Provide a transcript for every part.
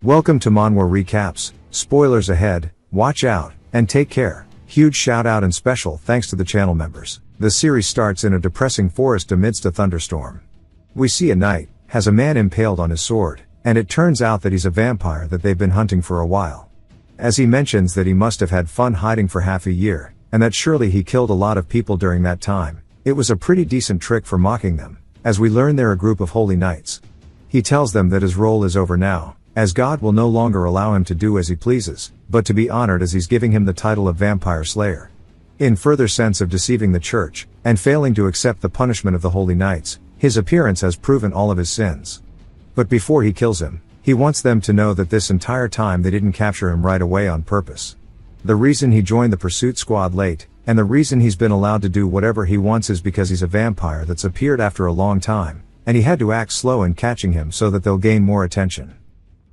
Welcome to Manhwa Recaps, spoilers ahead, watch out, and take care. Huge shout out and special thanks to the channel members. The series starts in a depressing forest amidst a thunderstorm. We see a knight has a man impaled on his sword, and it turns out that he's a vampire that they've been hunting for a while. As he mentions that he must have had fun hiding for half a year, and that surely he killed a lot of people during that time. It was a pretty decent trick for mocking them, as we learn they're a group of holy knights. He tells them that his role is over now, as God will no longer allow him to do as he pleases, but to be honored as he's giving him the title of Vampire Slayer. In further sense of deceiving the church, and failing to accept the punishment of the holy knights, his appearance has proven all of his sins. But before he kills him, he wants them to know that this entire time they didn't capture him right away on purpose. The reason he joined the pursuit squad late, and the reason he's been allowed to do whatever he wants is because he's a vampire that's appeared after a long time, and he had to act slow in catching him so that they'll gain more attention.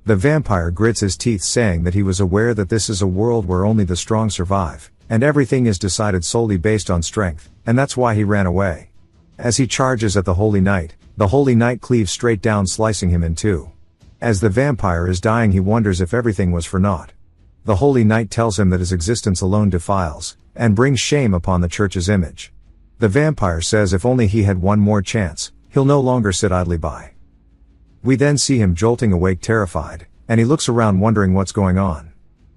The vampire grits his teeth saying that he was aware that this is a world where only the strong survive, and everything is decided solely based on strength, and that's why he ran away. As he charges at the holy knight cleaves straight down, slicing him in two. As the vampire is dying, he wonders if everything was for naught. The holy knight tells him that his existence alone defiles, and brings shame upon the church's image. The vampire says if only he had one more chance, he'll no longer sit idly by. We then see him jolting awake terrified, and he looks around wondering what's going on.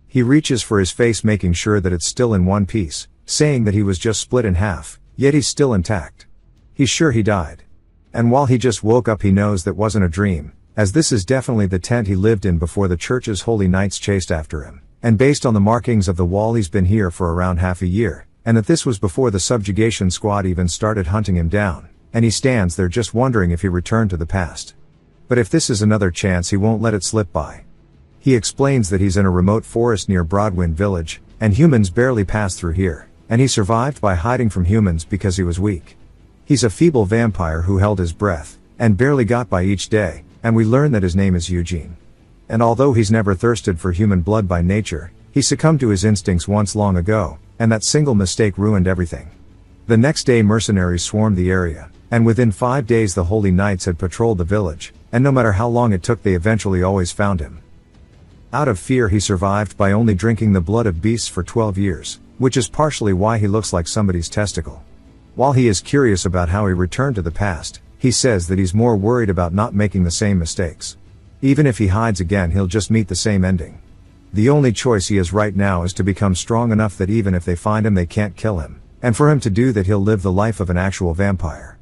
He reaches for his face, making sure that it's still in one piece, saying that he was just split in half, yet he's still intact. He's sure he died. And while he just woke up, he knows that wasn't a dream, as this is definitely the tent he lived in before the church's holy knights chased after him, and based on the markings of the wall he's been here for around half a year, and that this was before the subjugation squad even started hunting him down, and he stands there just wondering if he returned to the past. But if this is another chance, he won't let it slip by. He explains that he's in a remote forest near Broadwind village, and humans barely pass through here, and he survived by hiding from humans because he was weak. He's a feeble vampire who held his breath, and barely got by each day, and we learn that his name is Eugene. And although he's never thirsted for human blood by nature, he succumbed to his instincts once long ago, and that single mistake ruined everything. The next day mercenaries swarmed the area, and within 5 days the holy knights had patrolled the village, and no matter how long it took they eventually always found him. Out of fear he survived by only drinking the blood of beasts for 12 years, which is partially why he looks like somebody's testicle. While he is curious about how he returned to the past, he says that he's more worried about not making the same mistakes. Even if he hides again, he'll just meet the same ending. The only choice he has right now is to become strong enough that even if they find him they can't kill him, and for him to do that he'll live the life of an actual vampire.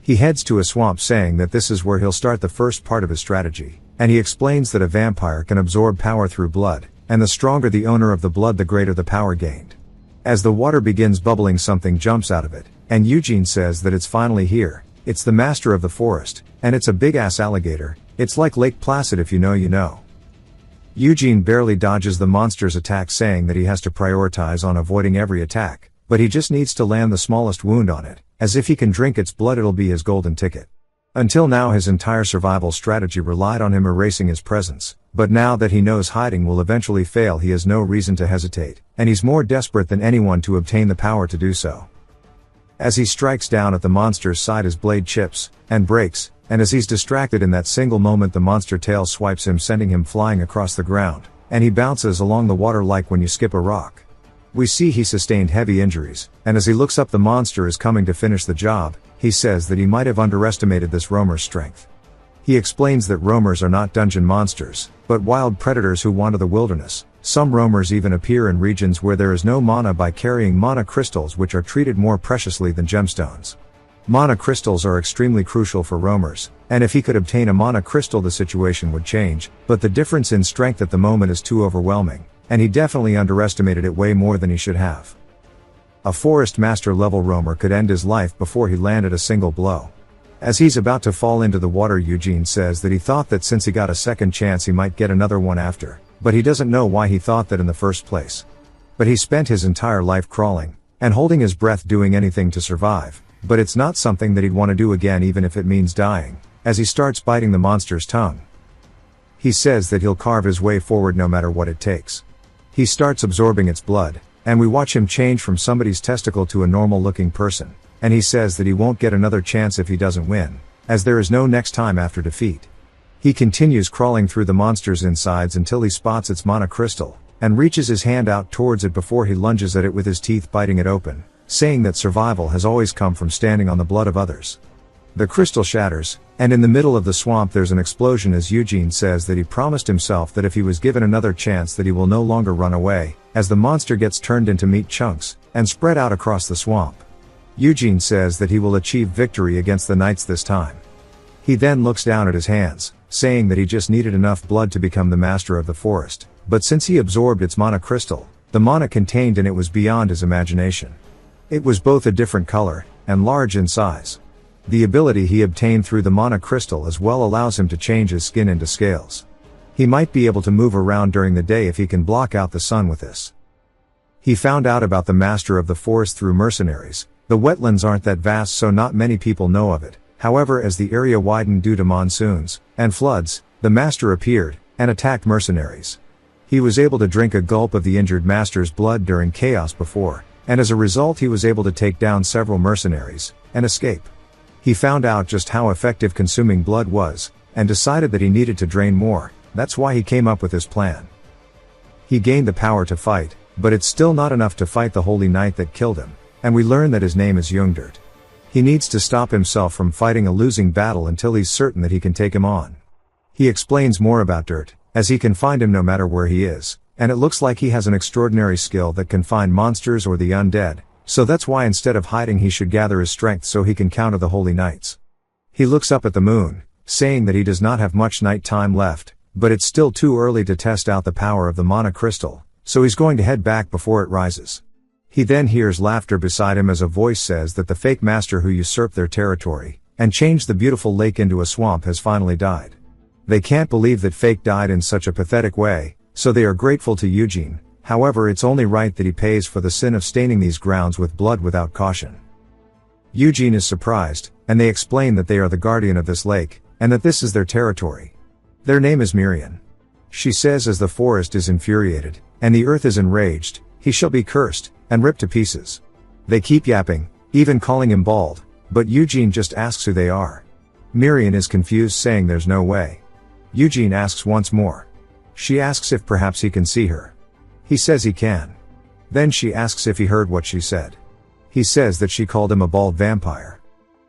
He heads to a swamp saying that this is where he'll start the first part of his strategy, and he explains that a vampire can absorb power through blood, and the stronger the owner of the blood the greater the power gained. As the water begins bubbling, something jumps out of it, and Eugene says that it's finally here. It's the master of the forest, and it's a big-ass alligator. It's like Lake Placid if you know you know. Eugene barely dodges the monster's attack, saying that he has to prioritize on avoiding every attack, but he just needs to land the smallest wound on it, as if he can drink its blood it'll be his golden ticket. Until now his entire survival strategy relied on him erasing his presence, but now that he knows hiding will eventually fail he has no reason to hesitate, and he's more desperate than anyone to obtain the power to do so. As he strikes down at the monster's side his blade chips, and breaks, and as he's distracted in that single moment the monster tail swipes him, sending him flying across the ground, and he bounces along the water like when you skip a rock. We see he sustained heavy injuries, and as he looks up the monster is coming to finish the job. He says that he might have underestimated this roamer's strength. He explains that roamers are not dungeon monsters, but wild predators who wander the wilderness. Some roamers even appear in regions where there is no mana by carrying mana crystals, which are treated more preciously than gemstones. Mana crystals are extremely crucial for roamers, and if he could obtain a mana crystal the situation would change, but the difference in strength at the moment is too overwhelming, and he definitely underestimated it way more than he should have. A forest master level roamer could end his life before he landed a single blow. As he's about to fall into the water, Eugene says that he thought that since he got a second chance he might get another one after, but he doesn't know why he thought that in the first place. But he spent his entire life crawling, and holding his breath, doing anything to survive, but it's not something that he'd want to do again even if it means dying, as he starts biting the monster's tongue. He says that he'll carve his way forward no matter what it takes. He starts absorbing its blood, and we watch him change from somebody's testicle to a normal-looking person, and he says that he won't get another chance if he doesn't win, as there is no next time after defeat. He continues crawling through the monster's insides until he spots its monocrystal, and reaches his hand out towards it before he lunges at it with his teeth, biting it open, saying that survival has always come from standing on the blood of others. The crystal shatters, and in the middle of the swamp there's an explosion as Eugene says that he promised himself that if he was given another chance that he will no longer run away, as the monster gets turned into meat chunks, and spread out across the swamp. Eugene says that he will achieve victory against the knights this time. He then looks down at his hands, saying that he just needed enough blood to become the master of the forest, but since he absorbed its monocrystal, the mana contained in it was beyond his imagination. It was both a different color, and large in size. The ability he obtained through the monocrystal as well allows him to change his skin into scales. He might be able to move around during the day if he can block out the sun with this. He found out about the master of the forest through mercenaries. The wetlands aren't that vast, so not many people know of it. However, as the area widened due to monsoons and floods, the master appeared and attacked mercenaries. He was able to drink a gulp of the injured master's blood during chaos before, and as a result he was able to take down several mercenaries and escape. He found out just how effective consuming blood was, and decided that he needed to drain more. That's why he came up with his plan. He gained the power to fight, but it's still not enough to fight the holy knight that killed him, and we learn that his name is Jungdert. He needs to stop himself from fighting a losing battle until he's certain that he can take him on. He explains more about Dirt, as he can find him no matter where he is, and it looks like he has an extraordinary skill that can find monsters or the undead, so that's why instead of hiding he should gather his strength so he can counter the holy knights. He looks up at the moon, saying that he does not have much night time left, but it's still too early to test out the power of the monocrystal, so he's going to head back before it rises. He then hears laughter beside him as a voice says that the fake master who usurped their territory, and changed the beautiful lake into a swamp has finally died. They can't believe that Fake died in such a pathetic way, so they are grateful to Eugene. However, it's only right that he pays for the sin of staining these grounds with blood without caution. Eugene is surprised, and they explain that they are the guardian of this lake, and that this is their territory. Their name is Mirian. She says as the forest is infuriated, and the earth is enraged, he shall be cursed, and ripped to pieces. They keep yapping, even calling him bald, but Eugene just asks who they are. Mirian is confused, saying there's no way. Eugene asks once more. She asks if perhaps he can see her. He says he can. Then she asks if he heard what she said. He says that she called him a bald vampire.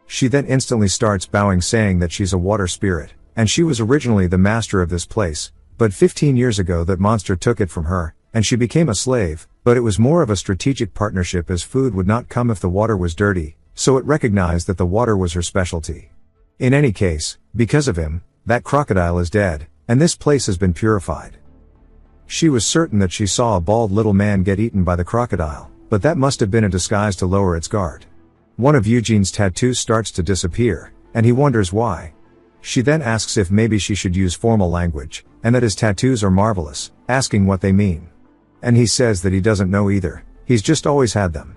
She then instantly starts bowing, saying that she's a water spirit, and she was originally the master of this place, but 15 years ago that monster took it from her, and she became a slave, but it was more of a strategic partnership as food would not come if the water was dirty, so it recognized that the water was her specialty. In any case, because of him, that crocodile is dead, and this place has been purified. She was certain that she saw a bald little man get eaten by the crocodile, but that must have been a disguise to lower its guard. One of Eugene's tattoos starts to disappear, and he wonders why. She then asks if maybe she should use formal language, and that his tattoos are marvelous, asking what they mean. And he says that he doesn't know either, he's just always had them.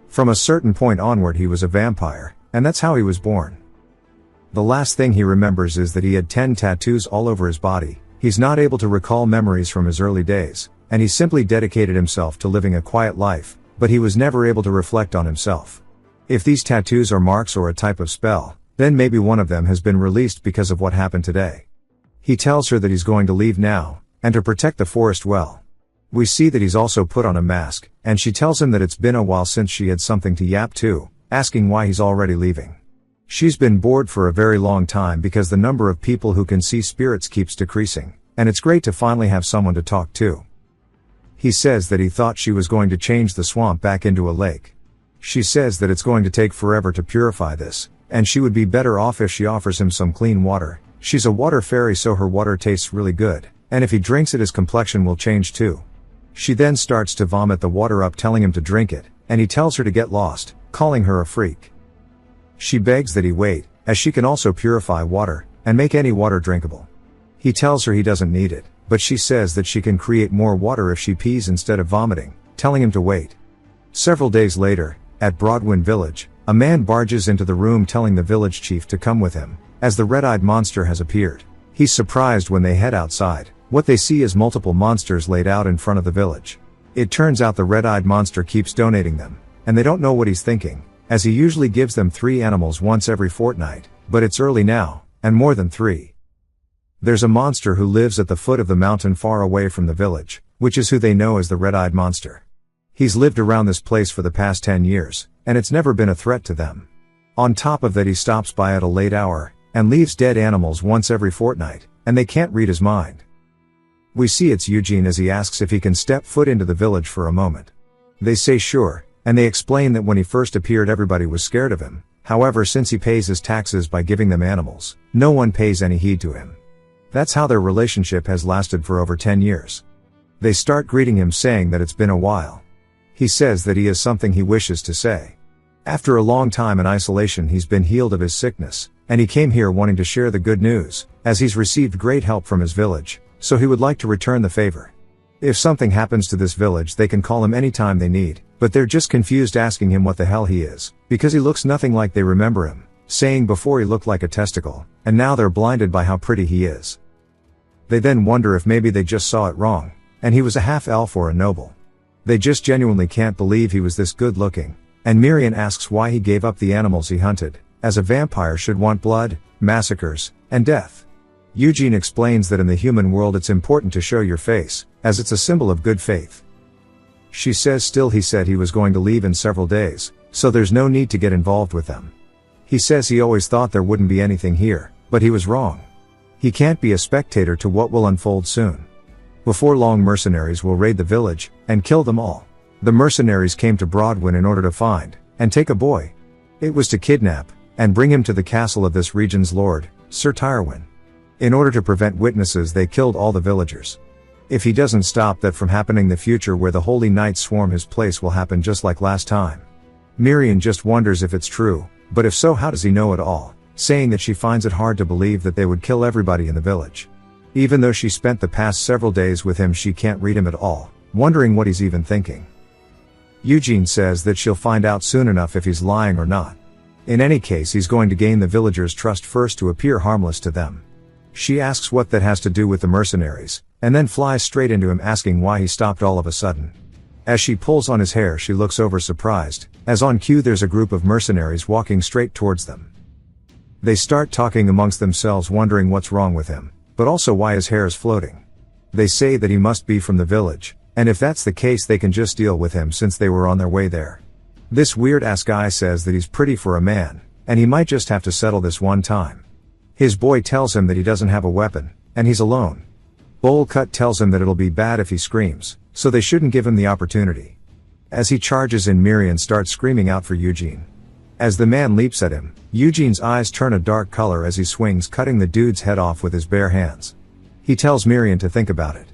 From a certain point onward he was a vampire, and that's how he was born. The last thing he remembers is that he had 10 tattoos all over his body. He's not able to recall memories from his early days, and he simply dedicated himself to living a quiet life, but he was never able to reflect on himself. If these tattoos are marks or a type of spell, then maybe one of them has been released because of what happened today. He tells her that he's going to leave now, and to protect the forest well. We see that he's also put on a mask, and she tells him that it's been a while since she had something to yap to, asking why he's already leaving. She's been bored for a very long time because the number of people who can see spirits keeps decreasing, and it's great to finally have someone to talk to. He says that he thought she was going to change the swamp back into a lake. She says that it's going to take forever to purify this, and she would be better off if she offers him some clean water. She's a water fairy, so her water tastes really good, and if he drinks it his complexion will change too. She then starts to vomit the water up, telling him to drink it, and he tells her to get lost, calling her a freak. She begs that he wait, as she can also purify water, and make any water drinkable. He tells her he doesn't need it, but she says that she can create more water if she pees instead of vomiting, telling him to wait. Several days later, at Broadwind Village, a man barges into the room telling the village chief to come with him, as the red-eyed monster has appeared. He's surprised when they head outside. What they see is multiple monsters laid out in front of the village. It turns out the red-eyed monster keeps donating them, and they don't know what he's thinking, as he usually gives them 3 animals once every fortnight, but it's early now, and more than 3. There's a monster who lives at the foot of the mountain far away from the village, which is who they know as the red-eyed monster. He's lived around this place for the past 10 years, and it's never been a threat to them. On top of that, he stops by at a late hour, and leaves dead animals once every fortnight, and they can't read his mind. We see it's Eugene as he asks if he can step foot into the village for a moment. They say sure, and they explain that when he first appeared everybody was scared of him. However, since he pays his taxes by giving them animals, no one pays any heed to him. That's how their relationship has lasted for over 10 years. They start greeting him saying that it's been a while. He says that he has something he wishes to say. After a long time in isolation, he's been healed of his sickness, and he came here wanting to share the good news, as he's received great help from his village, so he would like to return the favor. If something happens to this village, they can call him anytime they need, but they're just confused asking him what the hell he is, because he looks nothing like they remember him, saying before he looked like a testicle, and now they're blinded by how pretty he is. They then wonder if maybe they just saw it wrong, and he was a half-elf or a noble. They just genuinely can't believe he was this good-looking, and Miriam asks why he gave up the animals he hunted, as a vampire should want blood, massacres, and death. Eugene explains that in the human world it's important to show your face, as it's a symbol of good faith. She says still he said he was going to leave in several days, so there's no need to get involved with them. He says he always thought there wouldn't be anything here, but he was wrong. He can't be a spectator to what will unfold soon. Before long, mercenaries will raid the village, and kill them all. The mercenaries came to Broadwin in order to find, and take a boy. It was to kidnap, and bring him to the castle of this region's lord, Sir Tyrwin. In order to prevent witnesses, they killed all the villagers. If he doesn't stop that from happening, the future where the holy knights swarm his place will happen just like last time. Miriam just wonders if it's true, but if so, how does he know it all, saying that she finds it hard to believe that they would kill everybody in the village. Even though she spent the past several days with him, she can't read him at all, wondering what he's even thinking. Eugene says that she'll find out soon enough if he's lying or not. In any case, he's going to gain the villagers' trust first to appear harmless to them. She asks what that has to do with the mercenaries, and then flies straight into him asking why he stopped all of a sudden. As she pulls on his hair, she looks over surprised, as on cue there's a group of mercenaries walking straight towards them. They start talking amongst themselves, wondering what's wrong with him, but also why his hair is floating. They say that he must be from the village, and if that's the case they can just deal with him since they were on their way there. This weird-ass guy says that he's pretty for a man, and he might just have to settle this one time. His boy tells him that he doesn't have a weapon, and he's alone. Bowl Cut tells him that it'll be bad if he screams, so they shouldn't give him the opportunity. As he charges in, Miriam starts screaming out for Eugene. As the man leaps at him, Eugene's eyes turn a dark color as he swings, cutting the dude's head off with his bare hands. He tells Miriam to think about it.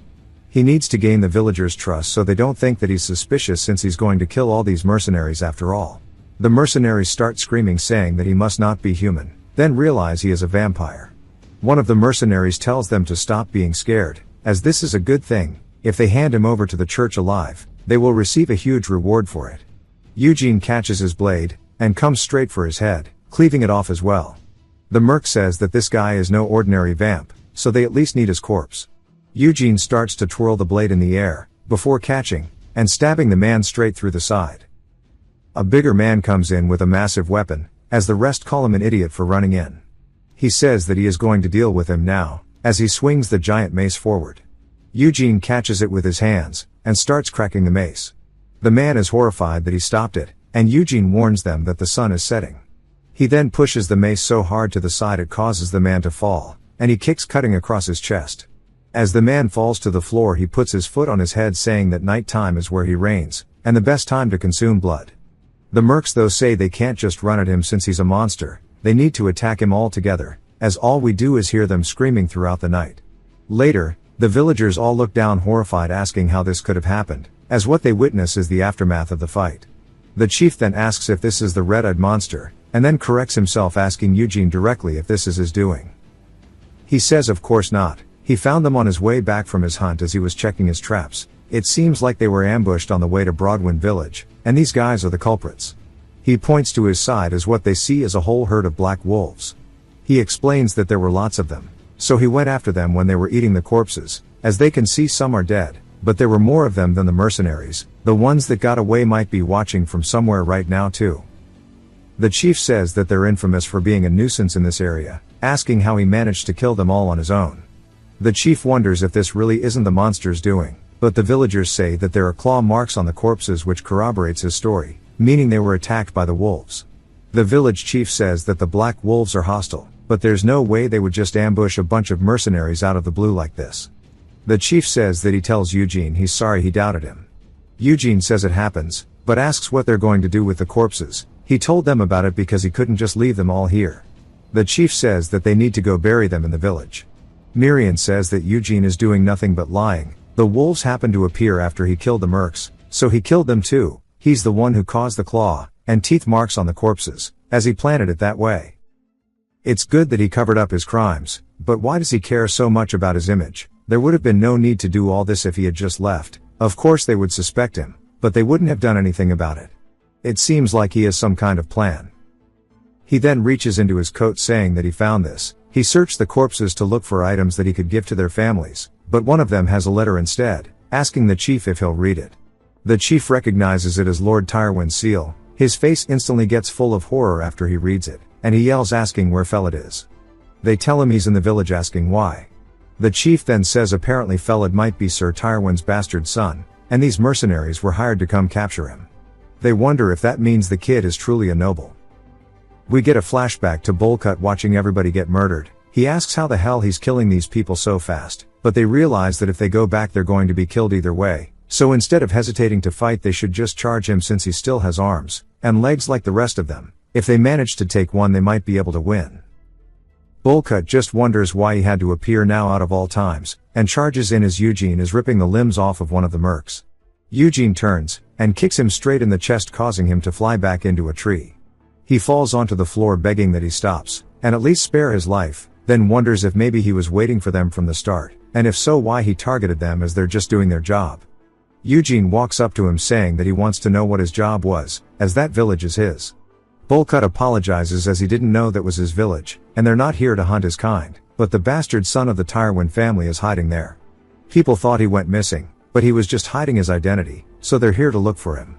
He needs to gain the villagers' trust so they don't think that he's suspicious, since he's going to kill all these mercenaries after all. The mercenaries start screaming, saying that he must not be human, then realize he is a vampire. One of the mercenaries tells them to stop being scared, as this is a good thing. If they hand him over to the church alive, they will receive a huge reward for it. Eugene catches his blade, and comes straight for his head, cleaving it off as well. The merc says that this guy is no ordinary vamp, so they at least need his corpse. Eugene starts to twirl the blade in the air, before catching, and stabbing the man straight through the side. A bigger man comes in with a massive weapon, as the rest call him an idiot for running in. He says that he is going to deal with him now, as he swings the giant mace forward. Eugene catches it with his hands, and starts cracking the mace. The man is horrified that he stopped it, and Eugene warns them that the sun is setting. He then pushes the mace so hard to the side it causes the man to fall, and he kicks, cutting across his chest. As the man falls to the floor, he puts his foot on his head, saying that night time is where he reigns, and the best time to consume blood. The mercs though say they can't just run at him since he's a monster, they need to attack him all together, as all we do is hear them screaming throughout the night. Later, the villagers all look down horrified, asking how this could have happened, as what they witness is the aftermath of the fight. The chief then asks if this is the red-eyed monster, and then corrects himself, asking Eugene directly if this is his doing. He says of course not, he found them on his way back from his hunt as he was checking his traps. It seems like they were ambushed on the way to Broadwin village, and these guys are the culprits. He points to his side as what they see is a whole herd of black wolves. He explains that there were lots of them, so he went after them when they were eating the corpses. As they can see, some are dead, but there were more of them than the mercenaries. The ones that got away might be watching from somewhere right now too. The chief says that they're infamous for being a nuisance in this area, asking how he managed to kill them all on his own. The chief wonders if this really isn't the monster's doing, but the villagers say that there are claw marks on the corpses which corroborates his story, meaning they were attacked by the wolves. The village chief says that the black wolves are hostile, but there's no way they would just ambush a bunch of mercenaries out of the blue like this. The chief says that he tells Eugene he's sorry he doubted him. Eugene says it happens, but asks what they're going to do with the corpses. He told them about it because he couldn't just leave them all here. The chief says that they need to go bury them in the village. Miriam says that Eugene is doing nothing but lying. The wolves happened to appear after he killed the mercs, so he killed them too. He's the one who caused the claw and teeth marks on the corpses, as he planted it that way. It's good that he covered up his crimes, but why does he care so much about his image? There would have been no need to do all this if he had just left. Of course they would suspect him, but they wouldn't have done anything about it. It seems like he has some kind of plan. He then reaches into his coat saying that he found this. He searched the corpses to look for items that he could give to their families, but one of them has a letter instead, asking the chief if he'll read it. The chief recognizes it as Lord Tyrwin's seal. His face instantly gets full of horror after he reads it, and he yells asking where Felid is. They tell him he's in the village asking why. The chief then says apparently Felid might be Sir Tyrwin's bastard son, and these mercenaries were hired to come capture him. They wonder if that means the kid is truly a noble. We get a flashback to Bolcut watching everybody get murdered. He asks how the hell he's killing these people so fast, but they realize that if they go back they're going to be killed either way, so instead of hesitating to fight they should just charge him since he still has arms and legs like the rest of them. If they manage to take one they might be able to win. Bolcut just wonders why he had to appear now out of all times, and charges in as Eugene is ripping the limbs off of one of the mercs. Eugene turns, and kicks him straight in the chest causing him to fly back into a tree. He falls onto the floor begging that he stops, and at least spare his life, then wonders if maybe he was waiting for them from the start, and if so why he targeted them as they're just doing their job. Eugene walks up to him saying that he wants to know what his job was, as that village is his. Bolcut apologizes as he didn't know that was his village, and they're not here to hunt his kind, but the bastard son of the Tyrwin family is hiding there. People thought he went missing, but he was just hiding his identity, so they're here to look for him.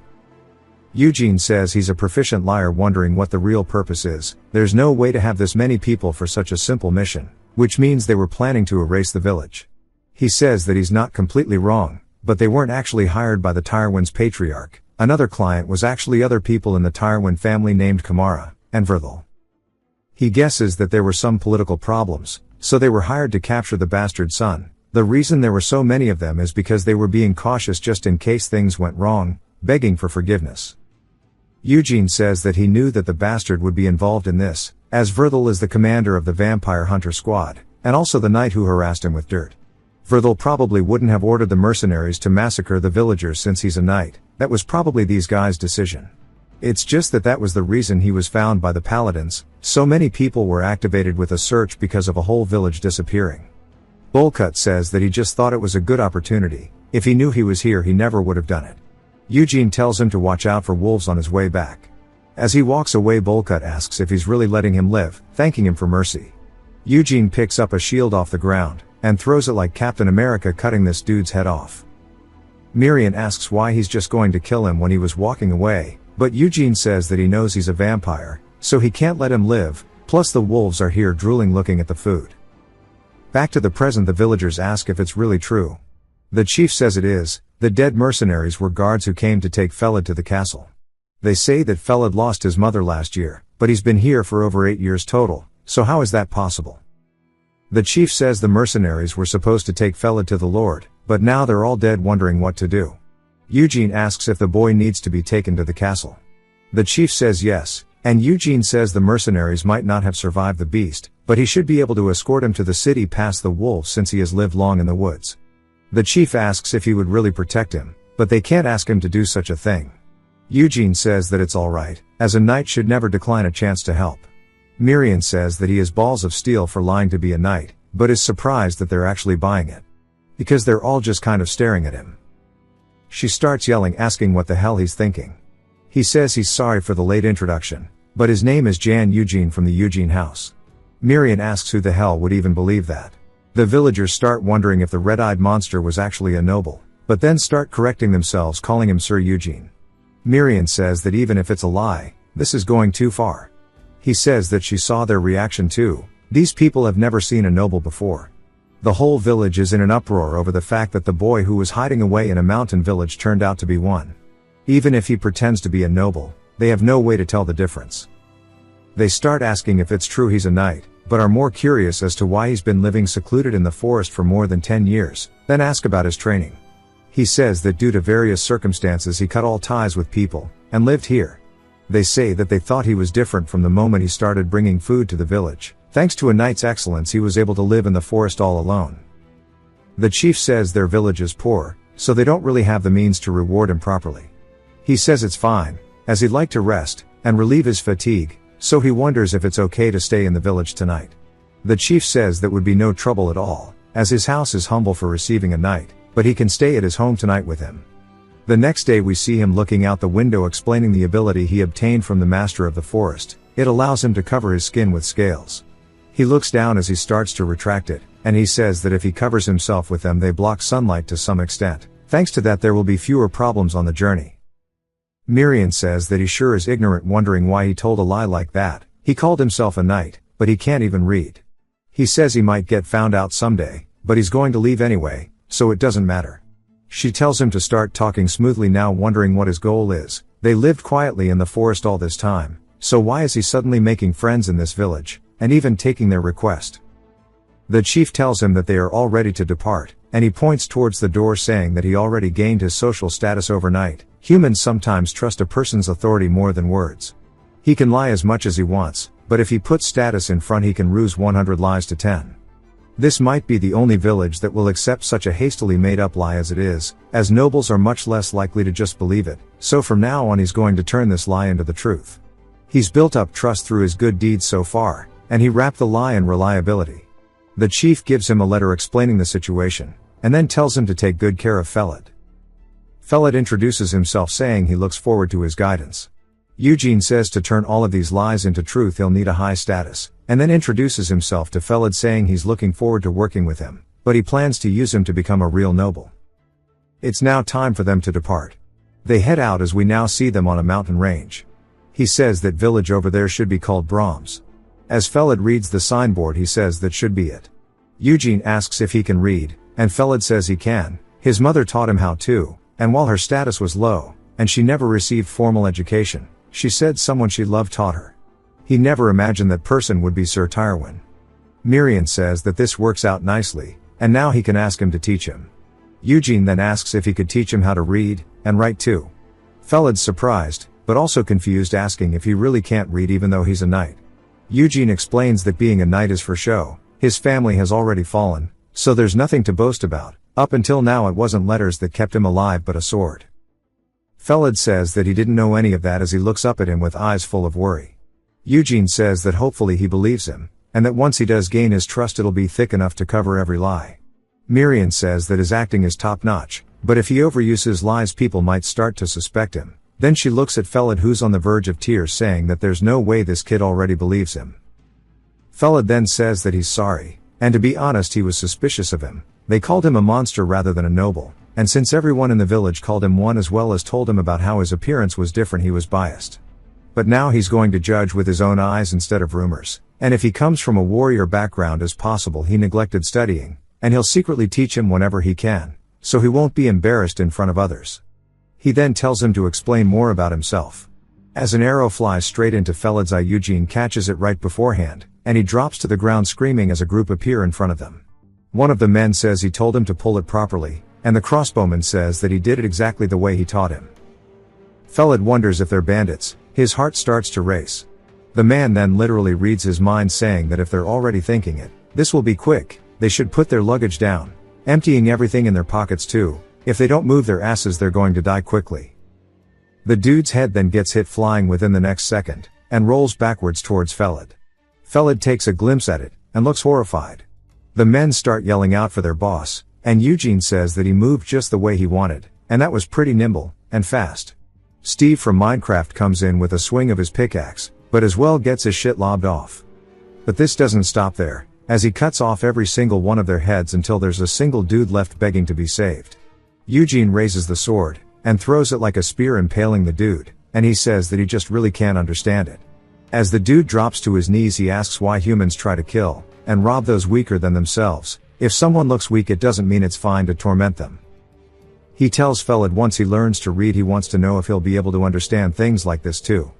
Eugene says he's a proficient liar wondering what the real purpose is. There's no way to have this many people for such a simple mission, which means they were planning to erase the village. He says that he's not completely wrong, but they weren't actually hired by the Tyrwin's patriarch. Another client was actually other people in the Tyrwin family named Kamara and Verthal. He guesses that there were some political problems, so they were hired to capture the bastard son. The reason there were so many of them is because they were being cautious just in case things went wrong, begging for forgiveness. Eugene says that he knew that the bastard would be involved in this, as Verthal is the commander of the vampire hunter squad, and also the knight who harassed him with dirt. Verthal probably wouldn't have ordered the mercenaries to massacre the villagers since he's a knight. That was probably these guys' decision. It's just that was the reason he was found by the paladins. So many people were activated with a search because of a whole village disappearing. Bolcut says that he just thought it was a good opportunity. If he knew he was here he never would have done it. Eugene tells him to watch out for wolves on his way back. As he walks away Bolcut asks if he's really letting him live, thanking him for mercy. Eugene picks up a shield off the ground, and throws it like Captain America cutting this dude's head off. Miriam asks why he's just going to kill him when he was walking away, but Eugene says that he knows he's a vampire, so he can't let him live, plus the wolves are here drooling looking at the food. Back to the present the villagers ask if it's really true. The chief says it is. The dead mercenaries were guards who came to take Felid to the castle. They say that Felid lost his mother last year, but he's been here for over 8 years total, so how is that possible? The chief says the mercenaries were supposed to take Felid to the Lord, but now they're all dead wondering what to do. Eugene asks if the boy needs to be taken to the castle. The chief says yes, and Eugene says the mercenaries might not have survived the beast, but he should be able to escort him to the city past the wolves since he has lived long in the woods. The chief asks if he would really protect him, but they can't ask him to do such a thing. Eugene says that it's alright, as a knight should never decline a chance to help. Miriam says that he has balls of steel for lying to be a knight, but is surprised that they're actually buying it. Because they're all just kind of staring at him. She starts yelling asking what the hell he's thinking. He says he's sorry for the late introduction, but his name is Jan Eugene from the Eugene house. Miriam asks who the hell would even believe that. The villagers start wondering if the red-eyed monster was actually a noble, but then start correcting themselves calling him Sir Eugene. Miriam says that even if it's a lie, this is going too far. He says that she saw their reaction too. These people have never seen a noble before. The whole village is in an uproar over the fact that the boy who was hiding away in a mountain village turned out to be one. Even if he pretends to be a noble, they have no way to tell the difference. They start asking if it's true he's a knight, but are more curious as to why he's been living secluded in the forest for more than 10 years, then ask about his training. He says that due to various circumstances he cut all ties with people, and lived here. They say that they thought he was different from the moment he started bringing food to the village. Thanks to a knight's excellence he was able to live in the forest all alone. The chief says their village is poor, so they don't really have the means to reward him properly. He says it's fine, as he'd like to rest, and relieve his fatigue, so he wonders if it's okay to stay in the village tonight. The chief says that would be no trouble at all, as his house is humble for receiving a knight, but he can stay at his home tonight with him. The next day we see him looking out the window explaining the ability he obtained from the master of the forest. It allows him to cover his skin with scales. He looks down as he starts to retract it, and he says that if he covers himself with them they block sunlight to some extent. Thanks to that there will be fewer problems on the journey. Miriam says that he sure is ignorant, wondering why he told a lie like that. He called himself a knight, but he can't even read. He says he might get found out someday, but he's going to leave anyway, so it doesn't matter. She tells him to start talking smoothly now, wondering what his goal is. They lived quietly in the forest all this time, so why is he suddenly making friends in this village, and even taking their request? The chief tells him that they are all ready to depart, and he points towards the door saying that he already gained his social status overnight. Humans sometimes trust a person's authority more than words. He can lie as much as he wants, but if he puts status in front he can ruse 100 lies to 10. This might be the only village that will accept such a hastily made up lie as it is, as nobles are much less likely to just believe it, so from now on he's going to turn this lie into the truth. He's built up trust through his good deeds so far, and he wrapped the lie in reliability. The chief gives him a letter explaining the situation, and then tells him to take good care of Felid. Felid introduces himself saying he looks forward to his guidance. Eugene says to turn all of these lies into truth he'll need a high status, and then introduces himself to Felid saying he's looking forward to working with him, but he plans to use him to become a real noble. It's now time for them to depart. They head out as we now see them on a mountain range. He says that village over there should be called Brahms. As Felid reads the signboard he says that should be it. Eugene asks if he can read, and Felid says he can. His mother taught him how to, and while her status was low, and she never received formal education, she said someone she loved taught her. He never imagined that person would be Sir Tyrwin. Miriam says that this works out nicely, and now he can ask him to teach him. Eugene then asks if he could teach him how to read, and write too. Felid's surprised, but also confused, asking if he really can't read even though he's a knight. Eugene explains that being a knight is for show. His family has already fallen, so there's nothing to boast about. Up until now it wasn't letters that kept him alive but a sword. Felid says that he didn't know any of that as he looks up at him with eyes full of worry. Eugene says that hopefully he believes him, and that once he does gain his trust it'll be thick enough to cover every lie. Miriam says that his acting is top-notch, but if he overuses lies people might start to suspect him. Then she looks at Felid who's on the verge of tears saying that there's no way this kid already believes him. Felid then says that he's sorry, and to be honest he was suspicious of him. They called him a monster rather than a noble, and since everyone in the village called him one as well as told him about how his appearance was different he was biased. But now he's going to judge with his own eyes instead of rumors, and if he comes from a warrior background as possible he neglected studying, and he'll secretly teach him whenever he can, so he won't be embarrassed in front of others. He then tells him to explain more about himself. As an arrow flies straight into Felid's eye Eugene catches it right beforehand, and he drops to the ground screaming as a group appear in front of them. One of the men says he told him to pull it properly, and the crossbowman says that he did it exactly the way he taught him. Felid wonders if they're bandits. His heart starts to race. The man then literally reads his mind saying that if they're already thinking it, this will be quick, they should put their luggage down, emptying everything in their pockets too. If they don't move their asses they're going to die quickly. The dude's head then gets hit flying within the next second, and rolls backwards towards Felid. Felid takes a glimpse at it, and looks horrified. The men start yelling out for their boss, and Eugene says that he moved just the way he wanted, and that was pretty nimble, and fast. Steve from Minecraft comes in with a swing of his pickaxe, but as well gets his shit lobbed off. But this doesn't stop there, as he cuts off every single one of their heads until there's a single dude left begging to be saved. Eugene raises the sword, and throws it like a spear impaling the dude, and he says that he just really can't understand it. As the dude drops to his knees he asks why humans try to kill and rob those weaker than themselves, If someone looks weak, it doesn't mean it's fine to torment them. He tells Felid once he learns to read, he wants to know if he'll be able to understand things like this too.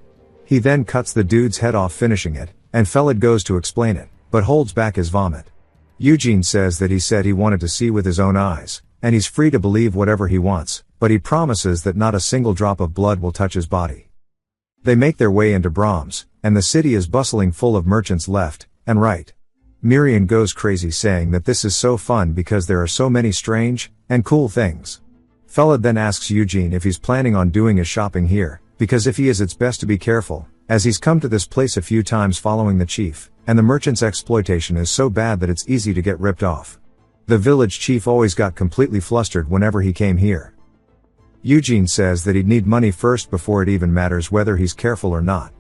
He then cuts the dude's head off, finishing it, and Felid goes to explain it, but holds back his vomit. Eugene says that he said he wanted to see with his own eyes, and he's free to believe whatever he wants, but he promises that not a single drop of blood will touch his body. They make their way into Brahms, and the city is bustling, full of merchants left and right. Miriam goes crazy, saying that this is so fun because there are so many strange and cool things. Felid then asks Eugene if he's planning on doing his shopping here, because if he is, it's best to be careful, as he's come to this place a few times following the chief, and the merchant's exploitation is so bad that it's easy to get ripped off. The village chief always got completely flustered whenever he came here. Eugene says that he'd need money first before it even matters whether he's careful or not.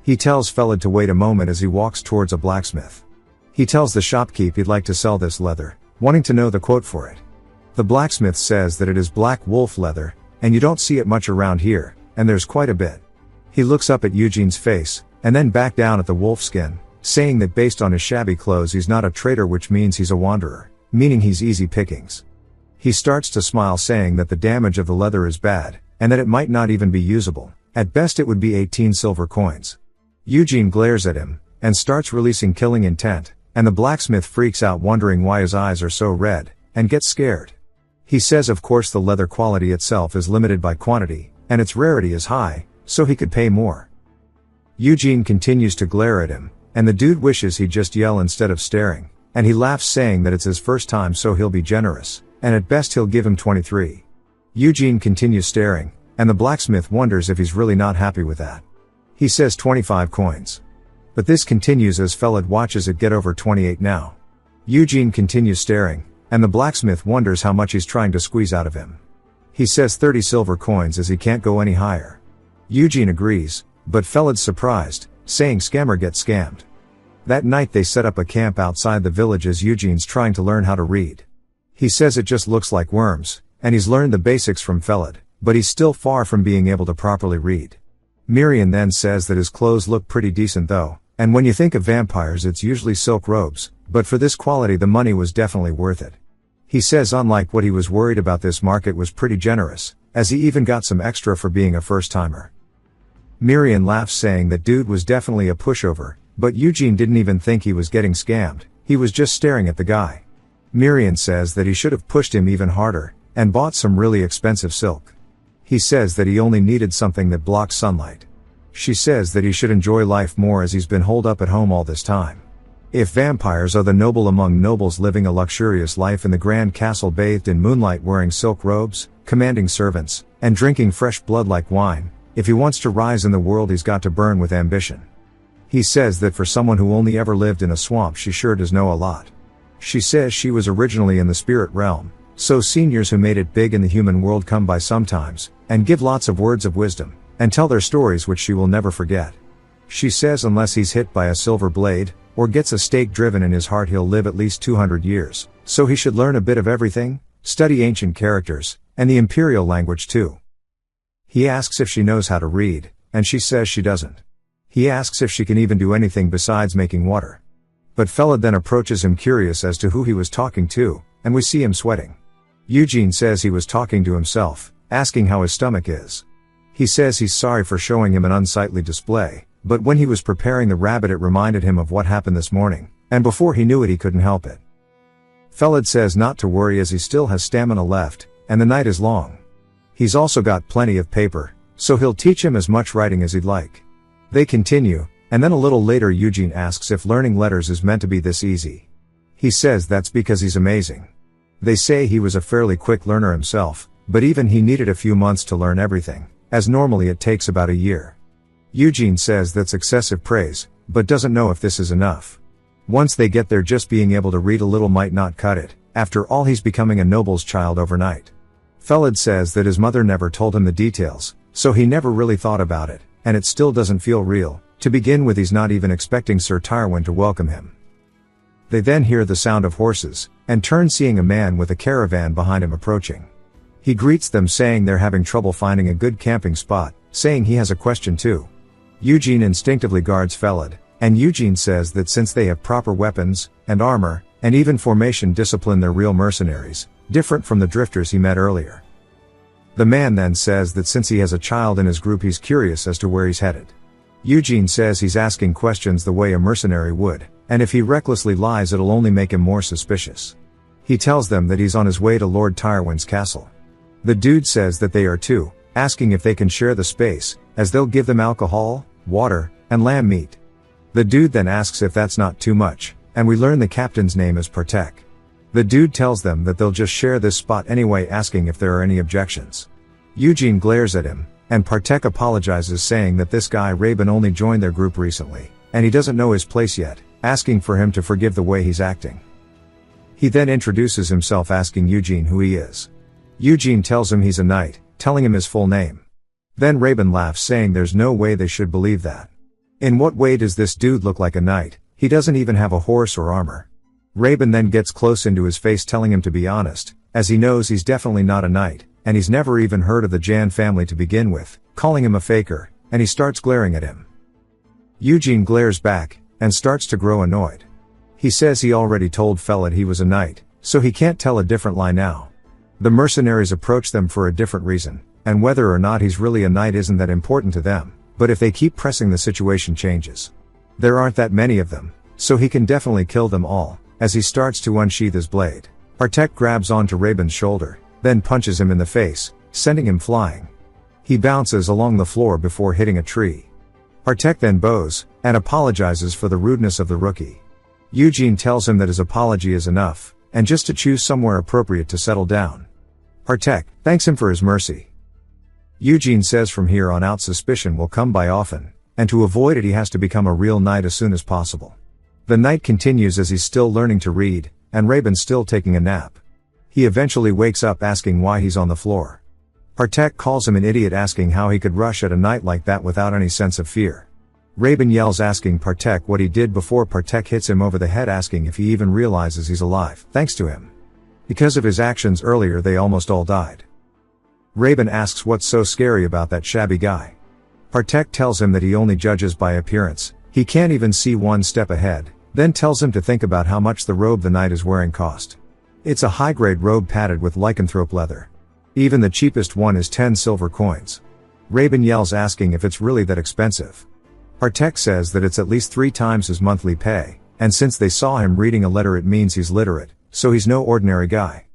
He tells Felid to wait a moment as he walks towards a blacksmith. He tells the shopkeep he'd like to sell this leather, wanting to know the quote for it. The blacksmith says that it is black wolf leather, and you don't see it much around here, and there's quite a bit. He looks up at Eugene's face, and then back down at the wolf skin, saying that based on his shabby clothes he's not a trader, which means he's a wanderer, meaning he's easy pickings. He starts to smile, saying that the damage of the leather is bad, and that it might not even be usable. At best it would be 18 silver coins. Eugene glares at him, and starts releasing killing intent, and the blacksmith freaks out, wondering why his eyes are so red, and gets scared. He says of course the leather quality itself is limited by quantity, and its rarity is high, so he could pay more. Eugene continues to glare at him, and the dude wishes he'd just yell instead of staring, and he laughs, saying that it's his first time so he'll be generous, and at best he'll give him 23. Eugene continues staring, and the blacksmith wonders if he's really not happy with that. He says 25 coins. But this continues as Felid watches it get over 28 now. Eugene continues staring, and the blacksmith wonders how much he's trying to squeeze out of him. He says 30 silver coins as he can't go any higher. Eugene agrees, but Felid's surprised, saying scammer get scammed. That night they set up a camp outside the village as Eugene's trying to learn how to read. He says it just looks like worms, and he's learned the basics from Felid, but he's still far from being able to properly read. Miriam then says that his clothes look pretty decent though, and when you think of vampires it's usually silk robes, but for this quality the money was definitely worth it. He says unlike what he was worried about, this market was pretty generous, as he even got some extra for being a first-timer. Miriam laughs, saying that dude was definitely a pushover, but Eugene didn't even think he was getting scammed, he was just staring at the guy. Miriam says that he should have pushed him even harder, and bought some really expensive silk. He says that he only needed something that blocks sunlight. She says that he should enjoy life more as he's been holed up at home all this time. If vampires are the noble among nobles, living a luxurious life in the grand castle, bathed in moonlight, wearing silk robes, commanding servants, and drinking fresh blood like wine, if he wants to rise in the world he's got to burn with ambition. He says that for someone who only ever lived in a swamp she sure does know a lot. She says she was originally in the spirit realm, so seniors who made it big in the human world come by sometimes, and give lots of words of wisdom, and tell their stories which she will never forget. She says unless he's hit by a silver blade, or gets a stake driven in his heart, he'll live at least 200 years, so he should learn a bit of everything, study ancient characters, and the imperial language too. He asks if she knows how to read, and she says she doesn't. He asks if she can even do anything besides making water. But Felid then approaches him, curious as to who he was talking to, and we see him sweating. Eugene says he was talking to himself, asking how his stomach is. He says he's sorry for showing him an unsightly display, but when he was preparing the rabbit it reminded him of what happened this morning, and before he knew it he couldn't help it. Felid says not to worry as he still has stamina left, and the night is long. He's also got plenty of paper, so he'll teach him as much writing as he'd like. They continue, and then a little later Eugene asks if learning letters is meant to be this easy. He says that's because he's amazing. They say he was a fairly quick learner himself, but even he needed a few months to learn everything, as normally it takes about a year. Eugene says that's excessive praise, but doesn't know if this is enough. Once they get there, just being able to read a little might not cut it. After all, he's becoming a noble's child overnight. Felid says that his mother never told him the details, so he never really thought about it, and it still doesn't feel real. To begin with, he's not even expecting Sir Tyrone to welcome him. They then hear the sound of horses, and turn, seeing a man with a caravan behind him approaching. He greets them, saying they're having trouble finding a good camping spot, saying he has a question too. Eugene instinctively guards Felid, and Eugene says that since they have proper weapons, and armor, and even formation discipline their real mercenaries, different from the drifters he met earlier. The man then says that since he has a child in his group he's curious as to where he's headed. Eugene says he's asking questions the way a mercenary would, and if he recklessly lies it'll only make him more suspicious. He tells them that he's on his way to Lord Tyrewind's castle. The dude says that they are too, asking if they can share the space, as they'll give them alcohol, water, and lamb meat. The dude then asks if that's not too much, and we learn the captain's name is Partek. The dude tells them that they'll just share this spot anyway, asking if there are any objections. Eugene glares at him, and Partek apologizes saying that this guy Rabin only joined their group recently, and he doesn't know his place yet, asking for him to forgive the way he's acting. He then introduces himself asking Eugene who he is. Eugene tells him he's a knight, telling him his full name. Then Rabin laughs saying there's no way they should believe that. In what way does this dude look like a knight? He doesn't even have a horse or armor. Rabin then gets close into his face telling him to be honest, as he knows he's definitely not a knight, and he's never even heard of the Jan family to begin with, calling him a faker, and he starts glaring at him. Eugene glares back, and starts to grow annoyed. He says he already told Felid he was a knight, so he can't tell a different lie now. The mercenaries approach them for a different reason, and whether or not he's really a knight isn't that important to them, but if they keep pressing the situation changes. There aren't that many of them, so he can definitely kill them all, as he starts to unsheath his blade. Partek grabs onto Rabin's shoulder, then punches him in the face, sending him flying. He bounces along the floor before hitting a tree. Partek then bows, and apologizes for the rudeness of the rookie. Eugene tells him that his apology is enough, and just to choose somewhere appropriate to settle down. Partek thanks him for his mercy. Eugene says from here on out suspicion will come by often, and to avoid it he has to become a real knight as soon as possible. The night continues as he's still learning to read, and Rabin's still taking a nap. He eventually wakes up asking why he's on the floor. Partek calls him an idiot asking how he could rush at a night like that without any sense of fear. Rabin yells asking Partek what he did before Partek hits him over the head asking if he even realizes he's alive, thanks to him. Because of his actions earlier they almost all died. Rabin asks what's so scary about that shabby guy. Partek tells him that he only judges by appearance, he can't even see one step ahead, then tells him to think about how much the robe the knight is wearing cost. It's a high-grade robe padded with lycanthrope leather. Even the cheapest one is 10 silver coins. Rabin yells asking if it's really that expensive. Partek says that it's at least 3 times his monthly pay, and since they saw him reading a letter it means he's literate, so he's no ordinary guy.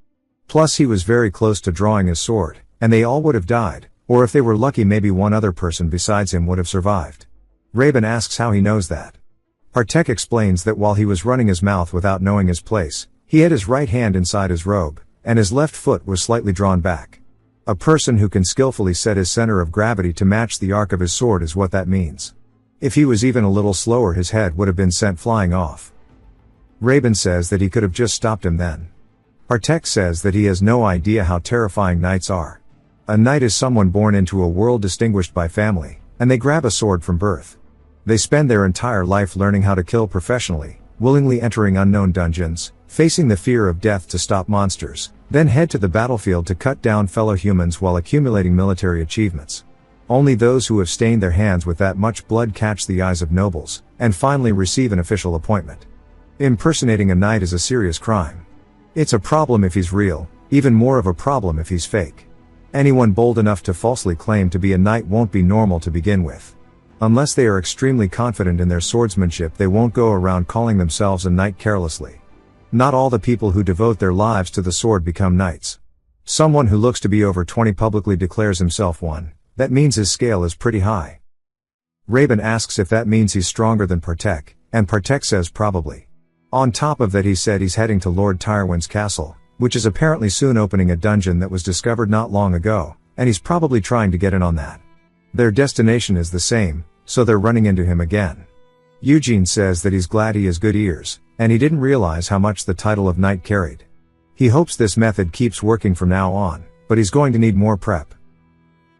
Plus he was very close to drawing his sword, and they all would have died, or if they were lucky maybe one other person besides him would have survived. Rabin asks how he knows that. Partek explains that while he was running his mouth without knowing his place, he had his right hand inside his robe, and his left foot was slightly drawn back. A person who can skillfully set his center of gravity to match the arc of his sword is what that means. If he was even a little slower his head would have been sent flying off. Rabin says that he could have just stopped him then. Partek says that he has no idea how terrifying knights are. A knight is someone born into a world distinguished by family, and they grab a sword from birth. They spend their entire life learning how to kill professionally, willingly entering unknown dungeons, facing the fear of death to stop monsters, then head to the battlefield to cut down fellow humans while accumulating military achievements. Only those who have stained their hands with that much blood catch the eyes of nobles, and finally receive an official appointment. Impersonating a knight is a serious crime. It's a problem if he's real, even more of a problem if he's fake. Anyone bold enough to falsely claim to be a knight won't be normal to begin with. Unless they are extremely confident in their swordsmanship they won't go around calling themselves a knight carelessly. Not all the people who devote their lives to the sword become knights. Someone who looks to be over 20 publicly declares himself one. That means his scale is pretty high. Rabin asks if that means he's stronger than Partek, and Partek says probably. On top of that he said he's heading to Lord Tyrewind's castle, which is apparently soon opening a dungeon that was discovered not long ago, and he's probably trying to get in on that. Their destination is the same, so they're running into him again. Eugene says that he's glad he has good ears, and he didn't realize how much the title of knight carried. He hopes this method keeps working from now on, but he's going to need more prep.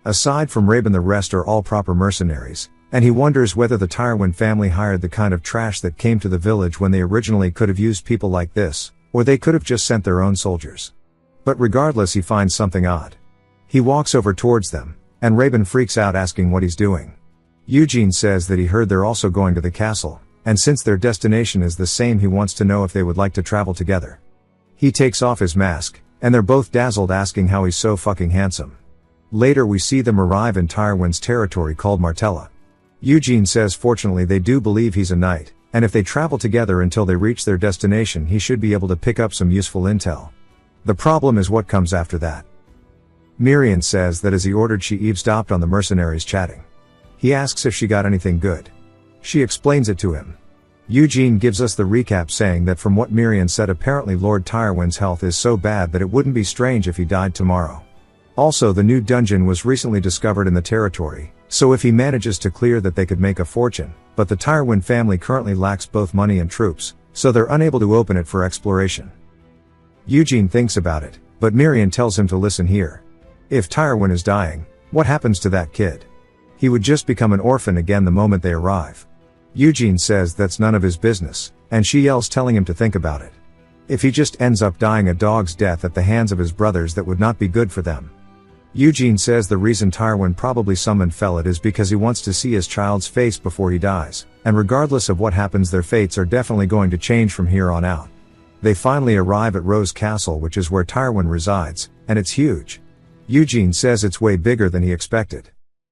Aside from Rabin the rest are all proper mercenaries, and he wonders whether the Tyrewind family hired the kind of trash that came to the village when they originally could have used people like this, or they could have just sent their own soldiers. But regardless he finds something odd. He walks over towards them, and Rabin freaks out asking what he's doing. Eugene says that he heard they're also going to the castle, and since their destination is the same, he wants to know if they would like to travel together. He takes off his mask, and they're both dazzled, asking how he's so fucking handsome. Later we see them arrive in Tyrwin's territory called Martella. Eugene says fortunately they do believe he's a knight, and if they travel together until they reach their destination, he should be able to pick up some useful intel. The problem is what comes after that. Miriam says that as he ordered, she eavesdropped on the mercenaries chatting. He asks if she got anything good. She explains it to him. Eugene gives us the recap, saying that from what Miriam said, apparently Lord Tyrwin's health is so bad that it wouldn't be strange if he died tomorrow. Also, the new dungeon was recently discovered in the territory, so if he manages to clear that, they could make a fortune, but the Tyrwin family currently lacks both money and troops, so they're unable to open it for exploration. Eugene thinks about it, but Miriam tells him to listen here. If Tyrwin is dying, what happens to that kid? He would just become an orphan again the moment they arrive. Eugene says that's none of his business, and she yells, telling him to think about it. If he just ends up dying a dog's death at the hands of his brothers, that would not be good for them. Eugene says the reason Tyrwin probably summoned Felid is because he wants to see his child's face before he dies, and regardless of what happens, their fates are definitely going to change from here on out. They finally arrive at Rose Castle, which is where Tyrwin resides, and it's huge. Eugene says it's way bigger than he expected.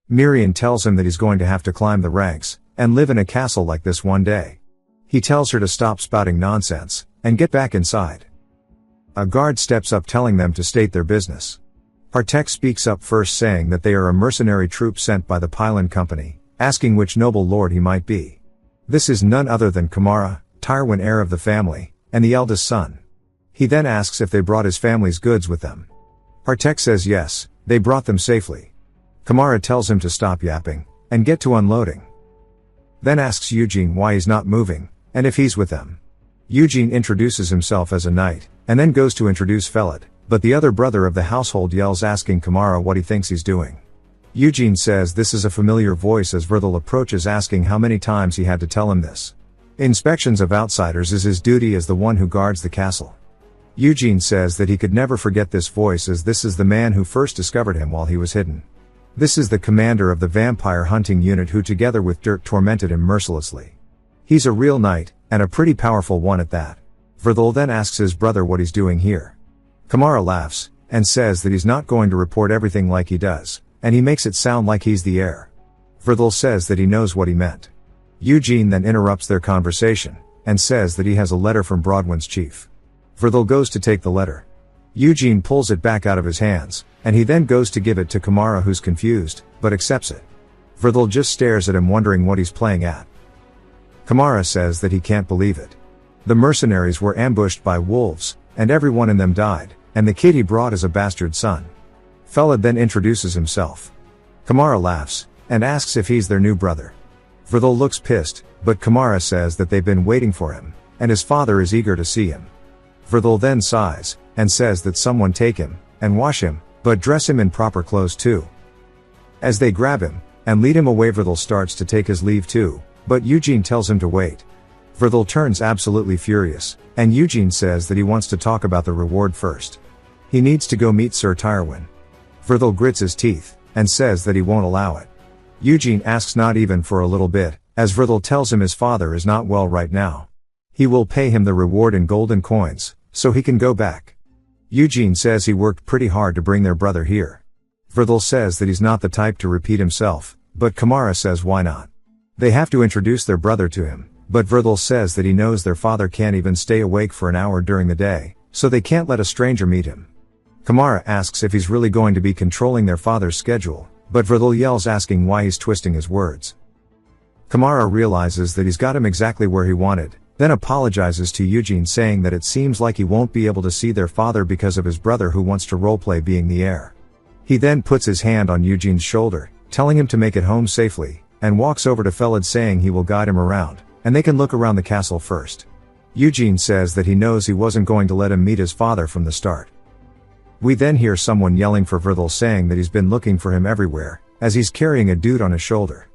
Miriam tells him that he's going to have to climb the ranks, and live in a castle like this one day. He tells her to stop spouting nonsense, and get back inside. A guard steps up, telling them to state their business. Artek speaks up first, saying that they are a mercenary troop sent by the Pylon Company, asking which noble lord he might be. This is none other than Kamara, Tyrwin, heir of the family, and the eldest son. He then asks if they brought his family's goods with them. Artek says yes, they brought them safely. Kamara tells him to stop yapping, and get to unloading. Then asks Eugene why he's not moving, and if he's with them. Eugene introduces himself as a knight, and then goes to introduce Felid, but the other brother of the household yells, asking Kamara what he thinks he's doing. Eugene says this is a familiar voice as Verthal approaches, asking how many times he had to tell him this. Inspections of outsiders is his duty as the one who guards the castle. Eugene says that he could never forget this voice, as this is the man who first discovered him while he was hidden. This is the commander of the vampire hunting unit who together with Dirk tormented him mercilessly. He's a real knight, and a pretty powerful one at that. Verthal then asks his brother what he's doing here. Kamara laughs, and says that he's not going to report everything like he does, and he makes it sound like he's the heir. Verthal says that he knows what he meant. Eugene then interrupts their conversation, and says that he has a letter from Broadwin's chief. Verthal goes to take the letter. Eugene pulls it back out of his hands, and he then goes to give it to Kamara, who's confused, but accepts it. Verthal just stares at him, wondering what he's playing at. Kamara says that he can't believe it. The mercenaries were ambushed by wolves, and everyone in them died, and the kid he brought is a bastard son. Felid then introduces himself. Kamara laughs, and asks if he's their new brother. Verthal looks pissed, but Kamara says that they've been waiting for him, and his father is eager to see him. Verthal then sighs, and says that someone take him, and wash him, but dress him in proper clothes too. As they grab him, and lead him away, Verthal starts to take his leave too, but Eugene tells him to wait. Verthal turns absolutely furious, and Eugene says that he wants to talk about the reward first. He needs to go meet Sir Tyrwin. Verthal grits his teeth, and says that he won't allow it. Eugene asks not even for a little bit, as Verthal tells him his father is not well right now. He will pay him the reward in golden coins, so he can go back. Eugene says he worked pretty hard to bring their brother here. Verthal says that he's not the type to repeat himself, but Kamara says why not. They have to introduce their brother to him, but Verthal says that he knows their father can't even stay awake for an hour during the day, so they can't let a stranger meet him. Kamara asks if he's really going to be controlling their father's schedule, but Verthal yells, asking why he's twisting his words. Kamara realizes that he's got him exactly where he wanted, then apologizes to Eugene, saying that it seems like he won't be able to see their father because of his brother who wants to roleplay being the heir. He then puts his hand on Eugene's shoulder, telling him to make it home safely, and walks over to Felid, saying he will guide him around, and they can look around the castle first. Eugene says that he knows he wasn't going to let him meet his father from the start. We then hear someone yelling for Verthal, saying that he's been looking for him everywhere, as he's carrying a dude on his shoulder.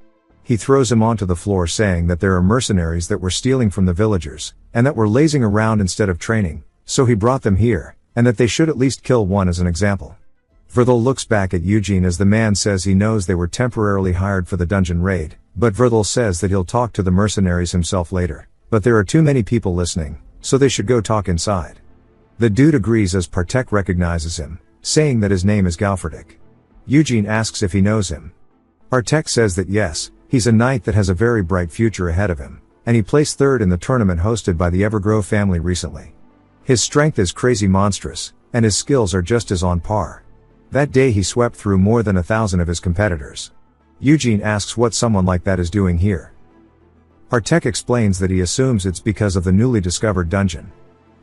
He throws him onto the floor, saying that there are mercenaries that were stealing from the villagers, and that were lazing around instead of training, so he brought them here, and that they should at least kill one as an example. Verthal looks back at Eugene as the man says he knows they were temporarily hired for the dungeon raid, but Verthal says that he'll talk to the mercenaries himself later. But there are too many people listening, so they should go talk inside. The dude agrees as Partek recognizes him, saying that his name is Galferdic. Eugene asks if he knows him. Partek says that yes, he's a knight that has a very bright future ahead of him, and he placed third in the tournament hosted by the Evergrove family recently. His strength is crazy monstrous, and his skills are just as on par. That day he swept through more than 1,000 of his competitors. Eugene asks what someone like that is doing here. Partek explains that he assumes it's because of the newly discovered dungeon.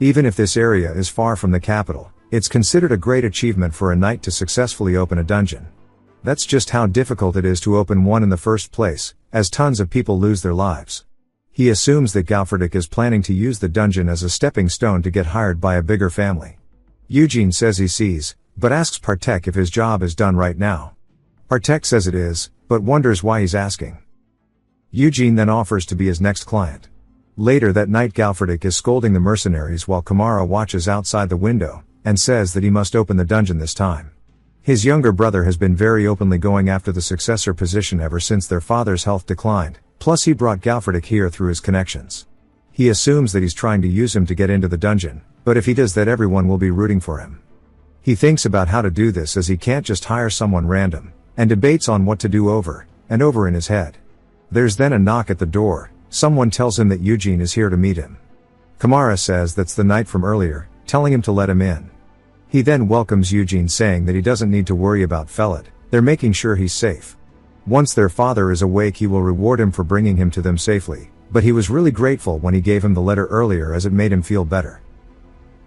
Even if this area is far from the capital, it's considered a great achievement for a knight to successfully open a dungeon. That's just how difficult it is to open one in the first place, as tons of people lose their lives. He assumes that Galferdic is planning to use the dungeon as a stepping stone to get hired by a bigger family. Eugene says he sees, but asks Partek if his job is done right now. Partek says it is, but wonders why he's asking. Eugene then offers to be his next client. Later that night Galferdic is scolding the mercenaries while Kamara watches outside the window, and says that he must open the dungeon this time. His younger brother has been very openly going after the successor position ever since their father's health declined, plus he brought Galferdic here through his connections. He assumes that he's trying to use him to get into the dungeon, but if he does that everyone will be rooting for him. He thinks about how to do this as he can't just hire someone random, and debates on what to do over and over in his head. There's then a knock at the door. Someone tells him that Eugene is here to meet him. Kamara says that's the knight from earlier, telling him to let him in. He then welcomes Eugene saying that he doesn't need to worry about Felid, they're making sure he's safe. Once their father is awake he will reward him for bringing him to them safely, but he was really grateful when he gave him the letter earlier as it made him feel better.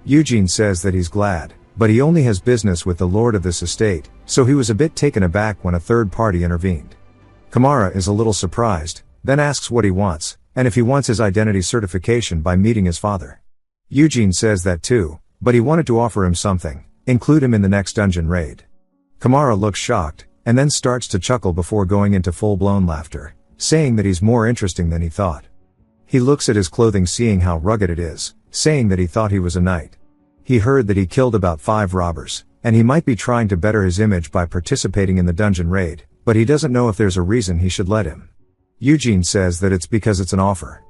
Eugene says that he's glad, but he only has business with the lord of this estate, so he was a bit taken aback when a third party intervened. Kamara is a little surprised, then asks what he wants, and if he wants his identity certification by meeting his father. Eugene says that too, but he wanted to offer him something, include him in the next dungeon raid. Kamara looks shocked, and then starts to chuckle before going into full-blown laughter, saying that he's more interesting than he thought. He looks at his clothing seeing how rugged it is, saying that he thought he was a knight. He heard that he killed about 5 robbers, and he might be trying to better his image by participating in the dungeon raid, but he doesn't know if there's a reason he should let him. Eugene says that it's because it's an offer.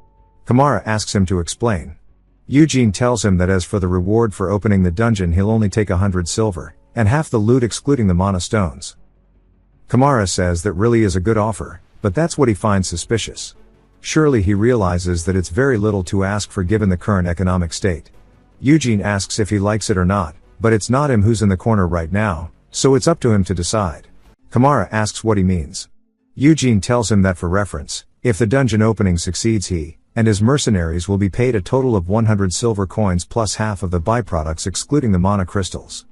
Kamara asks him to explain. Eugene tells him that as for the reward for opening the dungeon he'll only take 100 silver, and half the loot excluding the mana stones. Kamara says that really is a good offer, but that's what he finds suspicious. Surely he realizes that it's very little to ask for given the current economic state. Eugene asks if he likes it or not, but it's not him who's in the corner right now, so it's up to him to decide. Kamara asks what he means. Eugene tells him that for reference, if the dungeon opening succeeds he and his mercenaries will be paid a total of 100 silver coins plus half of the byproducts excluding the mana crystals.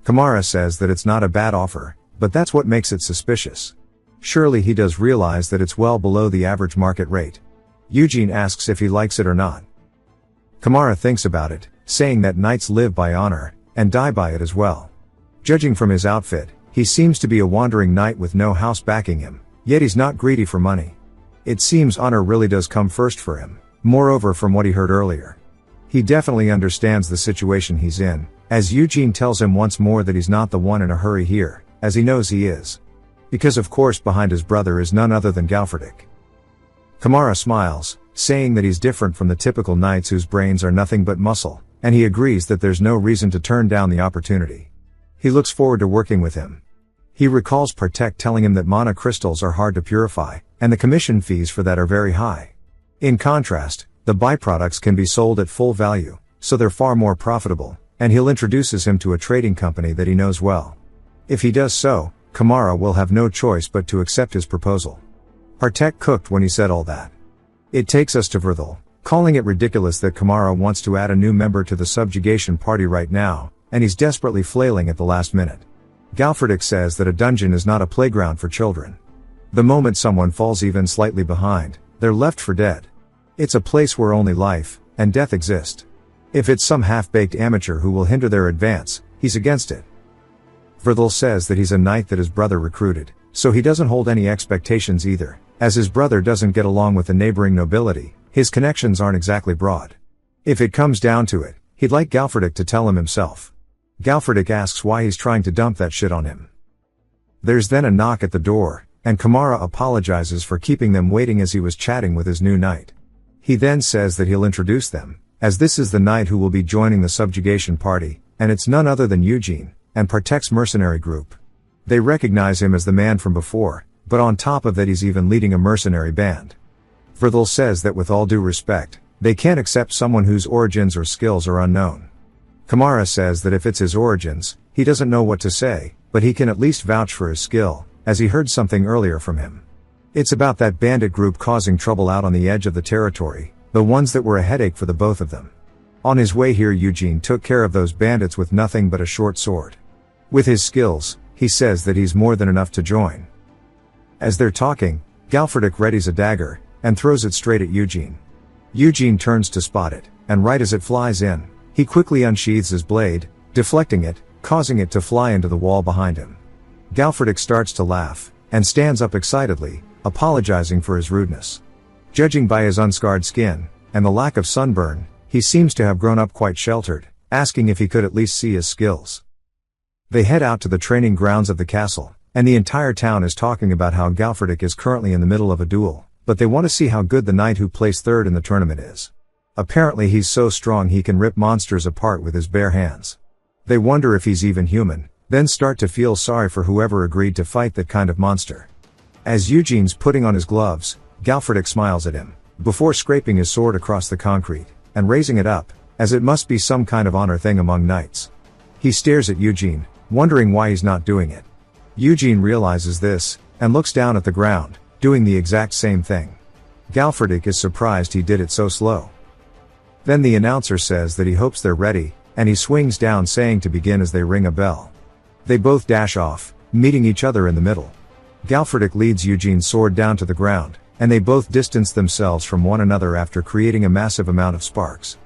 Kamara says that it's not a bad offer, but that's what makes it suspicious. Surely he does realize that it's well below the average market rate. Eugene asks if he likes it or not. Kamara thinks about it, saying that knights live by honor, and die by it as well. Judging from his outfit, he seems to be a wandering knight with no house backing him, yet he's not greedy for money. It seems honor really does come first for him, moreover from what he heard earlier. He definitely understands the situation he's in, as Eugene tells him once more that he's not the one in a hurry here, as he knows he is. Because of course behind his brother is none other than Galferdic. Kamara smiles, saying that he's different from the typical knights whose brains are nothing but muscle, and he agrees that there's no reason to turn down the opportunity. He looks forward to working with him. He recalls Partek telling him that mana crystals are hard to purify, and the commission fees for that are very high. In contrast, the byproducts can be sold at full value, so they're far more profitable, and he'll introduces him to a trading company that he knows well. If he does so, Kamara will have no choice but to accept his proposal. Partek cooked when he said all that. It takes us to Verthal, calling it ridiculous that Kamara wants to add a new member to the subjugation party right now, and he's desperately flailing at the last minute. Galferdic says that a dungeon is not a playground for children. The moment someone falls even slightly behind, they're left for dead. It's a place where only life and death exist. If it's some half-baked amateur who will hinder their advance, he's against it. Verthal says that he's a knight that his brother recruited, so he doesn't hold any expectations either, as his brother doesn't get along with the neighboring nobility, his connections aren't exactly broad. If it comes down to it, he'd like Galferdic to tell him himself. Galferdic asks why he's trying to dump that shit on him. There's then a knock at the door, and Kamara apologizes for keeping them waiting as he was chatting with his new knight. He then says that he'll introduce them, as this is the knight who will be joining the subjugation party, and it's none other than Eugene, and Partek's mercenary group. They recognize him as the man from before, but on top of that he's even leading a mercenary band. Verthal says that with all due respect, they can't accept someone whose origins or skills are unknown. Kamara says that if it's his origins, he doesn't know what to say, but he can at least vouch for his skill, as he heard something earlier from him. It's about that bandit group causing trouble out on the edge of the territory, the ones that were a headache for the both of them. On his way here Eugene took care of those bandits with nothing but a short sword. With his skills, he says that he's more than enough to join. As they're talking, Galfredik readies a dagger, and throws it straight at Eugene. Eugene turns to spot it, and right as it flies in, he quickly unsheathes his blade, deflecting it, causing it to fly into the wall behind him. Galfredik starts to laugh, and stands up excitedly, apologizing for his rudeness. Judging by his unscarred skin, and the lack of sunburn, he seems to have grown up quite sheltered, asking if he could at least see his skills. They head out to the training grounds of the castle, and the entire town is talking about how Galfredik is currently in the middle of a duel, but they want to see how good the knight who placed third in the tournament is. Apparently he's so strong he can rip monsters apart with his bare hands. They wonder if he's even human, then start to feel sorry for whoever agreed to fight that kind of monster. As Eugene's putting on his gloves, Galfredik smiles at him, before scraping his sword across the concrete, and raising it up, as it must be some kind of honor thing among knights. He stares at Eugene, wondering why he's not doing it. Eugene realizes this, and looks down at the ground, doing the exact same thing. Galfredik is surprised he did it so slow. Then the announcer says that he hopes they're ready, and he swings down saying to begin as they ring a bell. They both dash off, meeting each other in the middle. Galfredik leads Eugene's sword down to the ground, and they both distance themselves from one another after creating a massive amount of sparks.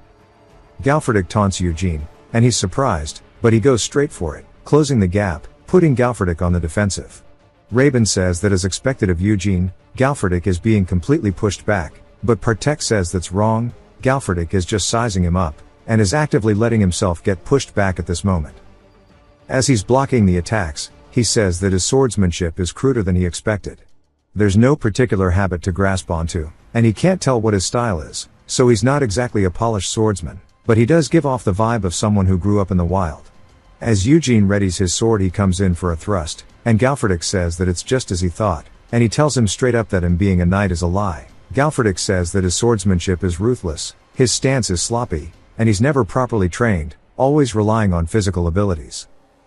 Galfredik taunts Eugene, and he's surprised, but he goes straight for it, closing the gap, putting Galfredik on the defensive. Raven says that as expected of Eugene, Galfredik is being completely pushed back, but Partek says that's wrong. Galfredik is just sizing him up, and is actively letting himself get pushed back at this moment. As he's blocking the attacks, he says that his swordsmanship is cruder than he expected. There's no particular habit to grasp onto, and he can't tell what his style is, so he's not exactly a polished swordsman, but he does give off the vibe of someone who grew up in the wild. As Eugene readies his sword he comes in for a thrust, and Galfredik says that it's just as he thought, and he tells him straight up that him being a knight is a lie. Galfredik says that his swordsmanship is ruthless, his stance is sloppy, and he's never properly trained, always relying on physical abilities.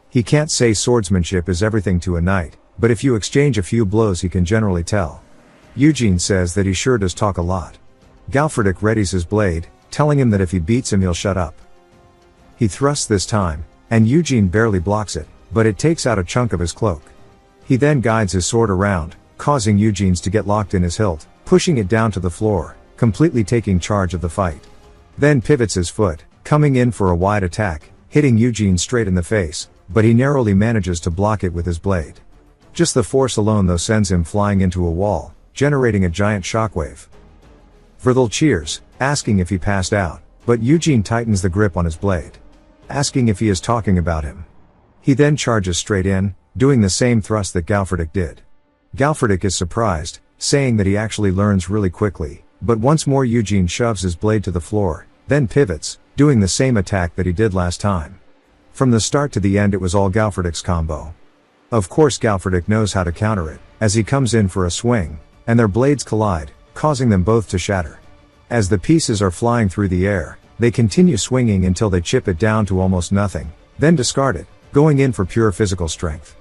He can't say swordsmanship is everything to a knight, but if you exchange a few blows he can generally tell. Eugene says that he sure does talk a lot. Galfredik readies his blade, telling him that if he beats him he'll shut up. He thrusts this time, and Eugene barely blocks it, but it takes out a chunk of his cloak. He then guides his sword around, causing Eugene's to get locked in his hilt, pushing it down to the floor, completely taking charge of the fight. Then pivots his foot, coming in for a wide attack, hitting Eugene straight in the face, but he narrowly manages to block it with his blade. Just the force alone though sends him flying into a wall, generating a giant shockwave. Verthal cheers, asking if he passed out, but Eugene tightens the grip on his blade, asking if he is talking about him. He then charges straight in, doing the same thrust that Galfredik did. Galfredik is surprised, saying that he actually learns really quickly, but once more Eugene shoves his blade to the floor, then pivots, doing the same attack that he did last time. From the start to the end it was all Galfredik's combo. Of course Galfredik knows how to counter it, as he comes in for a swing, and their blades collide, causing them both to shatter. As the pieces are flying through the air, they continue swinging until they chip it down to almost nothing, then discard it, going in for pure physical strength.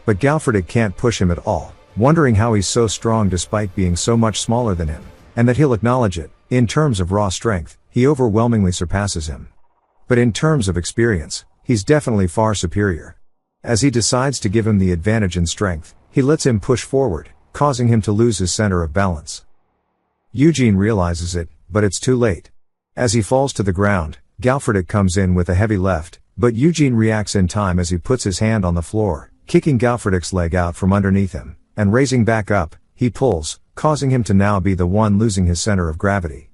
But Galfredik can't push him at all, wondering how he's so strong despite being so much smaller than him, and that he'll acknowledge it. In terms of raw strength, he overwhelmingly surpasses him. But in terms of experience, he's definitely far superior. As he decides to give him the advantage in strength, he lets him push forward, causing him to lose his center of balance. Eugene realizes it, but it's too late. As he falls to the ground, Galfredik comes in with a heavy left, but Eugene reacts in time as he puts his hand on the floor, kicking Galfredik's leg out from underneath him, and raising back up, he pulls, causing him to now be the one losing his center of gravity.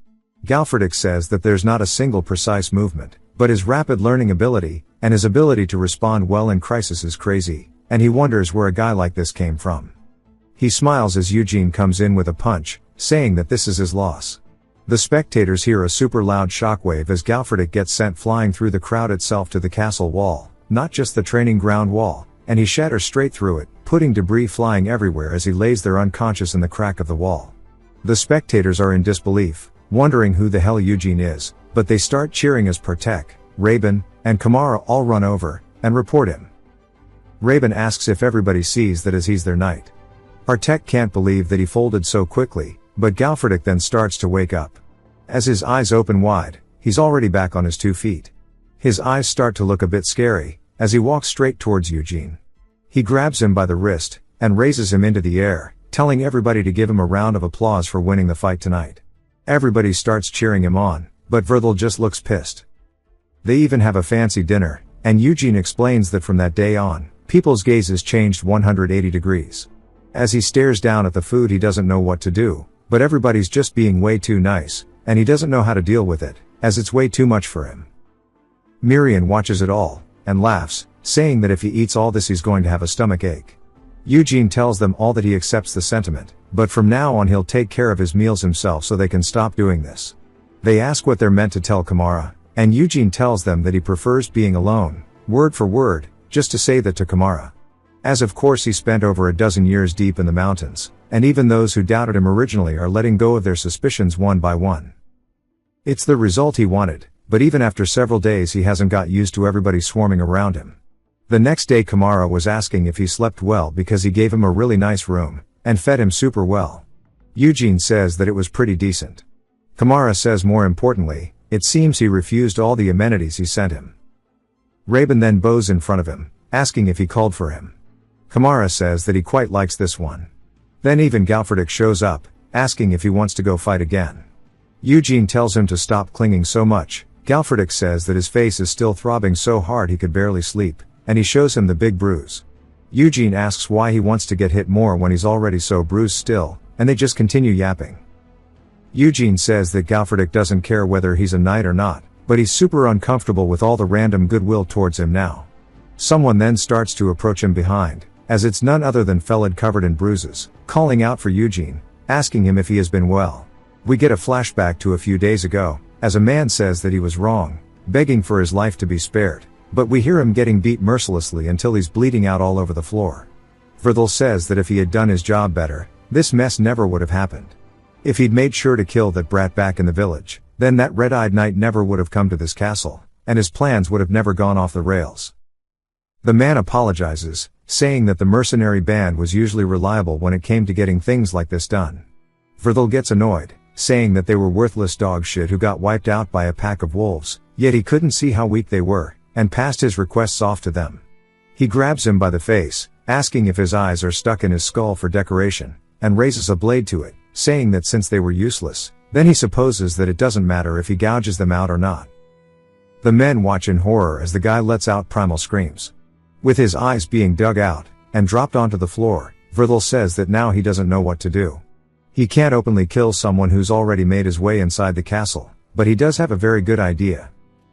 Galfredik says that there's not a single precise movement, but his rapid learning ability, and his ability to respond well in crisis is crazy, and he wonders where a guy like this came from. He smiles as Eugene comes in with a punch, saying that this is his loss. The spectators hear a super loud shockwave as Galfredik gets sent flying through the crowd itself to the castle wall, not just the training ground wall, and he shatters straight through it, putting debris flying everywhere as he lays there unconscious in the crack of the wall. The spectators are in disbelief, wondering who the hell Eugene is, but they start cheering as Partek, Rabin, and Kamara all run over and report him. Rabin asks if everybody sees that as he's their knight. Partek can't believe that he folded so quickly, but Galfredik then starts to wake up. As his eyes open wide, he's already back on his 2 feet. His eyes start to look a bit scary, as he walks straight towards Eugene. He grabs him by the wrist, and raises him into the air, telling everybody to give him a round of applause for winning the fight tonight. Everybody starts cheering him on, but Verthal just looks pissed. They even have a fancy dinner, and Eugene explains that from that day on, people's gazes changed 180 degrees. As he stares down at the food, he doesn't know what to do, but everybody's just being way too nice, and he doesn't know how to deal with it, as it's way too much for him. Miriam watches it all, and laughs, saying that if he eats all this he's going to have a stomach ache. Eugene tells them all that he accepts the sentiment, but from now on he'll take care of his meals himself so they can stop doing this. They ask what they're meant to tell Kamara, and Eugene tells them that he prefers being alone, word for word, just to say that to Kamara. As of course he spent over a dozen years deep in the mountains, and even those who doubted him originally are letting go of their suspicions one by one. It's the result he wanted, but even after several days he hasn't got used to everybody swarming around him. The next day Kamara was asking if he slept well because he gave him a really nice room, and fed him super well. Eugene says that it was pretty decent. Kamara says more importantly, it seems he refused all the amenities he sent him. Rabin then bows in front of him, asking if he called for him. Kamara says that he quite likes this one. Then even Galfredik shows up, asking if he wants to go fight again. Eugene tells him to stop clinging so much. Galfredik says that his face is still throbbing so hard he could barely sleep, and he shows him the big bruise. Eugene asks why he wants to get hit more when he's already so bruised still, and they just continue yapping. Eugene says that Galfredik doesn't care whether he's a knight or not, but he's super uncomfortable with all the random goodwill towards him now. Someone then starts to approach him behind, as it's none other than Felid covered in bruises, calling out for Eugene, asking him if he has been well. We get a flashback to a few days ago, as a man says that he was wrong, begging for his life to be spared, but we hear him getting beat mercilessly until he's bleeding out all over the floor. Verthal says that if he had done his job better, this mess never would have happened. If he'd made sure to kill that brat back in the village, then that red-eyed knight never would have come to this castle, and his plans would have never gone off the rails. The man apologizes, saying that the mercenary band was usually reliable when it came to getting things like this done. Verthal gets annoyed, saying that they were worthless dog shit who got wiped out by a pack of wolves, yet he couldn't see how weak they were, and passed his requests off to them. He grabs him by the face, asking if his eyes are stuck in his skull for decoration, and raises a blade to it, saying that since they were useless, then he supposes that it doesn't matter if he gouges them out or not. The men watch in horror as the guy lets out primal screams. With his eyes being dug out, and dropped onto the floor, Verthal says that now he doesn't know what to do. He can't openly kill someone who's already made his way inside the castle, but he does have a very good idea.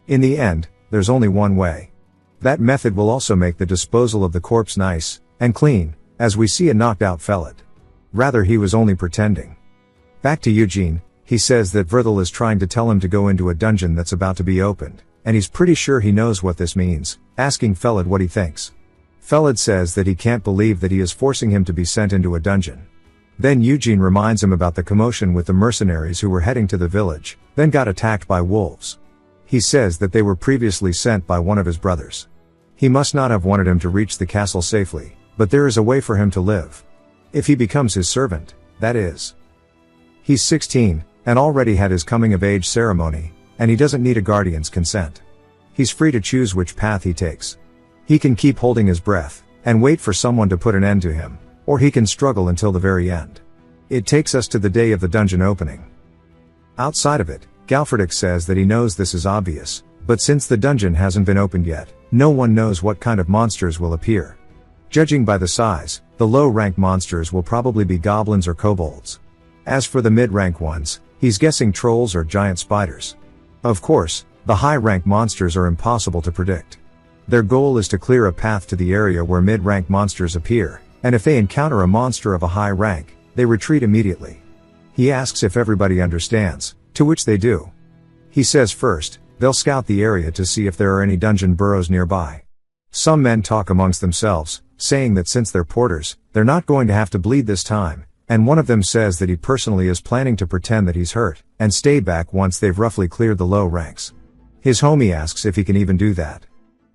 In the end, there's only one way. That method will also make the disposal of the corpse nice and clean, as we see a knocked out Felid. Rather, he was only pretending. Back to Eugene, he says that Verthal is trying to tell him to go into a dungeon that's about to be opened, and he's pretty sure he knows what this means, asking Felid what he thinks. Felid says that he can't believe that he is forcing him to be sent into a dungeon. Then Eugene reminds him about the commotion with the mercenaries who were heading to the village, then got attacked by wolves. He says that they were previously sent by one of his brothers. He must not have wanted him to reach the castle safely, but there is a way for him to live. If he becomes his servant, that is. He's 16, and already had his coming-of-age ceremony, and he doesn't need a guardian's consent. He's free to choose which path he takes. He can keep holding his breath, and wait for someone to put an end to him, or he can struggle until the very end. It takes us to the day of the dungeon opening. Outside of it, Galfredik says that he knows this is obvious, but since the dungeon hasn't been opened yet, no one knows what kind of monsters will appear. Judging by the size, the low-rank monsters will probably be goblins or kobolds. As for the mid-rank ones, he's guessing trolls or giant spiders. Of course, the high-rank monsters are impossible to predict. Their goal is to clear a path to the area where mid-rank monsters appear, and if they encounter a monster of a high rank, they retreat immediately. He asks if everybody understands, to which they do. He says first, they'll scout the area to see if there are any dungeon burrows nearby. Some men talk amongst themselves, saying that since they're porters, they're not going to have to bleed this time, and one of them says that he personally is planning to pretend that he's hurt, and stay back once they've roughly cleared the low ranks. His homie asks if he can even do that.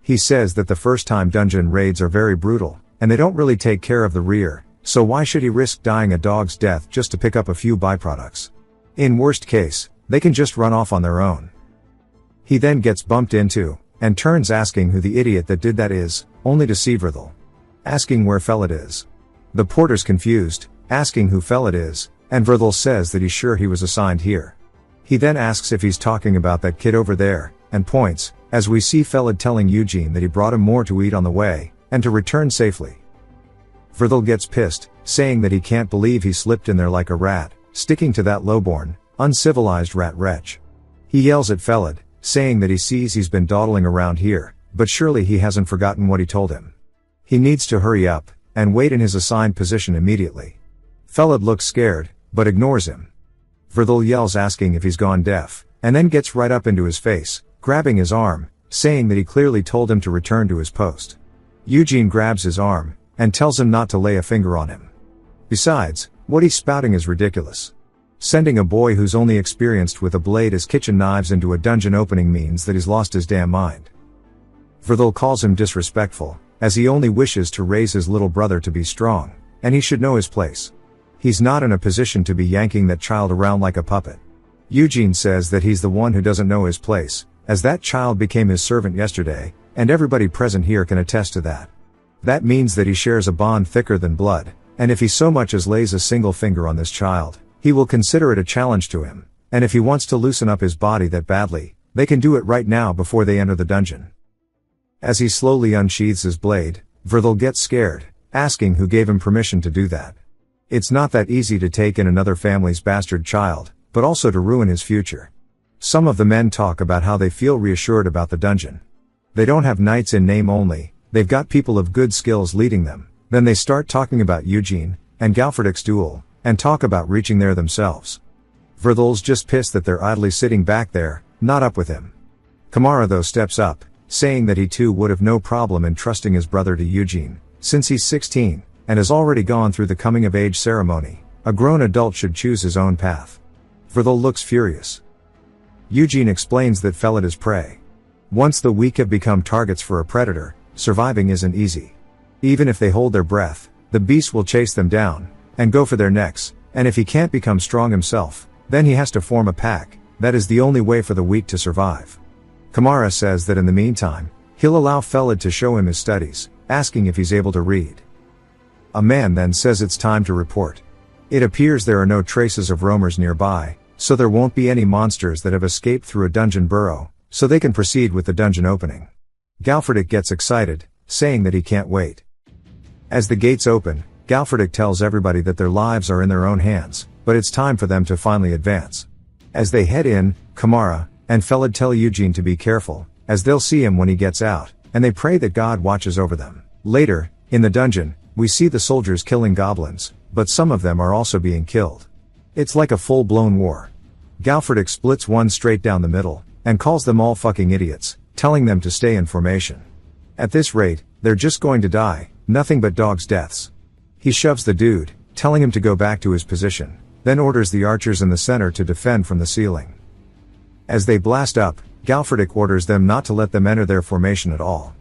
He says that the first time dungeon raids are very brutal, and they don't really take care of the rear, so why should he risk dying a dog's death just to pick up a few byproducts? In worst case, they can just run off on their own. He then gets bumped into, and turns asking who the idiot that did that is, only to see Vrithel asking where Felid is. The porter's confused, asking who Felid is, and Vrithel says that he's sure he was assigned here. He then asks if he's talking about that kid over there, and points, as we see Felid telling Eugene that he brought him more to eat on the way, and to return safely. Vrithel gets pissed, saying that he can't believe he slipped in there like a rat, sticking to that lowborn, uncivilized rat wretch. He yells at Felid, saying that he sees he's been dawdling around here, but surely he hasn't forgotten what he told him. He needs to hurry up, and wait in his assigned position immediately. Felid looks scared, but ignores him. Vrithel yells asking if he's gone deaf, and then gets right up into his face, grabbing his arm, saying that he clearly told him to return to his post. Eugene grabs his arm, and tells him not to lay a finger on him. Besides, what he's spouting is ridiculous. Sending a boy who's only experienced with a blade as kitchen knives into a dungeon opening means that he's lost his damn mind. Vrithel calls him disrespectful, as he only wishes to raise his little brother to be strong, and he should know his place. He's not in a position to be yanking that child around like a puppet. Eugene says that he's the one who doesn't know his place, as that child became his servant yesterday, and everybody present here can attest to that. That means that he shares a bond thicker than blood, and if he so much as lays a single finger on this child, he will consider it a challenge to him, and if he wants to loosen up his body that badly, they can do it right now before they enter the dungeon. As he slowly unsheathes his blade, Vrithel gets scared, asking who gave him permission to do that. It's not that easy to take in another family's bastard child, but also to ruin his future. Some of the men talk about how they feel reassured about the dungeon. They don't have knights in name only, they've got people of good skills leading them. Then they start talking about Eugene, and Galfredic's duel, and talk about reaching there themselves. Vrithel's just pissed that they're idly sitting back there, not up with him. Kamara though steps up, saying that he too would have no problem in trusting his brother to Eugene, since he's 16, and has already gone through the coming-of-age ceremony. A grown adult should choose his own path. Vrithel looks furious. Eugene explains that Felid is prey. Once the weak have become targets for a predator, surviving isn't easy. Even if they hold their breath, the beast will chase them down, and go for their necks, and if he can't become strong himself, then he has to form a pack. That is the only way for the weak to survive. Kamara says that in the meantime, he'll allow Felid to show him his studies, asking if he's able to read. A man then says it's time to report. It appears there are no traces of roamers nearby, so there won't be any monsters that have escaped through a dungeon burrow, so they can proceed with the dungeon opening. Galfredic gets excited, saying that he can't wait. As the gates open, Galfredic tells everybody that their lives are in their own hands, but it's time for them to finally advance. As they head in, Kamara and Felid tell Eugene to be careful, as they'll see him when he gets out, and they pray that God watches over them. Later, in the dungeon, we see the soldiers killing goblins, but some of them are also being killed. It's like a full-blown war. Galfredic splits one straight down the middle, and calls them all fucking idiots, telling them to stay in formation. At this rate, they're just going to die, nothing but dogs' deaths. He shoves the dude, telling him to go back to his position, then orders the archers in the center to defend from the ceiling. As they blast up, Galfredic orders them not to let them enter their formation at all.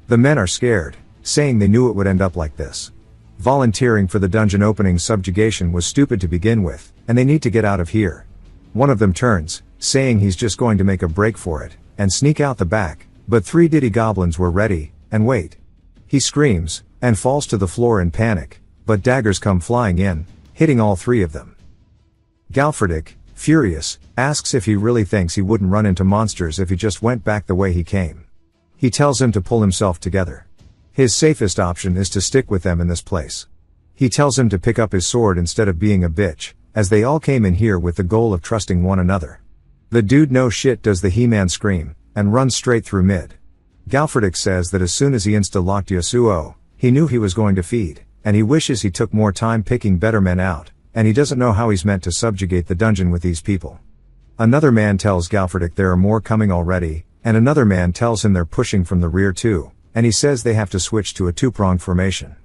The men are scared, saying they knew it would end up like this. Volunteering for the dungeon opening subjugation was stupid to begin with, and they need to get out of here. One of them turns, saying he's just going to make a break for it, and sneak out the back, but 3 diddy goblins were ready, and wait. He screams, and falls to the floor in panic, but daggers come flying in, hitting all 3 of them. Galfredic, furious, asks if he really thinks he wouldn't run into monsters if he just went back the way he came. He tells him to pull himself together. His safest option is to stick with them in this place. He tells him to pick up his sword instead of being a bitch, as they all came in here with the goal of trusting one another. The dude no shit does the He-Man scream, and runs straight through mid. Galfredic says that as soon as he insta-locked Yasuo, he knew he was going to feed, and he wishes he took more time picking better men out, and he doesn't know how he's meant to subjugate the dungeon with these people. Another man tells Galfridic there are more coming already, and another man tells him they're pushing from the rear too, and he says they have to switch to a two-pronged formation.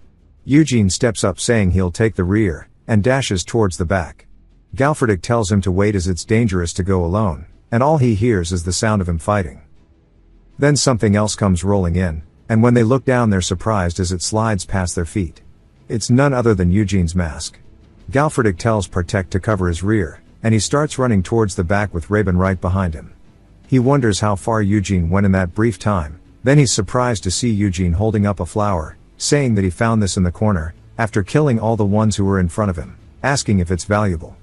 Eugene steps up saying he'll take the rear, and dashes towards the back. Galfridic tells him to wait as it's dangerous to go alone, and all he hears is the sound of him fighting. Then something else comes rolling in, and when they look down they're surprised as it slides past their feet. It's none other than Eugene's mask. Galfridic tells Partek to cover his rear, and he starts running towards the back with Raben right behind him. He wonders how far Eugene went in that brief time, then he's surprised to see Eugene holding up a flower, saying that he found this in the corner, after killing all the ones who were in front of him, asking if it's valuable.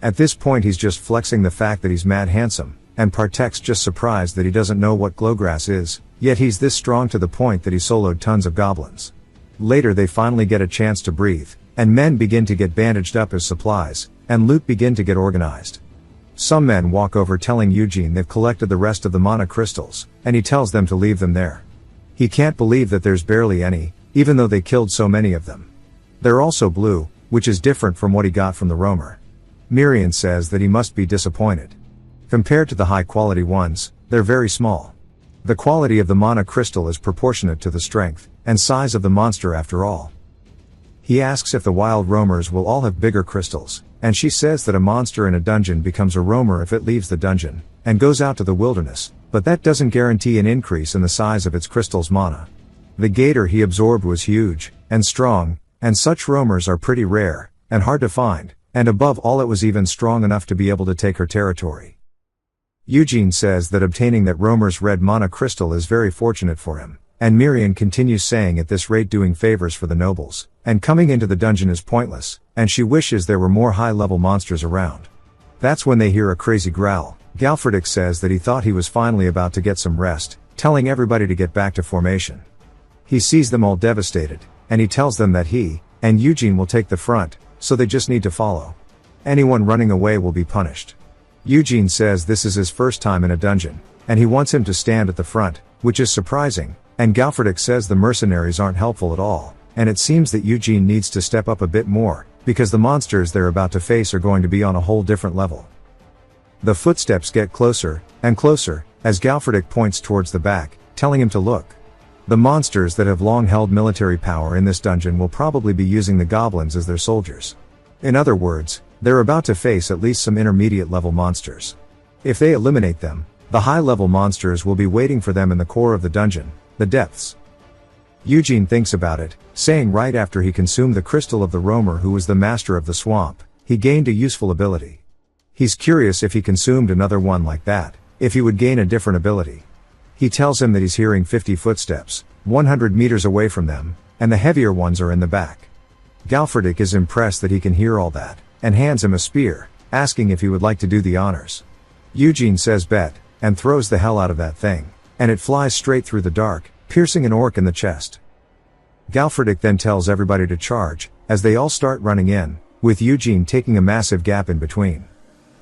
At this point he's just flexing the fact that he's mad handsome, and Partek's just surprised that he doesn't know what glowgrass is, yet he's this strong to the point that he soloed tons of goblins. Later they finally get a chance to breathe, and men begin to get bandaged up as supplies, and loot begin to get organized. Some men walk over telling Eugene they've collected the rest of the mana crystals, and he tells them to leave them there. He can't believe that there's barely any, even though they killed so many of them. They're also blue, which is different from what he got from the roamer. Mirian says that he must be disappointed. Compared to the high-quality ones, they're very small. The quality of the mana crystal is proportionate to the strength and size of the monster after all. He asks if the wild roamers will all have bigger crystals, and she says that a monster in a dungeon becomes a roamer if it leaves the dungeon and goes out to the wilderness, but that doesn't guarantee an increase in the size of its crystal's mana. The gator he absorbed was huge and strong, and such roamers are pretty rare and hard to find, and above all it was even strong enough to be able to take her territory. Eugene says that obtaining that roamer's red mana crystal is very fortunate for him, and Mirian continues saying at this rate doing favors for the nobles, and coming into the dungeon is pointless, and she wishes there were more high-level monsters around. That's when they hear a crazy growl. Galfridic says that he thought he was finally about to get some rest, telling everybody to get back to formation. He sees them all devastated, and he tells them that he and Eugene will take the front, so they just need to follow. Anyone running away will be punished. Eugene says this is his first time in a dungeon, and he wants him to stand at the front, which is surprising, and Galfridic says the mercenaries aren't helpful at all, and it seems that Eugene needs to step up a bit more, because the monsters they're about to face are going to be on a whole different level. The footsteps get closer and closer, as Galfridic points towards the back, telling him to look. The monsters that have long held military power in this dungeon will probably be using the goblins as their soldiers. In other words, they're about to face at least some intermediate level monsters. If they eliminate them, the high level monsters will be waiting for them in the core of the dungeon, the depths. Eugene thinks about it, saying right after he consumed the crystal of the roamer who was the master of the swamp, he gained a useful ability. He's curious if he consumed another one like that, if he would gain a different ability. He tells him that he's hearing 50 footsteps, 100 meters away from them, and the heavier ones are in the back. Galfridic is impressed that he can hear all that, and hands him a spear, asking if he would like to do the honors. Eugene says bet, and throws the hell out of that thing, and it flies straight through the dark, piercing an orc in the chest. Galfridic then tells everybody to charge, as they all start running in, with Eugene taking a massive gap in between.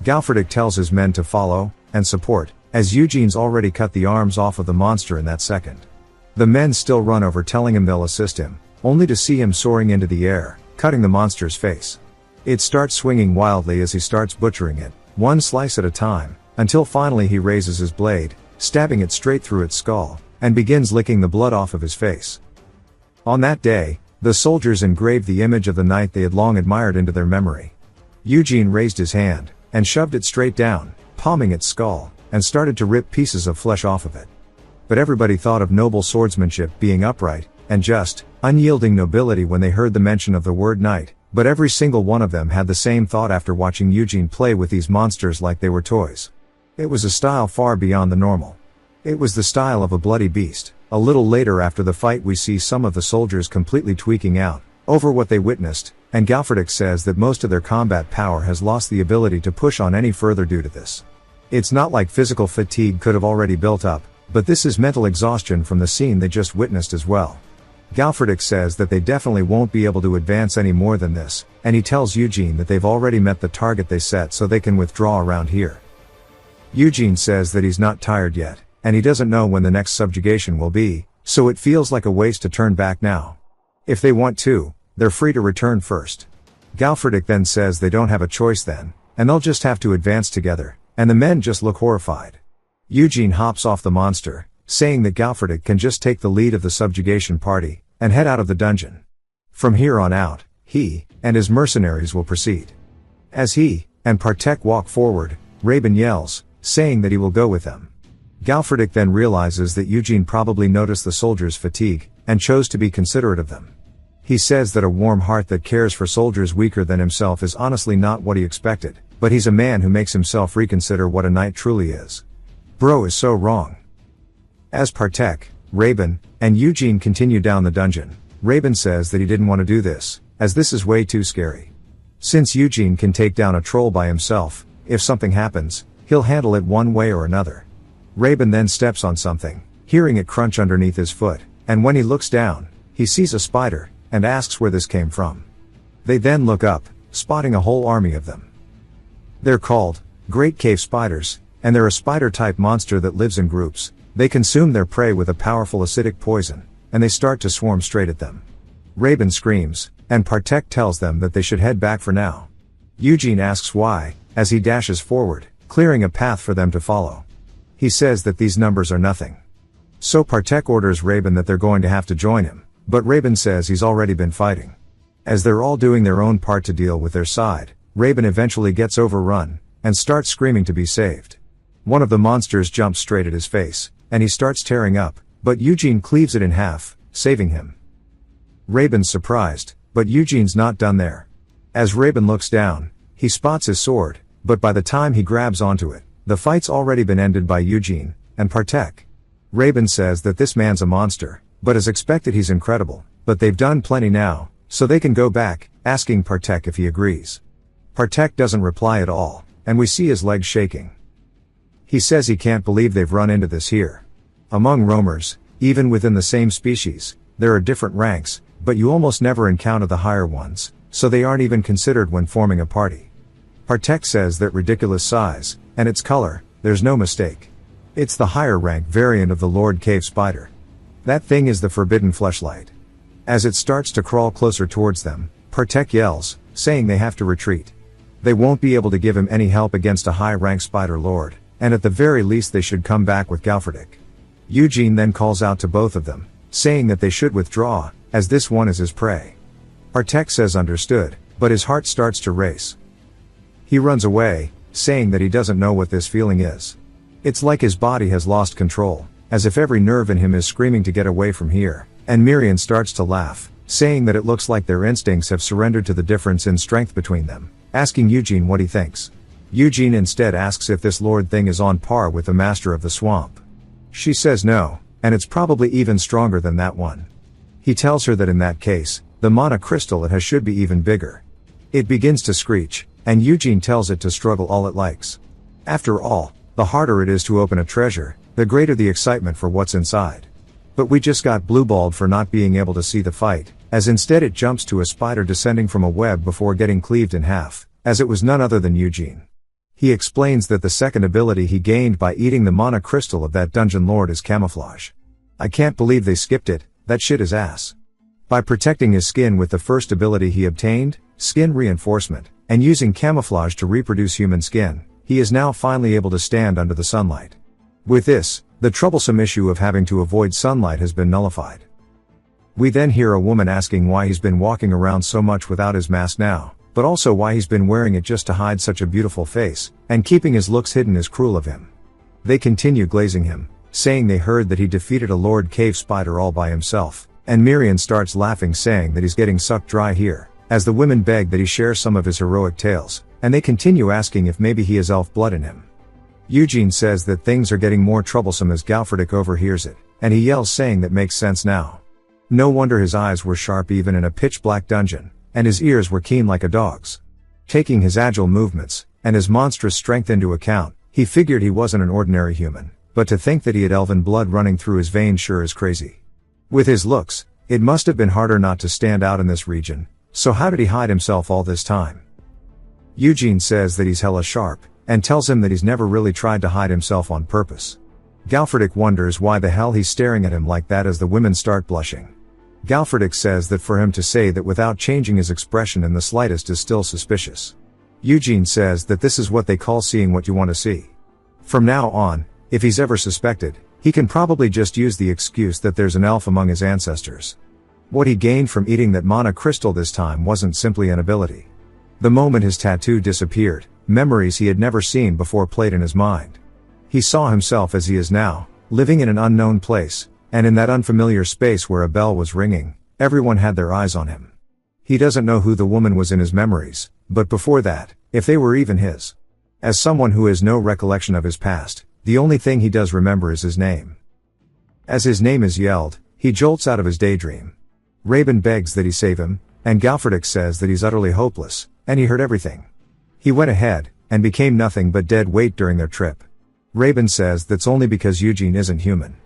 Galfridic tells his men to follow and support, as Eugene's already cut the arms off of the monster in that second. The men still run over telling him they'll assist him, only to see him soaring into the air, cutting the monster's face. It starts swinging wildly as he starts butchering it, one slice at a time, until finally he raises his blade, stabbing it straight through its skull, and begins licking the blood off of his face. On that day, the soldiers engraved the image of the knight they had long admired into their memory. Eugene raised his hand, and shoved it straight down, palming its skull, and started to rip pieces of flesh off of it. But everybody thought of noble swordsmanship being upright, and just, unyielding nobility when they heard the mention of the word knight, but every single one of them had the same thought after watching Eugene play with these monsters like they were toys. It was a style far beyond the normal. It was the style of a bloody beast. A little later after the fight we see some of the soldiers completely tweaking out over what they witnessed, and Galfridic says that most of their combat power has lost the ability to push on any further due to this. It's not like physical fatigue could have already built up, but this is mental exhaustion from the scene they just witnessed as well. Galfridic says that they definitely won't be able to advance any more than this, and he tells Eugene that they've already met the target they set so they can withdraw around here. Eugene says that he's not tired yet, and he doesn't know when the next subjugation will be, so it feels like a waste to turn back now. If they want to, they're free to return first. Galfredick then says they don't have a choice then, and they'll just have to advance together, and the men just look horrified. Eugene hops off the monster, saying that Galfredick can just take the lead of the subjugation party, and head out of the dungeon. From here on out, he and his mercenaries will proceed. As he and Partek walk forward, Rabin yells, saying that he will go with them. Galfredick then realizes that Eugene probably noticed the soldiers' fatigue, and chose to be considerate of them. He says that a warm heart that cares for soldiers weaker than himself is honestly not what he expected, but he's a man who makes himself reconsider what a knight truly is. Bro is so wrong. As Partek, Rabin, and Eugene continue down the dungeon, Rabin says that he didn't want to do this, as this is way too scary. Since Eugene can take down a troll by himself, if something happens, he'll handle it one way or another. Rabin then steps on something, hearing it crunch underneath his foot, and when he looks down, he sees a spider, and asks where this came from. They then look up, spotting a whole army of them. They're called Great Cave Spiders, and they're a spider-type monster that lives in groups. They consume their prey with a powerful acidic poison, and they start to swarm straight at them. Rabin screams, and Partek tells them that they should head back for now. Eugene asks why, as he dashes forward, clearing a path for them to follow. He says that these numbers are nothing. So Partek orders Rabin that they're going to have to join him, but Rabin says he's already been fighting. As they're all doing their own part to deal with their side, Rabin eventually gets overrun, and starts screaming to be saved. One of the monsters jumps straight at his face, and he starts tearing up, but Eugene cleaves it in half, saving him. Rabin's surprised, but Eugene's not done there. As Rabin looks down, he spots his sword, but by the time he grabs onto it, the fight's already been ended by Eugene and Partek. Rabin says that this man's a monster, but as expected he's incredible, but they've done plenty now, so they can go back, asking Partek if he agrees. Partek doesn't reply at all, and we see his legs shaking. He says he can't believe they've run into this here. Among roamers, even within the same species, there are different ranks, but you almost never encounter the higher ones, so they aren't even considered when forming a party. Partek says that ridiculous size, and its color, there's no mistake. It's the higher rank variant of the Lord Cave Spider. That thing is the forbidden fleshlight. As it starts to crawl closer towards them, Partek yells, saying they have to retreat. They won't be able to give him any help against a high-rank Spider Lord, and at the very least they should come back with Galfredick. Eugene then calls out to both of them, saying that they should withdraw, as this one is his prey. Partek says understood, but his heart starts to race. He runs away, saying that he doesn't know what this feeling is. It's like his body has lost control, as if every nerve in him is screaming to get away from here, and Miriam starts to laugh, saying that it looks like their instincts have surrendered to the difference in strength between them, asking Eugene what he thinks. Eugene instead asks if this Lord thing is on par with the Master of the Swamp. She says no, and it's probably even stronger than that one. He tells her that in that case, the mana crystal it has should be even bigger. It begins to screech, and Eugene tells it to struggle all it likes. After all, the harder it is to open a treasure, the greater the excitement for what's inside. But we just got blueballed for not being able to see the fight, as instead it jumps to a spider descending from a web before getting cleaved in half, as it was none other than Eugene. He explains that the second ability he gained by eating the mana crystal of that dungeon lord is camouflage. I can't believe they skipped it, that shit is ass. By protecting his skin with the first ability he obtained, skin reinforcement, and using camouflage to reproduce human skin, he is now finally able to stand under the sunlight. With this, the troublesome issue of having to avoid sunlight has been nullified. We then hear a woman asking why he's been walking around so much without his mask now, but also why he's been wearing it just to hide such a beautiful face, and keeping his looks hidden is cruel of him. They continue glazing him, saying they heard that he defeated a Lord Cave Spider all by himself, and Miriam starts laughing saying that he's getting sucked dry here, as the women beg that he share some of his heroic tales, and they continue asking if maybe he has elf blood in him. Eugene says that things are getting more troublesome as Galfredick overhears it, and he yells saying that makes sense now. No wonder his eyes were sharp even in a pitch-black dungeon, and his ears were keen like a dog's. Taking his agile movements, and his monstrous strength into account, he figured he wasn't an ordinary human, but to think that he had elven blood running through his veins sure is crazy. With his looks, it must have been harder not to stand out in this region, so how did he hide himself all this time? Eugene says that he's hella sharp, and tells him that he's never really tried to hide himself on purpose. Galfredick wonders why the hell he's staring at him like that as the women start blushing. Galfredik says that for him to say that without changing his expression in the slightest is still suspicious. Eugene says that this is what they call seeing what you want to see. From now on, if he's ever suspected, he can probably just use the excuse that there's an elf among his ancestors. What he gained from eating that mana crystal this time wasn't simply an ability. The moment his tattoo disappeared, memories he had never seen before played in his mind. He saw himself as he is now, living in an unknown place, and in that unfamiliar space where a bell was ringing, everyone had their eyes on him. He doesn't know who the woman was in his memories, but before that, if they were even his. As someone who has no recollection of his past, the only thing he does remember is his name. As his name is yelled, he jolts out of his daydream. Rabin begs that he save him, and Galfredik says that he's utterly hopeless, and he heard everything. He went ahead, and became nothing but dead weight during their trip. Rabin says that's only because Eugene isn't human.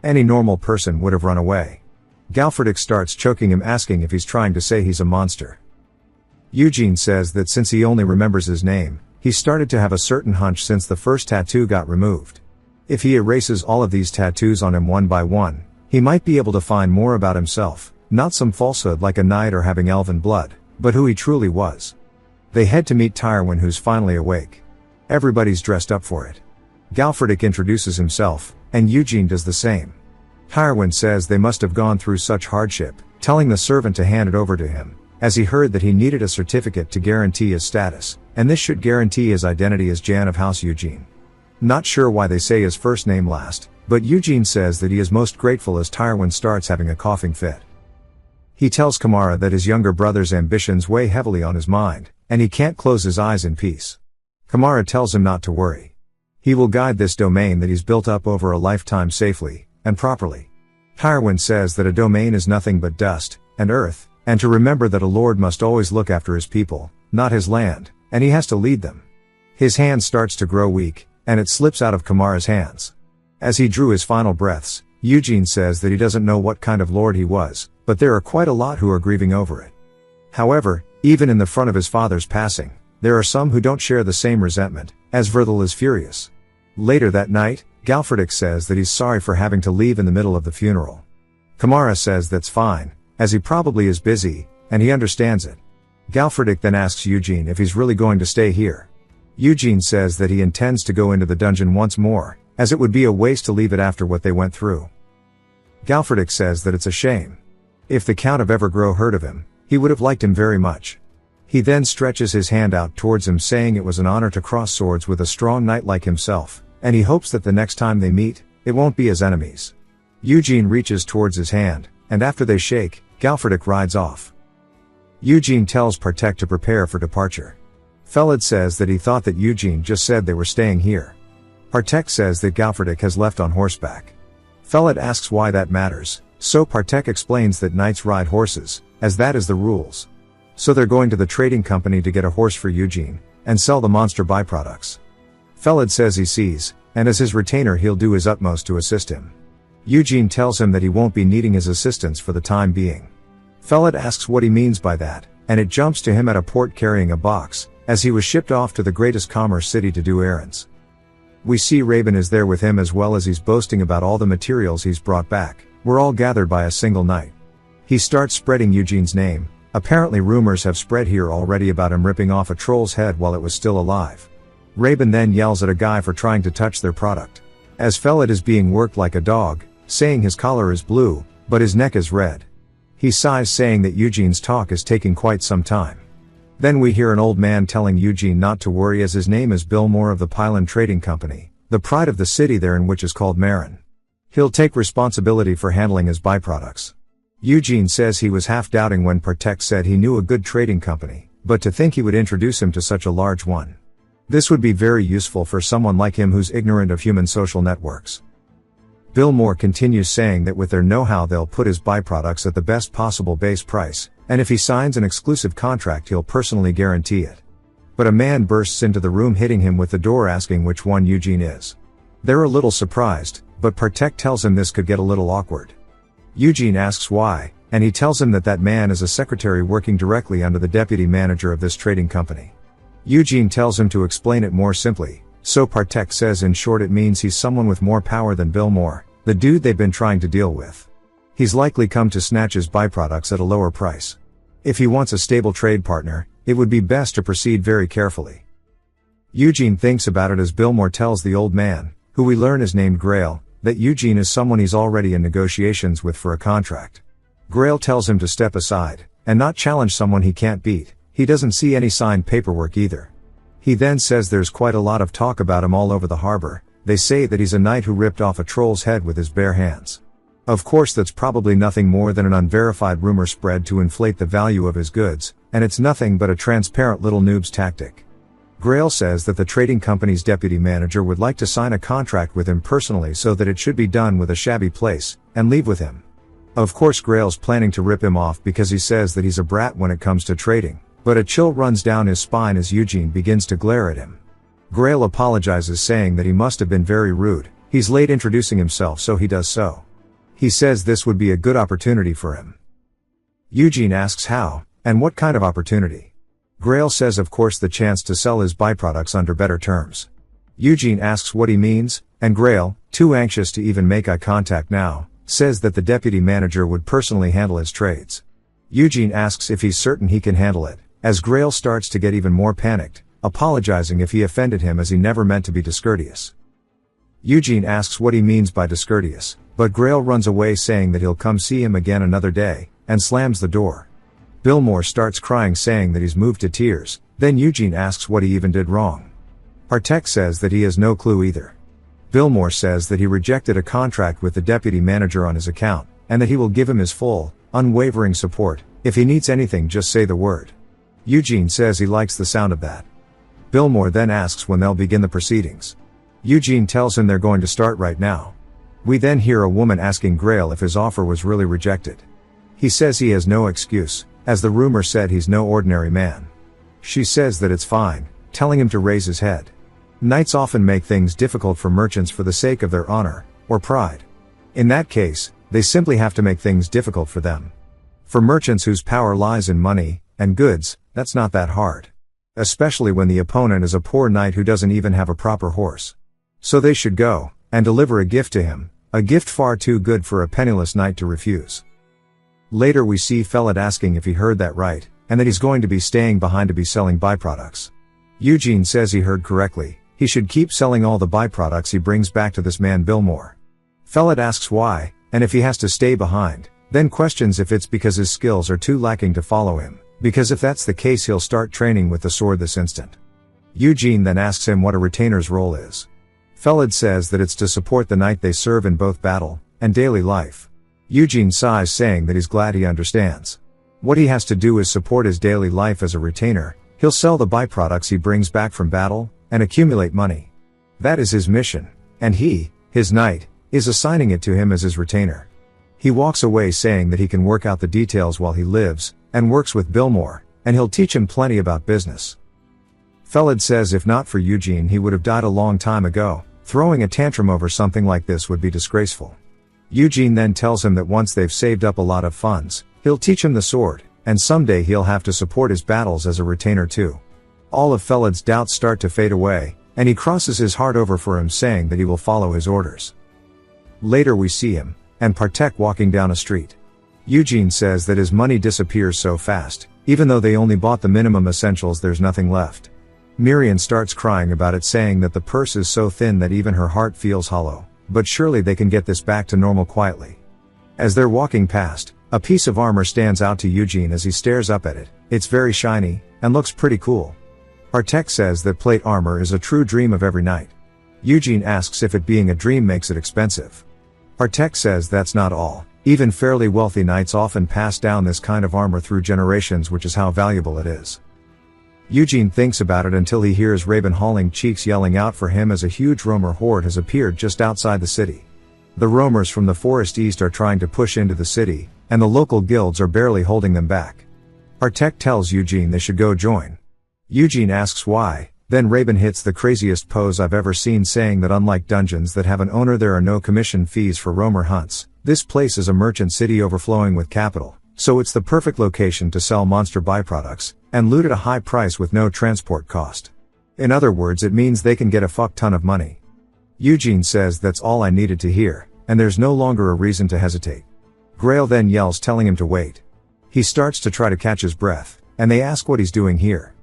Any normal person would have run away. Galfredik starts choking him, asking if he's trying to say he's a monster. Eugene says that since he only remembers his name, he started to have a certain hunch since the first tattoo got removed. If he erases all of these tattoos on him one by one, he might be able to find more about himself, not some falsehood like a knight or having elven blood, but who he truly was. They head to meet Tyrwin, who's finally awake. Everybody's dressed up for it. Galfredik introduces himself, and Eugene does the same. Tyrwin says they must have gone through such hardship, telling the servant to hand it over to him, as he heard that he needed a certificate to guarantee his status, and this should guarantee his identity as Jan of House Eugene. Not sure why they say his first name last, but Eugene says that he is most grateful as Tyrwin starts having a coughing fit. He tells Kamara that his younger brother's ambitions weigh heavily on his mind, and he can't close his eyes in peace. Kamara tells him not to worry. He will guide this domain that he's built up over a lifetime safely, and properly. Tyrwin says that a domain is nothing but dust, and earth, and to remember that a lord must always look after his people, not his land, and he has to lead them. His hand starts to grow weak, and it slips out of Kamara's hands. As he drew his final breaths, Eugene says that he doesn't know what kind of lord he was, but there are quite a lot who are grieving over it. However, even in the front of his father's passing, there are some who don't share the same resentment, as Verthal is furious. Later that night, Galfredik says that he's sorry for having to leave in the middle of the funeral. Kamara says that's fine, as he probably is busy, and he understands it. Galfredik then asks Eugene if he's really going to stay here. Eugene says that he intends to go into the dungeon once more, as it would be a waste to leave it after what they went through. Galfredik says that it's a shame. If the Count of Evergrow heard of him, he would have liked him very much. He then stretches his hand out towards him, saying it was an honor to cross swords with a strong knight like himself, and he hopes that the next time they meet, it won't be as enemies. Eugene reaches towards his hand, and after they shake, Galfredik rides off. Eugene tells Partek to prepare for departure. Felid says that he thought that Eugene just said they were staying here. Partek says that Galfredik has left on horseback. Felid asks why that matters, so Partek explains that knights ride horses, as that is the rules. So they're going to the trading company to get a horse for Eugene, and sell the monster byproducts. Felid says he sees, and as his retainer he'll do his utmost to assist him. Eugene tells him that he won't be needing his assistance for the time being. Felid asks what he means by that, and it jumps to him at a port carrying a box, as he was shipped off to the greatest commerce city to do errands. We see Rabin is there with him, as well as he's boasting about all the materials he's brought back, were all gathered by a single night. He starts spreading Eugene's name. Apparently rumors have spread here already about him ripping off a troll's head while it was still alive. Rabin then yells at a guy for trying to touch their product. As Felid is being worked like a dog, saying his collar is blue, but his neck is red. He sighs, saying that Eugene's talk is taking quite some time. Then we hear an old man telling Eugene not to worry, as his name is Bill Moore of the Pylon Trading Company, the pride of the city there, in which is called Marin. He'll take responsibility for handling his byproducts. Eugene says he was half doubting when Partek said he knew a good trading company, but to think he would introduce him to such a large one. This would be very useful for someone like him who's ignorant of human social networks. Bill Moore continues, saying that with their know-how they'll put his byproducts at the best possible base price, and if he signs an exclusive contract he'll personally guarantee it. But a man bursts into the room, hitting him with the door, asking which one Eugene is. They're a little surprised, but Partek tells him this could get a little awkward. Eugene asks why, and he tells him that that man is a secretary working directly under the deputy manager of this trading company. Eugene tells him to explain it more simply, so Partek says in short it means he's someone with more power than Bill Moore, the dude they've been trying to deal with. He's likely come to snatch his byproducts at a lower price. If he wants a stable trade partner, it would be best to proceed very carefully. Eugene thinks about it as Billmore tells the old man, who we learn is named Grail, that Eugene is someone he's already in negotiations with for a contract. Grail tells him to step aside, and not challenge someone he can't beat. He doesn't see any signed paperwork either. He then says there's quite a lot of talk about him all over the harbor. They say that he's a knight who ripped off a troll's head with his bare hands. Of course that's probably nothing more than an unverified rumor spread to inflate the value of his goods, and it's nothing but a transparent little noob's tactic. Grail says that the trading company's deputy manager would like to sign a contract with him personally so that it should be done with a shabby place, and leave with him. Of course Grail's planning to rip him off because he says that he's a brat when it comes to trading, but a chill runs down his spine as Eugene begins to glare at him. Grail apologizes saying that he must have been very rude. He's late introducing himself so he does so. He says this would be a good opportunity for him. Eugene asks how, and what kind of opportunity. Grail says of course the chance to sell his byproducts under better terms. Eugene asks what he means, and Grail, too anxious to even make eye contact now, says that the deputy manager would personally handle his trades. Eugene asks if he's certain he can handle it, as Grail starts to get even more panicked, apologizing if he offended him as he never meant to be discourteous. Eugene asks what he means by discourteous, but Grail runs away saying that he'll come see him again another day, and slams the door. Billmore starts crying saying that he's moved to tears, then Eugene asks what he even did wrong. Partek says that he has no clue either. Billmore says that he rejected a contract with the deputy manager on his account, and that he will give him his full, unwavering support. If he needs anything just say the word. Eugene says he likes the sound of that. Billmore then asks when they'll begin the proceedings. Eugene tells him they're going to start right now. We then hear a woman asking Grail if his offer was really rejected. He says he has no excuse, as the rumor said he's no ordinary man. She says that it's fine, telling him to raise his head. Knights often make things difficult for merchants for the sake of their honor, or pride. In that case, they simply have to make things difficult for them. For merchants whose power lies in money and goods, that's not that hard. Especially when the opponent is a poor knight who doesn't even have a proper horse. So they should go and deliver a gift to him, a gift far too good for a penniless knight to refuse. Later we see Felid asking if he heard that right, and that he's going to be staying behind to be selling byproducts. Eugene says he heard correctly, he should keep selling all the byproducts he brings back to this man Billmore. Felid asks why, and if he has to stay behind, then questions if it's because his skills are too lacking to follow him, because if that's the case he'll start training with the sword this instant. Eugene then asks him what a retainer's role is. Felid says that it's to support the knight they serve in both battle and daily life. Eugene sighs saying that he's glad he understands. What he has to do is support his daily life as a retainer. He'll sell the byproducts he brings back from battle and accumulate money. That is his mission, and he, his knight, is assigning it to him as his retainer. He walks away saying that he can work out the details while he lives and works with Billmore, and he'll teach him plenty about business. Felid says if not for Eugene he would have died a long time ago. Throwing a tantrum over something like this would be disgraceful. Eugene then tells him that once they've saved up a lot of funds, he'll teach him the sword, and someday he'll have to support his battles as a retainer too. All of Felid's doubts start to fade away, and he crosses his heart over for him saying that he will follow his orders. Later we see him, and Partek walking down a street. Eugene says that his money disappears so fast, even though they only bought the minimum essentials there's nothing left. Miriam starts crying about it saying that the purse is so thin that even her heart feels hollow, but surely they can get this back to normal quietly. As they're walking past, a piece of armor stands out to Eugene as he stares up at it. It's very shiny, and looks pretty cool. Partek says that plate armor is a true dream of every knight. Eugene asks if it being a dream makes it expensive. Partek says that's not all. Even fairly wealthy knights often pass down this kind of armor through generations, which is how valuable it is. Eugene thinks about it until he hears Raven hauling cheeks yelling out for him as a huge roamer horde has appeared just outside the city. The roamers from the forest east are trying to push into the city, and the local guilds are barely holding them back. Partek tells Eugene they should go join. Eugene asks why, then Raven hits the craziest pose I've ever seen, saying that unlike dungeons that have an owner there are no commission fees for roamer hunts. This place is a merchant city overflowing with capital, so it's the perfect location to sell monster byproducts, and loot at a high price with no transport cost. In other words, it means they can get a fuck ton of money. Eugene says that's all I needed to hear, and there's no longer a reason to hesitate. Grail then yells, telling him to wait. He starts to try to catch his breath, and they ask what he's doing here.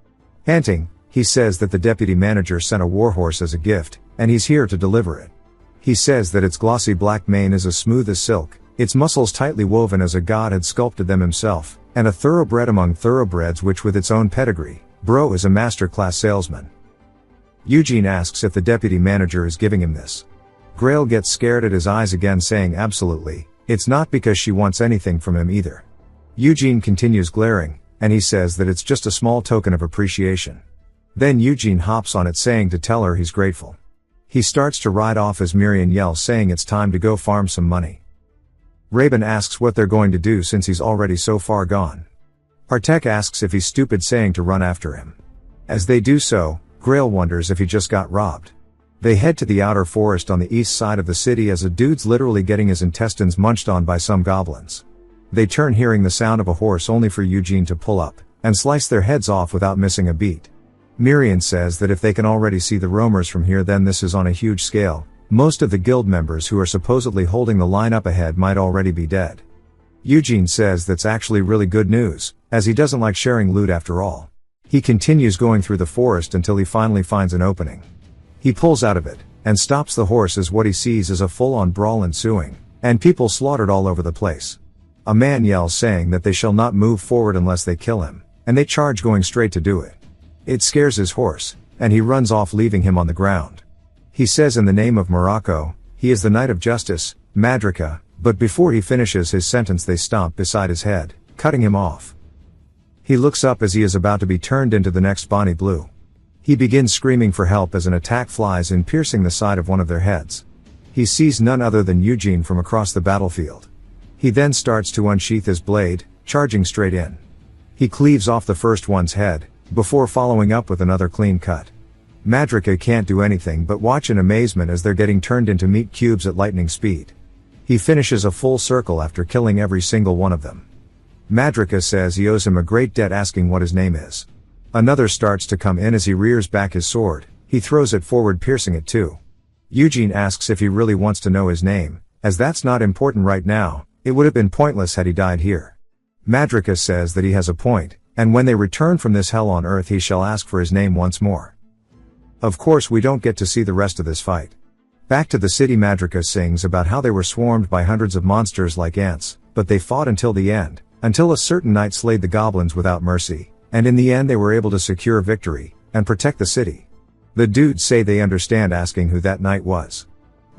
Panting, he says that the deputy manager sent a warhorse as a gift, and he's here to deliver it. He says that its glossy black mane is as smooth as silk, its muscles tightly woven as a god had sculpted them himself, and a thoroughbred among thoroughbreds, which with its own pedigree, bro is a master-class salesman. Eugene asks if the deputy manager is giving him this. Grail gets scared at his eyes again, saying absolutely, it's not because she wants anything from him either. Eugene continues glaring, and he says that it's just a small token of appreciation. Then Eugene hops on it, saying to tell her he's grateful. He starts to ride off as Miriam yells, saying it's time to go farm some money. Raven asks what they're going to do since he's already so far gone. Artek asks if he's stupid, saying to run after him. As they do so, Grail wonders if he just got robbed. They head to the outer forest on the east side of the city as a dude's literally getting his intestines munched on by some goblins. They turn, hearing the sound of a horse, only for Eugene to pull up and slice their heads off without missing a beat. Miriam says that if they can already see the roamers from here, then this is on a huge scale. Most of the guild members who are supposedly holding the line up ahead might already be dead. Eugene says that's actually really good news, as he doesn't like sharing loot after all. He continues going through the forest until he finally finds an opening. He pulls out of it, and stops the horse as what he sees is a full-on brawl ensuing, and people slaughtered all over the place. A man yells, saying that they shall not move forward unless they kill him, and they charge, going straight to do it. It scares his horse, and he runs off, leaving him on the ground. He says in the name of Morocco, he is the Knight of Justice, Madrika, but before he finishes his sentence they stomp beside his head, cutting him off. He looks up as he is about to be turned into the next Bonnie Blue. He begins screaming for help as an attack flies in, piercing the side of one of their heads. He sees none other than Eugene from across the battlefield. He then starts to unsheath his blade, charging straight in. He cleaves off the first one's head, before following up with another clean cut. Madrika can't do anything but watch in amazement as they're getting turned into meat cubes at lightning speed. He finishes a full circle after killing every single one of them. Madrika says he owes him a great debt, asking what his name is. Another starts to come in as he rears back his sword. He throws it forward, piercing it too. Eugene asks if he really wants to know his name, as that's not important right now. It would have been pointless had he died here. Madrika says that he has a point, and when they return from this hell on earth he shall ask for his name once more. Of course we don't get to see the rest of this fight. Back to the city, Madrika sings about how they were swarmed by hundreds of monsters like ants, but they fought until the end, until a certain knight slayed the goblins without mercy, and in the end they were able to secure victory, and protect the city. The dudes say they understand, asking who that knight was.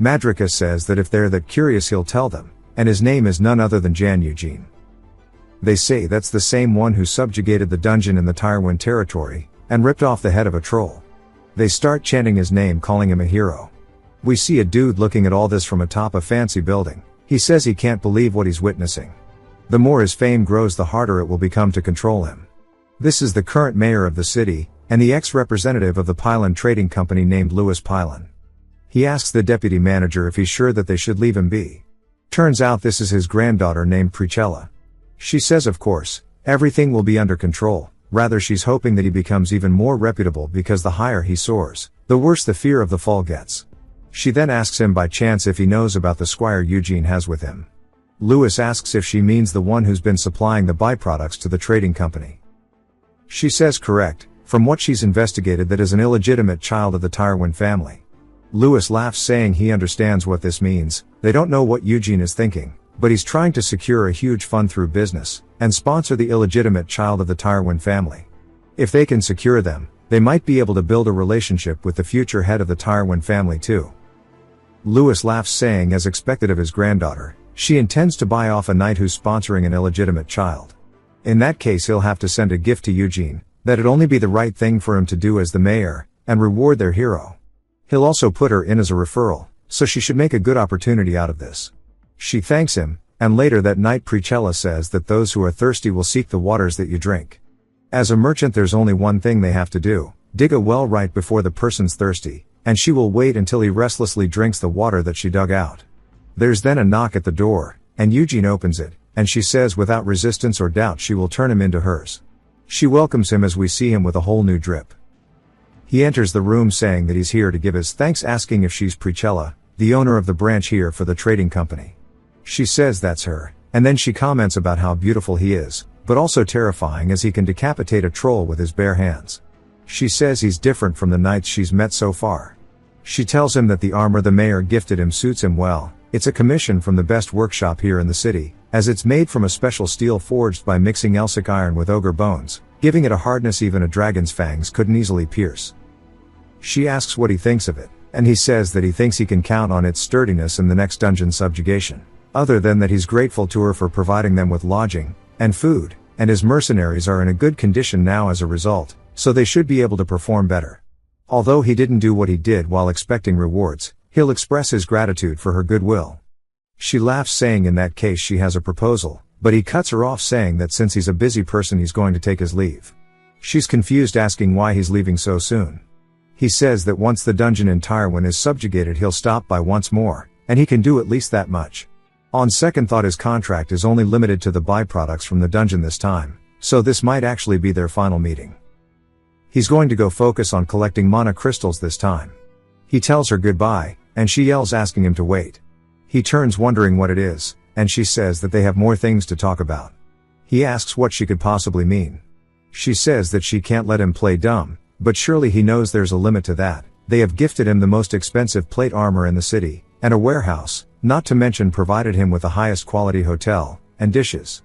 Madrika says that if they're that curious he'll tell them, and his name is none other than Jan Eugene. They say that's the same one who subjugated the dungeon in the Tyrwin territory, and ripped off the head of a troll. They start chanting his name, calling him a hero. We see a dude looking at all this from atop a fancy building. He says he can't believe what he's witnessing. The more his fame grows, the harder it will become to control him. This is the current mayor of the city, and the ex-representative of the Pylon Trading Company named Louis Pylon. He asks the deputy manager if he's sure that they should leave him be. Turns out this is his granddaughter named Priscilla. She says of course, everything will be under control. Rather, she's hoping that he becomes even more reputable, because the higher he soars, the worse the fear of the fall gets. She then asks him by chance if he knows about the squire Eugene has with him. Louis asks if she means the one who's been supplying the byproducts to the trading company. She says correct, from what she's investigated, that is an illegitimate child of the Tyrwin family. Louis laughs, saying he understands what this means. They don't know what Eugene is thinking, but he's trying to secure a huge fund through business, and sponsor the illegitimate child of the Tyrwin family. If they can secure them, they might be able to build a relationship with the future head of the Tyrwin family too. Louis laughs, saying as expected of his granddaughter, she intends to buy off a knight who's sponsoring an illegitimate child. In that case he'll have to send a gift to Eugene, that'd only be the right thing for him to do as the mayor, and reward their hero. He'll also put her in as a referral, so she should make a good opportunity out of this. She thanks him, and later that night Priscilla says that those who are thirsty will seek the waters that you drink. As a merchant there's only one thing they have to do, dig a well right before the person's thirsty, and she will wait until he restlessly drinks the water that she dug out. There's then a knock at the door, and Eugene opens it, and she says without resistance or doubt she will turn him into hers. She welcomes him as we see him with a whole new drip. He enters the room saying that he's here to give his thanks, asking if she's Priscilla, the owner of the branch here for the trading company. She says that's her, And then she comments about how beautiful he is, but also terrifying as he can decapitate a troll with his bare hands. She says he's different from the knights she's met so far. She tells him that the armor the mayor gifted him suits him well. It's a commission from the best workshop here in the city, as it's made from a special steel forged by mixing Elsic iron with ogre bones, giving it a hardness even a dragon's fangs couldn't easily pierce. She asks what he thinks of it, and he says that he thinks he can count on its sturdiness in the next dungeon subjugation, other than that he's grateful to her for providing them with lodging and food, and his mercenaries are in a good condition now as a result, so they should be able to perform better. Although he didn't do what he did while expecting rewards, he'll express his gratitude for her goodwill. She laughs, saying in that case she has a proposal, but he cuts her off, saying that since he's a busy person he's going to take his leave. She's confused, asking why he's leaving so soon. He says that once the dungeon in Tyrone is subjugated he'll stop by once more, and he can do at least that much. On second thought, his contract is only limited to the byproducts from the dungeon this time, so this might actually be their final meeting. He's going to go focus on collecting mana crystals this time. He tells her goodbye, and she yells, asking him to wait. He turns, wondering what it is, and she says that they have more things to talk about. He asks what she could possibly mean. She says that she can't let him play dumb, but surely he knows there's a limit to that. They have gifted him the most expensive plate armor in the city, and a warehouse, not to mention provided him with the highest quality hotel, and dishes.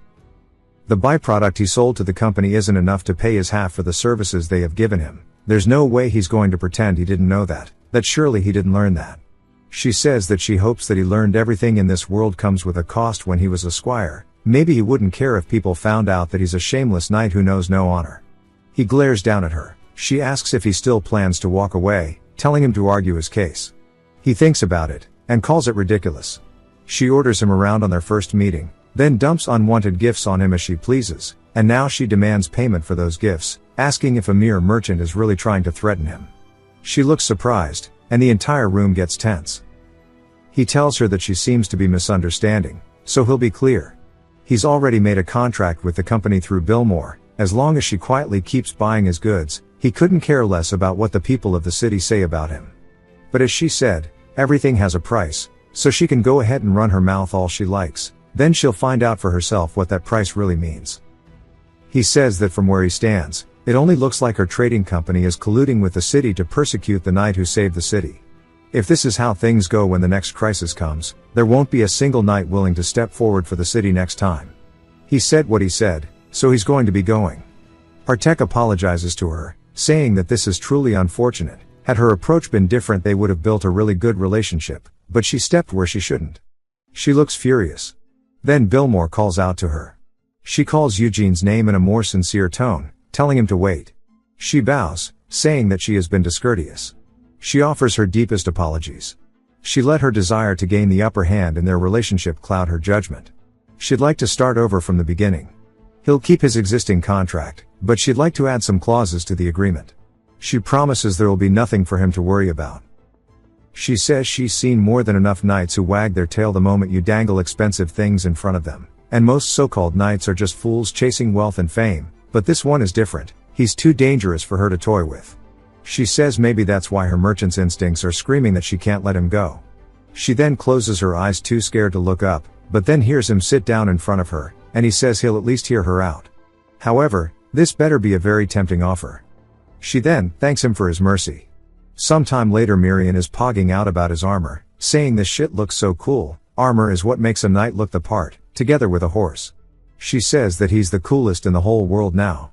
The byproduct he sold to the company isn't enough to pay his half for the services they have given him. There's no way he's going to pretend he didn't know that surely he didn't learn that. She says that she hopes that he learned everything in this world comes with a cost when he was a squire. Maybe he wouldn't care if people found out that he's a shameless knight who knows no honor. He glares down at her. She asks if he still plans to walk away, telling him to argue his case. He thinks about it, and calls it ridiculous. She orders him around on their first meeting, then dumps unwanted gifts on him as she pleases, and now she demands payment for those gifts, asking if a mere merchant is really trying to threaten him. She looks surprised, and the entire room gets tense. He tells her that she seems to be misunderstanding, so he'll be clear. He's already made a contract with the company through Billmore. As long as she quietly keeps buying his goods, he couldn't care less about what the people of the city say about him. But as she said, everything has a price, so she can go ahead and run her mouth all she likes, then she'll find out for herself what that price really means. He says that from where he stands, it only looks like her trading company is colluding with the city to persecute the knight who saved the city. If this is how things go when the next crisis comes, there won't be a single knight willing to step forward for the city next time. He said what he said, so he's going to be going. Artek apologizes to her, saying that this is truly unfortunate. Had her approach been different they would have built a really good relationship, but she stepped where she shouldn't. She looks furious. Then Billmore calls out to her. She calls Eugene's name in a more sincere tone, telling him to wait. She bows, saying that she has been discourteous. She offers her deepest apologies. She let her desire to gain the upper hand in their relationship cloud her judgment. She'd like to start over from the beginning. He'll keep his existing contract, but she'd like to add some clauses to the agreement. She promises there will be nothing for him to worry about. She says she's seen more than enough knights who wag their tail the moment you dangle expensive things in front of them, and most so-called knights are just fools chasing wealth and fame, but this one is different. He's too dangerous for her to toy with. She says maybe that's why her merchant's instincts are screaming that she can't let him go. She then closes her eyes, too scared to look up, but then hears him sit down in front of her, and he says he'll at least hear her out. However, this better be a very tempting offer. She then thanks him for his mercy. Sometime later Mirian is pogging out about his armor, saying this shit looks so cool. Armor is what makes a knight look the part, together with a horse. She says that he's the coolest in the whole world now.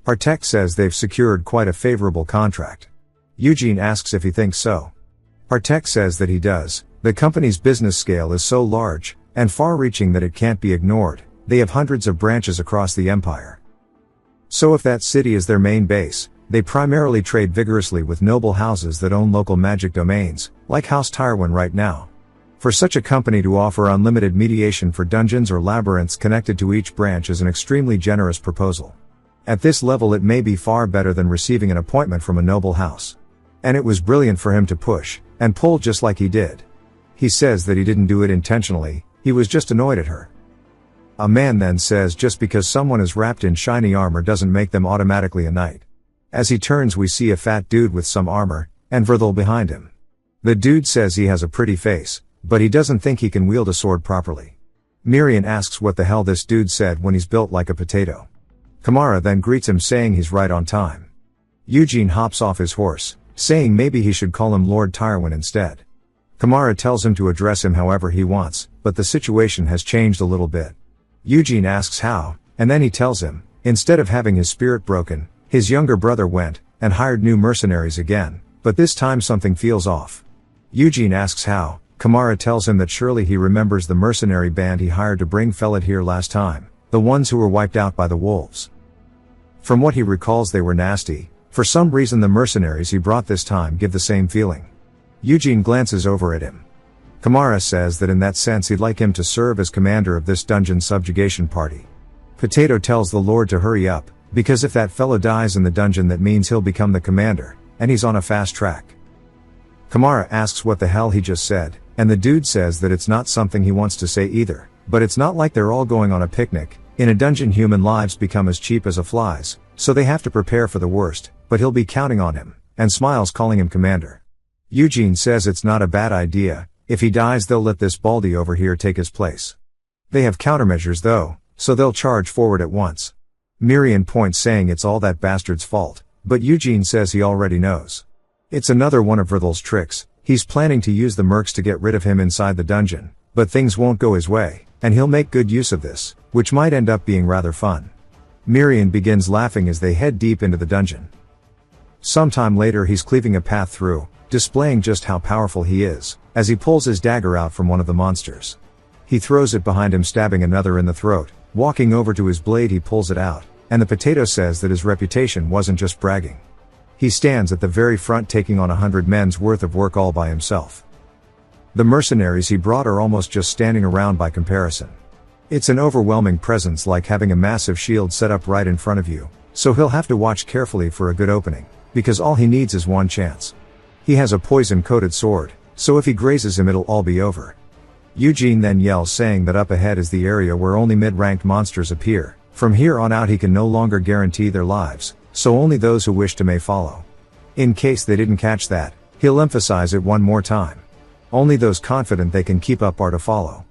Artek says they've secured quite a favorable contract. Eugene asks if he thinks so. Artek says that he does. The company's business scale is so large and far-reaching that it can't be ignored. They have hundreds of branches across the empire. So if that city is their main base, they primarily trade vigorously with noble houses that own local magic domains, like House Tyrone right now. For such a company to offer unlimited mediation for dungeons or labyrinths connected to each branch is an extremely generous proposal. At this level it may be far better than receiving an appointment from a noble house. And it was brilliant for him to push and pull just like he did. He says that he didn't do it intentionally, he was just annoyed at her. A man then says just because someone is wrapped in shiny armor doesn't make them automatically a knight. As he turns we see a fat dude with some armor, and Verthal behind him. The dude says he has a pretty face, but he doesn't think he can wield a sword properly. Miriam asks what the hell this dude said when he's built like a potato. Kamara then greets him saying he's right on time. Eugene hops off his horse, saying maybe he should call him Lord Tyrwin instead. Kamara tells him to address him however he wants, but the situation has changed a little bit. Eugene asks how, and then he tells him, instead of having his spirit broken, his younger brother went and hired new mercenaries again, but this time something feels off. Eugene asks how. Kamara tells him that surely he remembers the mercenary band he hired to bring Felid here last time, the ones who were wiped out by the wolves. From what he recalls, they were nasty. For some reason the mercenaries he brought this time give the same feeling. Eugene glances over at him. Kamara says that in that sense he'd like him to serve as commander of this dungeon subjugation party. Potato tells the Lord to hurry up, because if that fellow dies in the dungeon that means he'll become the commander, and he's on a fast track. Kamara asks what the hell he just said, and the dude says that it's not something he wants to say either, but it's not like they're all going on a picnic. In a dungeon human lives become as cheap as a fly's, so they have to prepare for the worst, but he'll be counting on him, and smiles calling him commander. Eugene says it's not a bad idea. If he dies they'll let this baldy over here take his place. They have countermeasures though, so they'll charge forward at once. Miriam points saying it's all that bastard's fault, but Eugene says he already knows. It's another one of Verthel's tricks. He's planning to use the mercs to get rid of him inside the dungeon, but things won't go his way, and he'll make good use of this, which might end up being rather fun. Miriam begins laughing as they head deep into the dungeon. Sometime later he's cleaving a path through, displaying just how powerful he is, as he pulls his dagger out from one of the monsters. He throws it behind him, stabbing another in the throat. Walking over to his blade he pulls it out, and the potato says that his reputation wasn't just bragging. He stands at the very front taking on 100 men's worth of work all by himself. The mercenaries he brought are almost just standing around by comparison. It's an overwhelming presence, like having a massive shield set up right in front of you, so he'll have to watch carefully for a good opening, because all he needs is one chance. He has a poison-coated sword, so if he grazes him it'll all be over. Eugene then yells saying that up ahead is the area where only mid-ranked monsters appear. From here on out he can no longer guarantee their lives, so only those who wish to may follow. In case they didn't catch that, he'll emphasize it one more time. Only those confident they can keep up are to follow.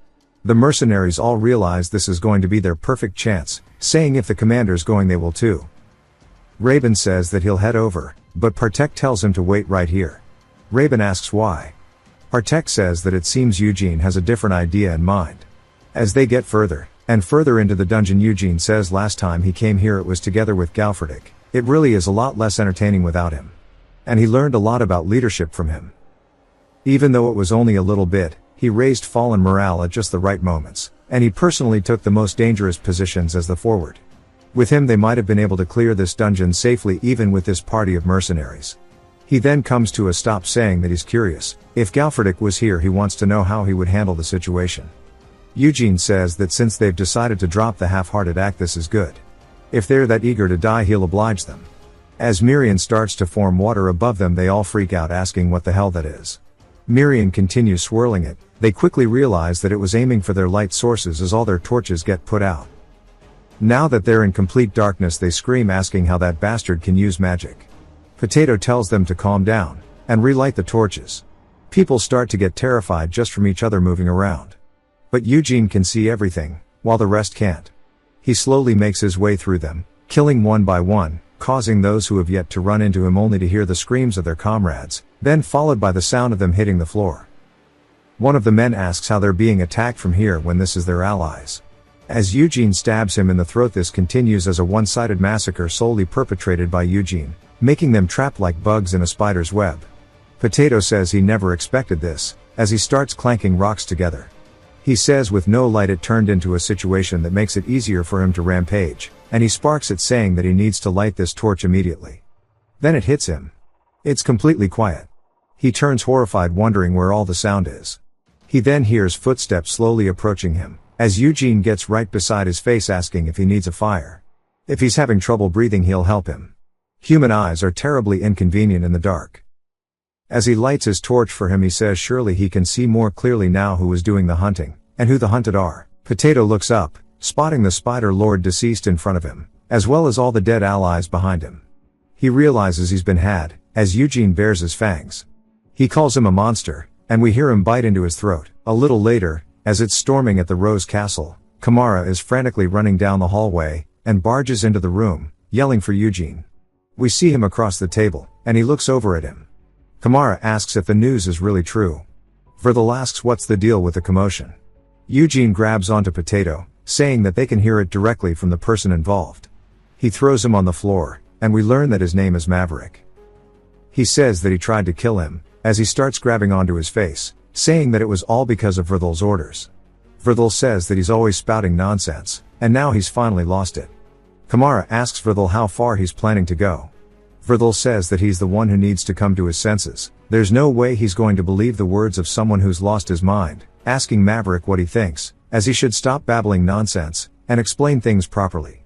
The mercenaries all realize this is going to be their perfect chance, saying if the commander's going they will too. Raven says that he'll head over, but Partek tells him to wait right here. Raven asks why. Partek says that it seems Eugene has a different idea in mind. As they get further and further into the dungeon, Eugene says last time he came here it was together with Galfredik. It really is a lot less entertaining without him. And he learned a lot about leadership from him. Even though it was only a little bit, he raised fallen morale at just the right moments, and he personally took the most dangerous positions as the forward. With him they might have been able to clear this dungeon safely even with this party of mercenaries. He then comes to a stop saying that he's curious. If Galfredik was here he wants to know how he would handle the situation. Eugene says that since they've decided to drop the half-hearted act this is good. If they're that eager to die he'll oblige them. As Miriam starts to form water above them they all freak out asking what the hell that is. Miriam continues swirling it. They quickly realize that it was aiming for their light sources as all their torches get put out. Now that they're in complete darkness they scream asking how that bastard can use magic. Potato tells them to calm down and relight the torches. People start to get terrified just from each other moving around. But Eugene can see everything, while the rest can't. He slowly makes his way through them, killing one by one, causing those who have yet to run into him only to hear the screams of their comrades, then followed by the sound of them hitting the floor. One of the men asks how they're being attacked from here when this is their allies. As Eugene stabs him in the throat, this continues as a one-sided massacre solely perpetrated by Eugene, making them trapped like bugs in a spider's web. Potato says he never expected this, as he starts clanking rocks together. He says with no light it turned into a situation that makes it easier for him to rampage, and he sparks it saying that he needs to light this torch immediately. Then it hits him. It's completely quiet. He turns horrified wondering where all the sound is. He then hears footsteps slowly approaching him, as Eugene gets right beside his face asking if he needs a fire. If he's having trouble breathing he'll help him. Human eyes are terribly inconvenient in the dark. As he lights his torch for him he says surely he can see more clearly now who is doing the hunting, and who the hunted are. Potato looks up, spotting the Spider Lord deceased in front of him, as well as all the dead allies behind him. He realizes he's been had, as Eugene bares his fangs. He calls him a monster, and we hear him bite into his throat. A little later, As it's storming at the Rose Castle, Kamara is frantically running down the hallway, and barges into the room, yelling for Eugene. We see him across the table, and he looks over at him. Kamara asks if the news is really true. Verthal asks what's the deal with the commotion. Eugene grabs onto Potato, saying that they can hear it directly from the person involved. He throws him on the floor, and we learn that his name is Maverick. He says that he tried to kill him, as he starts grabbing onto his face, saying that it was all because of Verthal's orders. Verthal says that he's always spouting nonsense, and now he's finally lost it. Kamara asks Verthal how far he's planning to go. Verthal says that he's the one who needs to come to his senses. There's no way he's going to believe the words of someone who's lost his mind, asking Maverick what he thinks, as he should stop babbling nonsense, and explain things properly.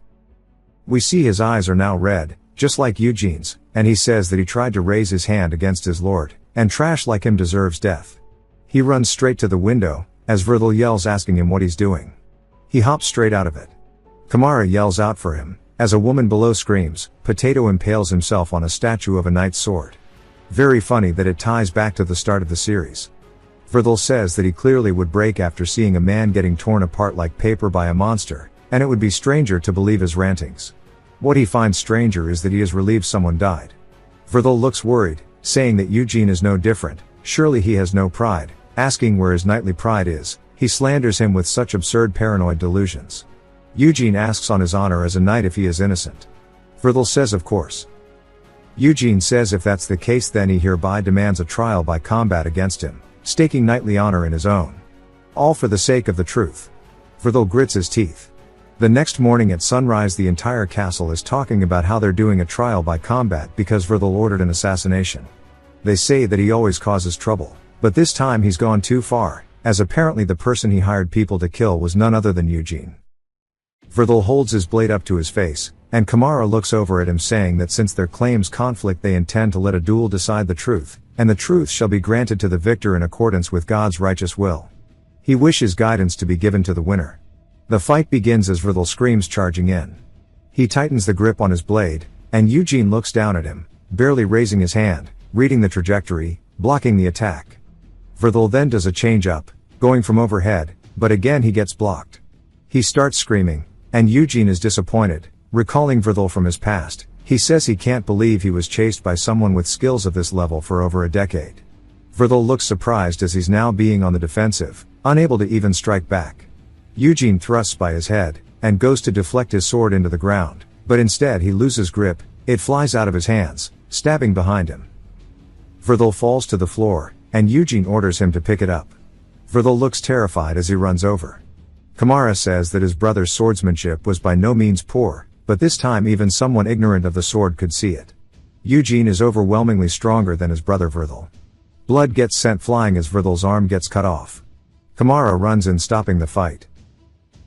We see his eyes are now red, just like Eugene's, and he says that he tried to raise his hand against his lord, and trash like him deserves death. He runs straight to the window, as Verthal yells asking him what he's doing. He hops straight out of it. Kamara yells out for him, as a woman below screams. Potato impales himself on a statue of a knight's sword. Very funny that it ties back to the start of the series. Verthal says that he clearly would break after seeing a man getting torn apart like paper by a monster, and it would be stranger to believe his rantings. What he finds stranger is that he is relieved someone died. Verthal looks worried, saying that Eugene is no different, surely he has no pride, asking where his knightly pride is. He slanders him with such absurd paranoid delusions. Eugene asks on his honor as a knight if he is innocent. Verthal says of course. Eugene says if that's the case then he hereby demands a trial by combat against him, staking knightly honor in his own. All for the sake of the truth. Verthal grits his teeth. The next morning at sunrise the entire castle is talking about how they're doing a trial by combat because Verthal ordered an assassination. They say that he always causes trouble, but this time he's gone too far, as apparently the person he hired people to kill was none other than Eugene. Verthal holds his blade up to his face, and Kamara looks over at him saying that since their claims conflict they intend to let a duel decide the truth, and the truth shall be granted to the victor in accordance with God's righteous will. He wishes guidance to be given to the winner. The fight begins as Verthal screams charging in. He tightens the grip on his blade, and Eugene looks down at him, barely raising his hand, reading the trajectory, blocking the attack. Verthal then does a change up, going from overhead, but again he gets blocked. He starts screaming, and Eugene is disappointed, recalling Verthal from his past. He says he can't believe he was chased by someone with skills of this level for over a decade. Verthal looks surprised as he's now being on the defensive, unable to even strike back. Eugene thrusts by his head, and goes to deflect his sword into the ground, but instead he loses grip, it flies out of his hands, stabbing behind him. Verthal falls to the floor, and Eugene orders him to pick it up. Verthal looks terrified as he runs over. Kamara says that his brother's swordsmanship was by no means poor, but this time even someone ignorant of the sword could see it. Eugene is overwhelmingly stronger than his brother Verthal. Blood gets sent flying as Verthal's arm gets cut off. Kamara runs in stopping the fight.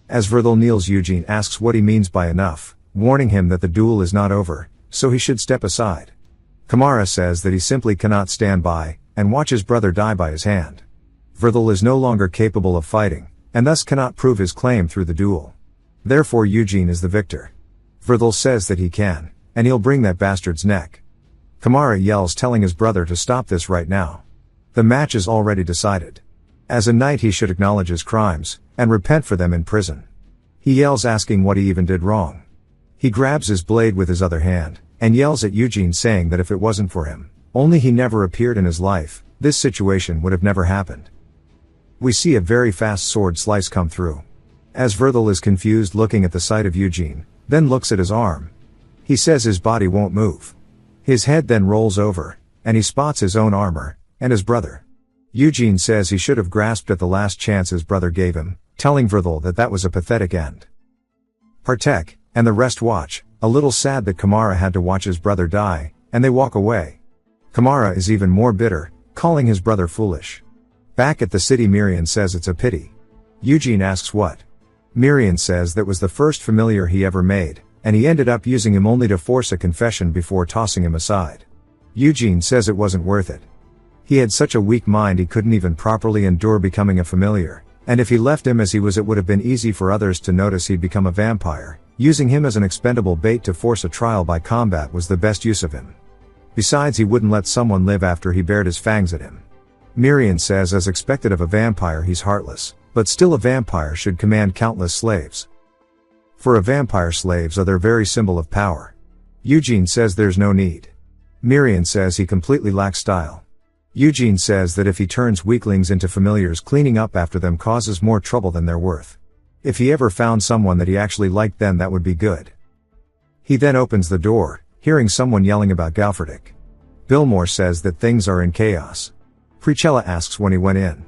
As Verthal kneels Eugene asks what he means by enough, warning him that the duel is not over, so he should step aside. Kamara says that he simply cannot stand by, and watch his brother die by his hand. Verthal is no longer capable of fighting, and thus cannot prove his claim through the duel. Therefore Eugene is the victor. Verthal says that he can, and he'll bring that bastard's neck. Kamara yells telling his brother to stop this right now. The match is already decided. As a knight he should acknowledge his crimes, and repent for them in prison. He yells asking what he even did wrong. He grabs his blade with his other hand, and yells at Eugene saying that if it wasn't for him, only he never appeared in his life, this situation would have never happened. We see a very fast sword slice come through. As Verthal is confused looking at the sight of Eugene, then looks at his arm. He says his body won't move. His head then rolls over, and he spots his own armor, and his brother. Eugene says he should have grasped at the last chance his brother gave him, telling Verthal that that was a pathetic end. Partek, and the rest watch, a little sad that Kamara had to watch his brother die, and they walk away. Kamara is even more bitter, calling his brother foolish. Back at the city Mirian says it's a pity. Eugene asks what. Mirian says that was the first familiar he ever made, and he ended up using him only to force a confession before tossing him aside. Eugene says it wasn't worth it. He had such a weak mind he couldn't even properly endure becoming a familiar, and if he left him as he was it would have been easy for others to notice he'd become a vampire. Using him as an expendable bait to force a trial by combat was the best use of him. Besides he wouldn't let someone live after he bared his fangs at him. Mirian says as expected of a vampire he's heartless, But still a vampire should command countless slaves. For a vampire, slaves are their very symbol of power. Eugene says there's no need. Miriam says he completely lacks style. Eugene says that if he turns weaklings into familiars, cleaning up after them causes more trouble than they're worth. If he ever found someone that he actually liked, then that would be good. He then opens the door, hearing someone yelling about Galfredick. Billmore says that things are in chaos. Priscilla asks when he went in.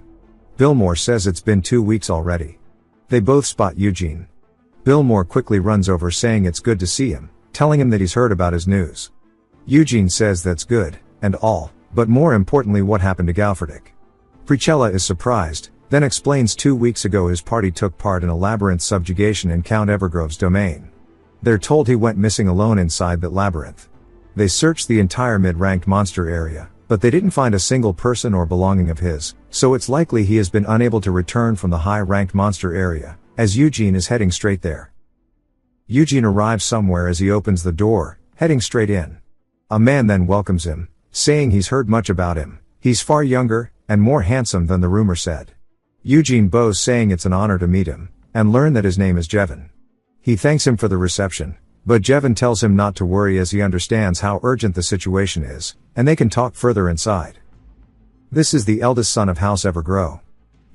Billmore says it's been 2 weeks already. They both spot Eugene. Billmore quickly runs over saying it's good to see him, telling him that he's heard about his news. Eugene says that's good, and all, but more importantly what happened to Galfredick. Priscilla is surprised, then explains 2 weeks ago his party took part in a labyrinth subjugation in Count Evergrove's domain. They're told he went missing alone inside that labyrinth. They searched the entire mid-ranked monster area, but they didn't find a single person or belonging of his, so it's likely he has been unable to return from the high-ranked monster area, as Eugene is heading straight there. Eugene arrives somewhere as he opens the door, heading straight in. A man then welcomes him, saying he's heard much about him. He's far younger, and more handsome than the rumor said. Eugene bows, saying it's an honor to meet him, and learn that his name is Jevon. He thanks him for the reception, but Jevon tells him not to worry as he understands how urgent the situation is, and they can talk further inside. This is the eldest son of House Evergrove.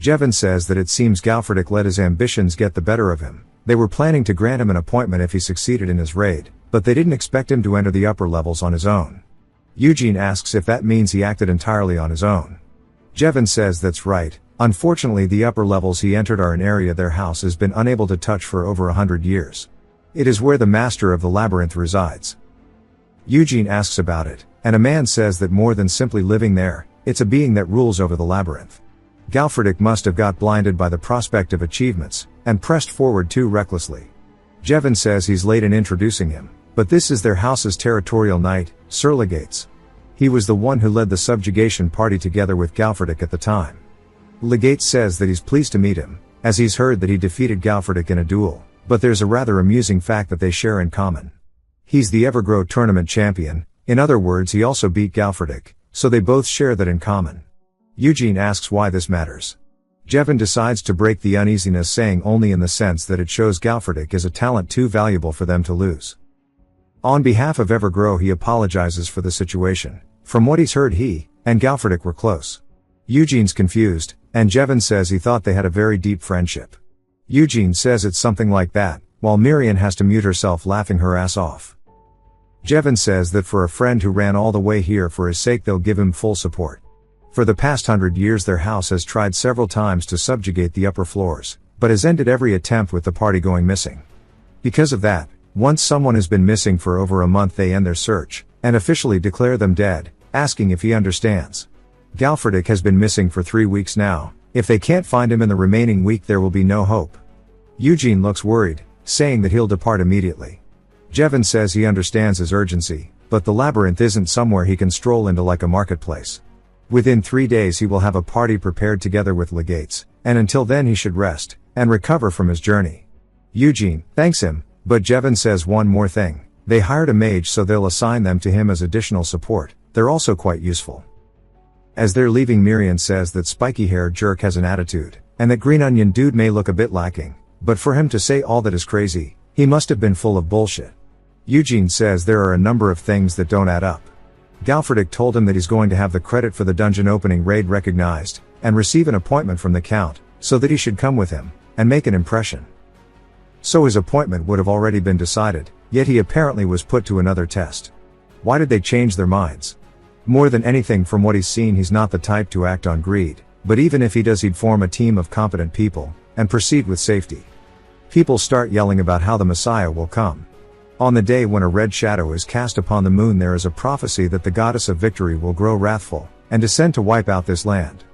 Jevon says that it seems Galfredick let his ambitions get the better of him. They were planning to grant him an appointment if he succeeded in his raid, but they didn't expect him to enter the upper levels on his own. Eugene asks if that means he acted entirely on his own. Jevon says that's right. Unfortunately, the upper levels he entered are an area their house has been unable to touch for over 100 years. It is where the master of the labyrinth resides. Eugene asks about it, and a man says that more than simply living there, it's a being that rules over the labyrinth. Galfredick must have got blinded by the prospect of achievements, and pressed forward too recklessly. Jevon says he's late in introducing him, but this is their house's territorial knight, Sir Legates. He was the one who led the subjugation party together with Galfredick at the time. Legates says that he's pleased to meet him, as he's heard that he defeated Galfredick in a duel, but there's a rather amusing fact that they share in common. He's the Evergrove tournament champion, in other words he also beat Galfredick, so they both share that in common. Eugene asks why this matters. Jevon decides to break the uneasiness, saying only in the sense that it shows Galfredick is a talent too valuable for them to lose. On behalf of Evergrove he apologizes for the situation. From what he's heard he and Galfredick were close. Eugene's confused, and Jevon says he thought they had a very deep friendship. Eugene says it's something like that, while Miriam has to mute herself laughing her ass off. Jevon says that for a friend who ran all the way here for his sake they'll give him full support. For the past 100 years their house has tried several times to subjugate the upper floors, but has ended every attempt with the party going missing. Because of that, once someone has been missing for over a month they end their search, and officially declare them dead, asking if he understands. Galfredick has been missing for 3 weeks now. If they can't find him in the remaining week there will be no hope. Eugene looks worried, saying that he'll depart immediately. Jevon says he understands his urgency, but the labyrinth isn't somewhere he can stroll into like a marketplace. Within 3 days he will have a party prepared together with Legates, and until then he should rest, and recover from his journey. Eugene thanks him, but Jevon says one more thing. They hired a mage so they'll assign them to him as additional support. They're also quite useful. As they're leaving Miriam says that spiky-haired jerk has an attitude, and that green onion dude may look a bit lacking, but for him to say all that is crazy, he must have been full of bullshit. Eugene says there are a number of things that don't add up. Galfredick told him that he's going to have the credit for the dungeon opening raid recognized, and receive an appointment from the Count, so that he should come with him, and make an impression. So his appointment would have already been decided, yet he apparently was put to another test. Why did they change their minds? More than anything from what he's seen he's not the type to act on greed, but even if he does he'd form a team of competent people, and proceed with safety. People start yelling about how the Messiah will come. On the day when a red shadow is cast upon the moon there is a prophecy that the goddess of victory will grow wrathful, and descend to wipe out this land.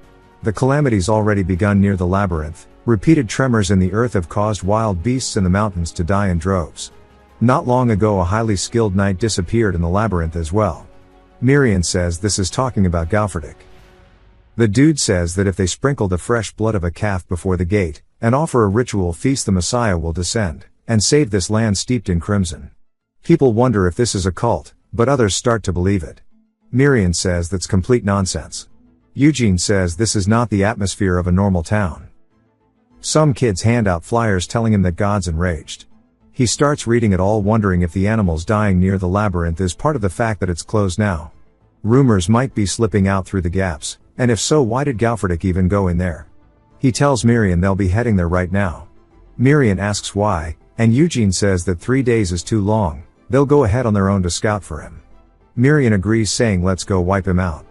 The calamity's already begun near the labyrinth. Repeated tremors in the earth have caused wild beasts in the mountains to die in droves. Not long ago a highly skilled knight disappeared in the labyrinth as well. Miriam says this is talking about Galfredick. The dude says that if they sprinkle the fresh blood of a calf before the gate, and offer a ritual feast the Messiah will descend, and save this land steeped in crimson. People wonder if this is a cult, but others start to believe it. Miriam says that's complete nonsense. Eugene says this is not the atmosphere of a normal town. Some kids hand out flyers telling him that God's enraged. He starts reading it all, wondering if the animals dying near the labyrinth is part of the fact that it's closed now. Rumors might be slipping out through the gaps, and if so, why did Galfridic even go in there? He tells Mirian they'll be heading there right now. Mirian asks why, and Eugene says that 3 days is too long, they'll go ahead on their own to scout for him. Mirian agrees, saying let's go wipe him out.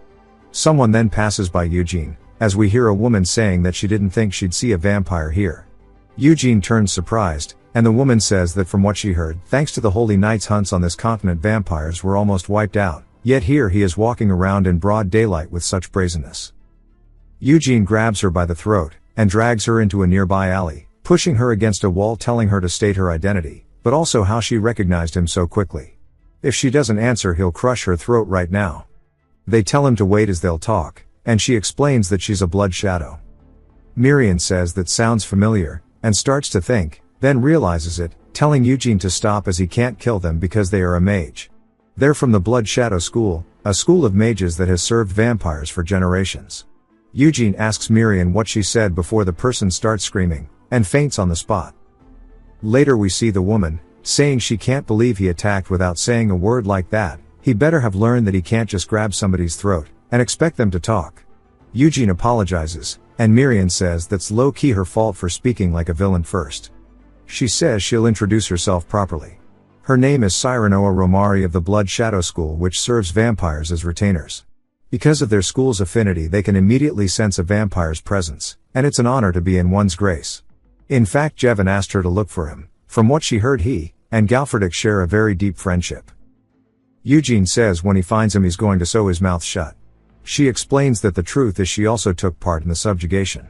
Someone then passes by Eugene, as we hear a woman saying that she didn't think she'd see a vampire here. Eugene turns surprised, and the woman says that from what she heard, thanks to the Holy Knights' hunts on this continent, vampires were almost wiped out, yet here he is walking around in broad daylight with such brazenness. Eugene grabs her by the throat, and drags her into a nearby alley, pushing her against a wall, telling her to state her identity, but also how she recognized him so quickly. If she doesn't answer, he'll crush her throat right now. They tell him to wait as they'll talk, and she explains that she's a blood shadow. Mirian says that sounds familiar, and starts to think, then realizes it, telling Eugene to stop as he can't kill them because they are a mage. They're from the Blood Shadow School, a school of mages that has served vampires for generations. Eugene asks Mirian what she said before the person starts screaming, and faints on the spot. Later we see the woman, saying she can't believe he attacked without saying a word like that. He better have learned that he can't just grab somebody's throat, and expect them to talk. Eugene apologizes, and Mirian says that's low-key her fault for speaking like a villain first. She says she'll introduce herself properly. Her name is Cyranoa Romari of the Blood Shadow School, which serves vampires as retainers. Because of their school's affinity, they can immediately sense a vampire's presence, and it's an honor to be in one's grace. In fact, Jevon asked her to look for him. From what she heard, he and Galfridic share a very deep friendship. Eugene says when he finds him he's going to sew his mouth shut. She explains that the truth is she also took part in the subjugation.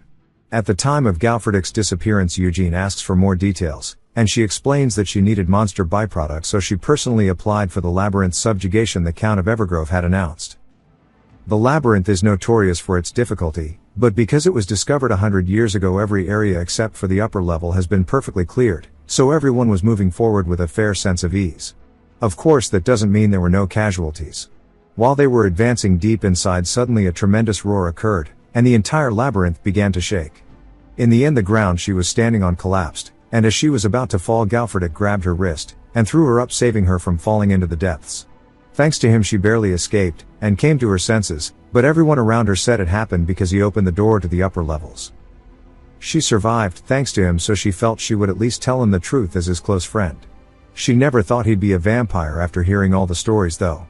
At the time of Galfridic's disappearance, Eugene asks for more details, and she explains that she needed monster byproducts, so she personally applied for the labyrinth subjugation the Count of Evergrove had announced. The labyrinth is notorious for its difficulty, but because it was discovered 100 years ago, every area except for the upper level has been perfectly cleared, so everyone was moving forward with a fair sense of ease. Of course, that doesn't mean there were no casualties. While they were advancing deep inside, suddenly a tremendous roar occurred, and the entire labyrinth began to shake. In the end, the ground she was standing on collapsed, and as she was about to fall, Galfridic grabbed her wrist, and threw her up, saving her from falling into the depths. Thanks to him she barely escaped, and came to her senses, but everyone around her said it happened because he opened the door to the upper levels. She survived thanks to him, so she felt she would at least tell him the truth as his close friend. She never thought he'd be a vampire after hearing all the stories though.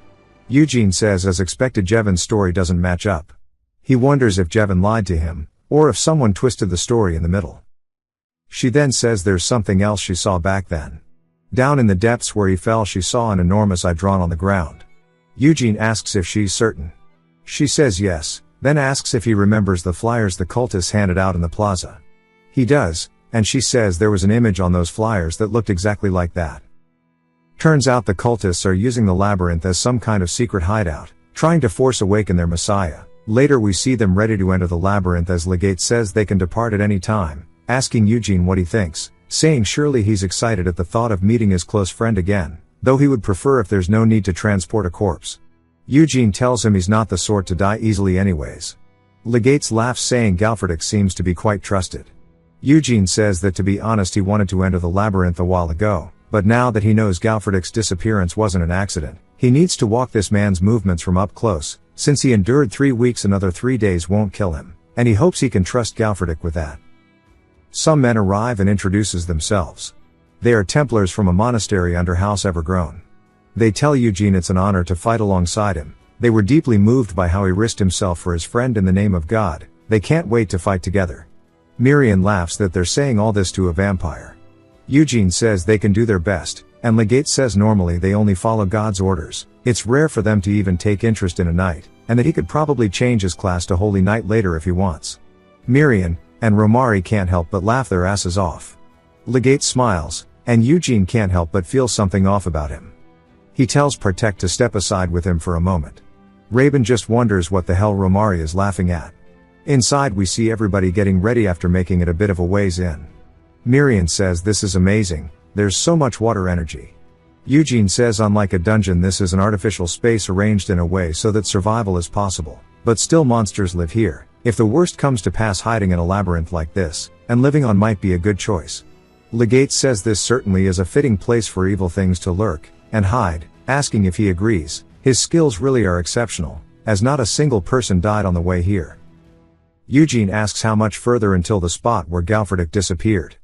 Eugene says as expected Jevon's story doesn't match up. He wonders if Jevon lied to him, or if someone twisted the story in the middle. She then says there's something else she saw back then. Down in the depths where he fell, she saw an enormous eye drawn on the ground. Eugene asks if she's certain. She says yes, then asks if he remembers the flyers the cultists handed out in the plaza. He does, and she says there was an image on those flyers that looked exactly like that. Turns out the cultists are using the labyrinth as some kind of secret hideout, trying to force awaken their messiah. Later we see them ready to enter the labyrinth as Legate says they can depart at any time, asking Eugene what he thinks, saying surely he's excited at the thought of meeting his close friend again, though he would prefer if there's no need to transport a corpse. Eugene tells him he's not the sort to die easily anyways. Legate laughs, saying Galfridic seems to be quite trusted. Eugene says that to be honest he wanted to enter the labyrinth a while ago, but now that he knows Galfridic's disappearance wasn't an accident, he needs to walk this man's movements from up close. Since he endured 3 weeks, another 3 days won't kill him, and he hopes he can trust Galfridic with that. Some men arrive and introduces themselves. They are Templars from a monastery under House Evergrove. They tell Eugene it's an honor to fight alongside him. They were deeply moved by how he risked himself for his friend in the name of God. They can't wait to fight together. Mirian laughs that they're saying all this to a vampire. Eugene says they can do their best, and Legate says normally they only follow God's orders. It's rare for them to even take interest in a knight, and that he could probably change his class to Holy Knight later if he wants. Mirian and Romari can't help but laugh their asses off. Legate smiles, and Eugene can't help but feel something off about him. He tells Protect to step aside with him for a moment. Raven just wonders what the hell Romari is laughing at. Inside we see everybody getting ready after making it a bit of a ways in. Mirian says this is amazing, there's so much water energy. Eugene says unlike a dungeon, this is an artificial space arranged in a way so that survival is possible, but still monsters live here. If the worst comes to pass hiding in a labyrinth like this, and living on might be a good choice. Legate says this certainly is a fitting place for evil things to lurk and hide, asking if he agrees. His skills really are exceptional, as not a single person died on the way here. Eugene asks how much further until the spot where Galfredik disappeared.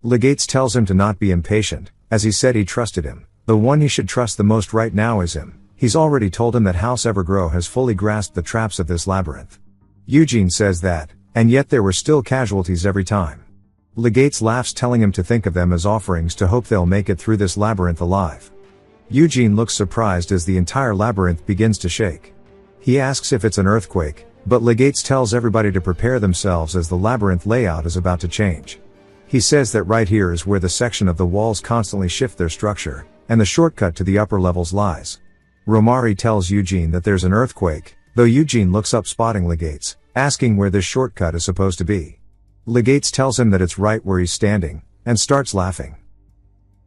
Legates tells him to not be impatient, as he said he trusted him. The one he should trust the most right now is him. He's already told him that House Evergrow has fully grasped the traps of this labyrinth. Eugene says that, and yet there were still casualties every time. Legates laughs, telling him to think of them as offerings to hope they'll make it through this labyrinth alive. Eugene looks surprised as the entire labyrinth begins to shake. He asks if it's an earthquake, but Legates tells everybody to prepare themselves as the labyrinth layout is about to change. He says that right here is where the section of the walls constantly shift their structure, and the shortcut to the upper levels lies. Romari tells Eugene that there's an earthquake, though Eugene looks up, spotting Legates, asking where this shortcut is supposed to be. Legates tells him that it's right where he's standing, and starts laughing.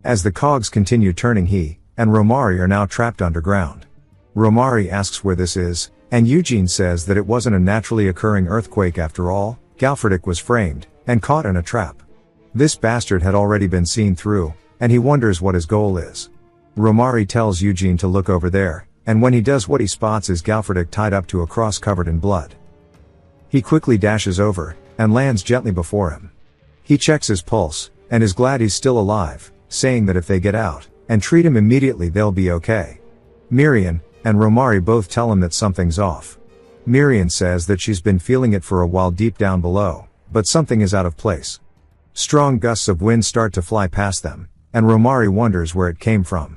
As the cogs continue turning, he and Romari are now trapped underground. Romari asks where this is, and Eugene says that it wasn't a naturally occurring earthquake after all. Galfredik was framed and caught in a trap. This bastard had already been seen through, and he wonders what his goal is. Romari tells Eugene to look over there, and when he does, what he spots is Galfredik tied up to a cross covered in blood. He quickly dashes over, and lands gently before him. He checks his pulse, and is glad he's still alive, saying that if they get out, and treat him immediately, they'll be okay. Mirian and Romari both tell him that something's off. Mirian says that she's been feeling it for a while deep down below, but something is out of place. Strong gusts of wind start to fly past them, and Romari wonders where it came from.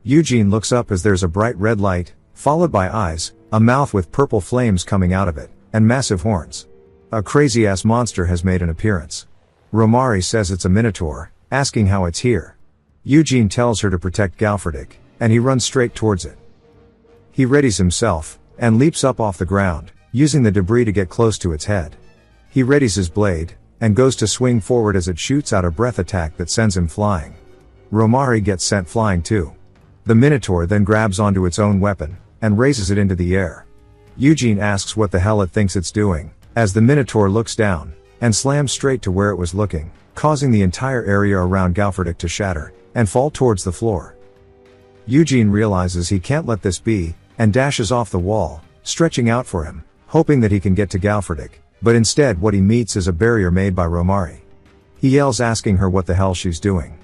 Eugene looks up as there's a bright red light, followed by eyes, a mouth with purple flames coming out of it, and massive horns. A crazy-ass monster has made an appearance. Romari says it's a minotaur, asking how it's here. Eugene tells her to protect Galfredik, and he runs straight towards it. He readies himself, and leaps up off the ground, using the debris to get close to its head. He readies his blade, and goes to swing forward as it shoots out a breath attack that sends him flying. Romari gets sent flying too. The minotaur then grabs onto its own weapon, and raises it into the air. Eugene asks what the hell it thinks it's doing, as the minotaur looks down, and slams straight to where it was looking, causing the entire area around Galfredik to shatter, and fall towards the floor. Eugene realizes he can't let this be, and dashes off the wall, stretching out for him, hoping that he can get to Galfredik, but instead what he meets is a barrier made by Romari. He yells, asking her what the hell she's doing.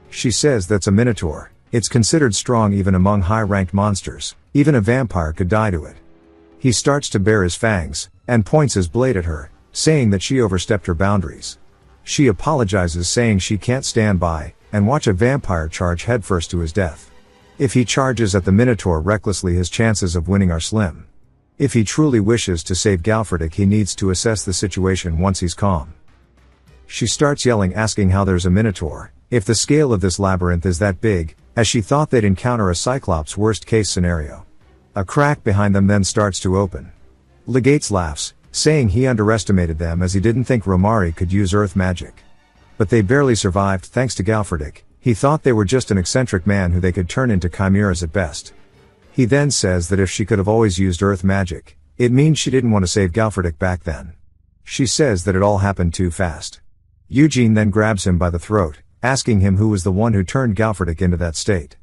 She says that's a minotaur. It's considered strong even among high-ranked monsters. Even a vampire could die to it. He starts to bare his fangs, and points his blade at her, saying that she overstepped her boundaries. She apologizes, saying she can't stand by and watch a vampire charge headfirst to his death. If he charges at the minotaur recklessly, his chances of winning are slim. If he truly wishes to save Galfredik, he needs to assess the situation once he's calm. She starts yelling, asking how there's a minotaur, if the scale of this labyrinth is that big, as she thought they'd encounter a cyclops worst-case scenario. A crack behind them then starts to open. Legates laughs, saying he underestimated them as he didn't think Romari could use earth magic. But they barely survived thanks to Galfredik. He thought they were just an eccentric man who they could turn into chimeras at best. He then says that if she could have always used earth magic, it means she didn't want to save Galfredik back then. She says that it all happened too fast. Eugene then grabs him by the throat, asking him who was the one who turned Galfredik into that state.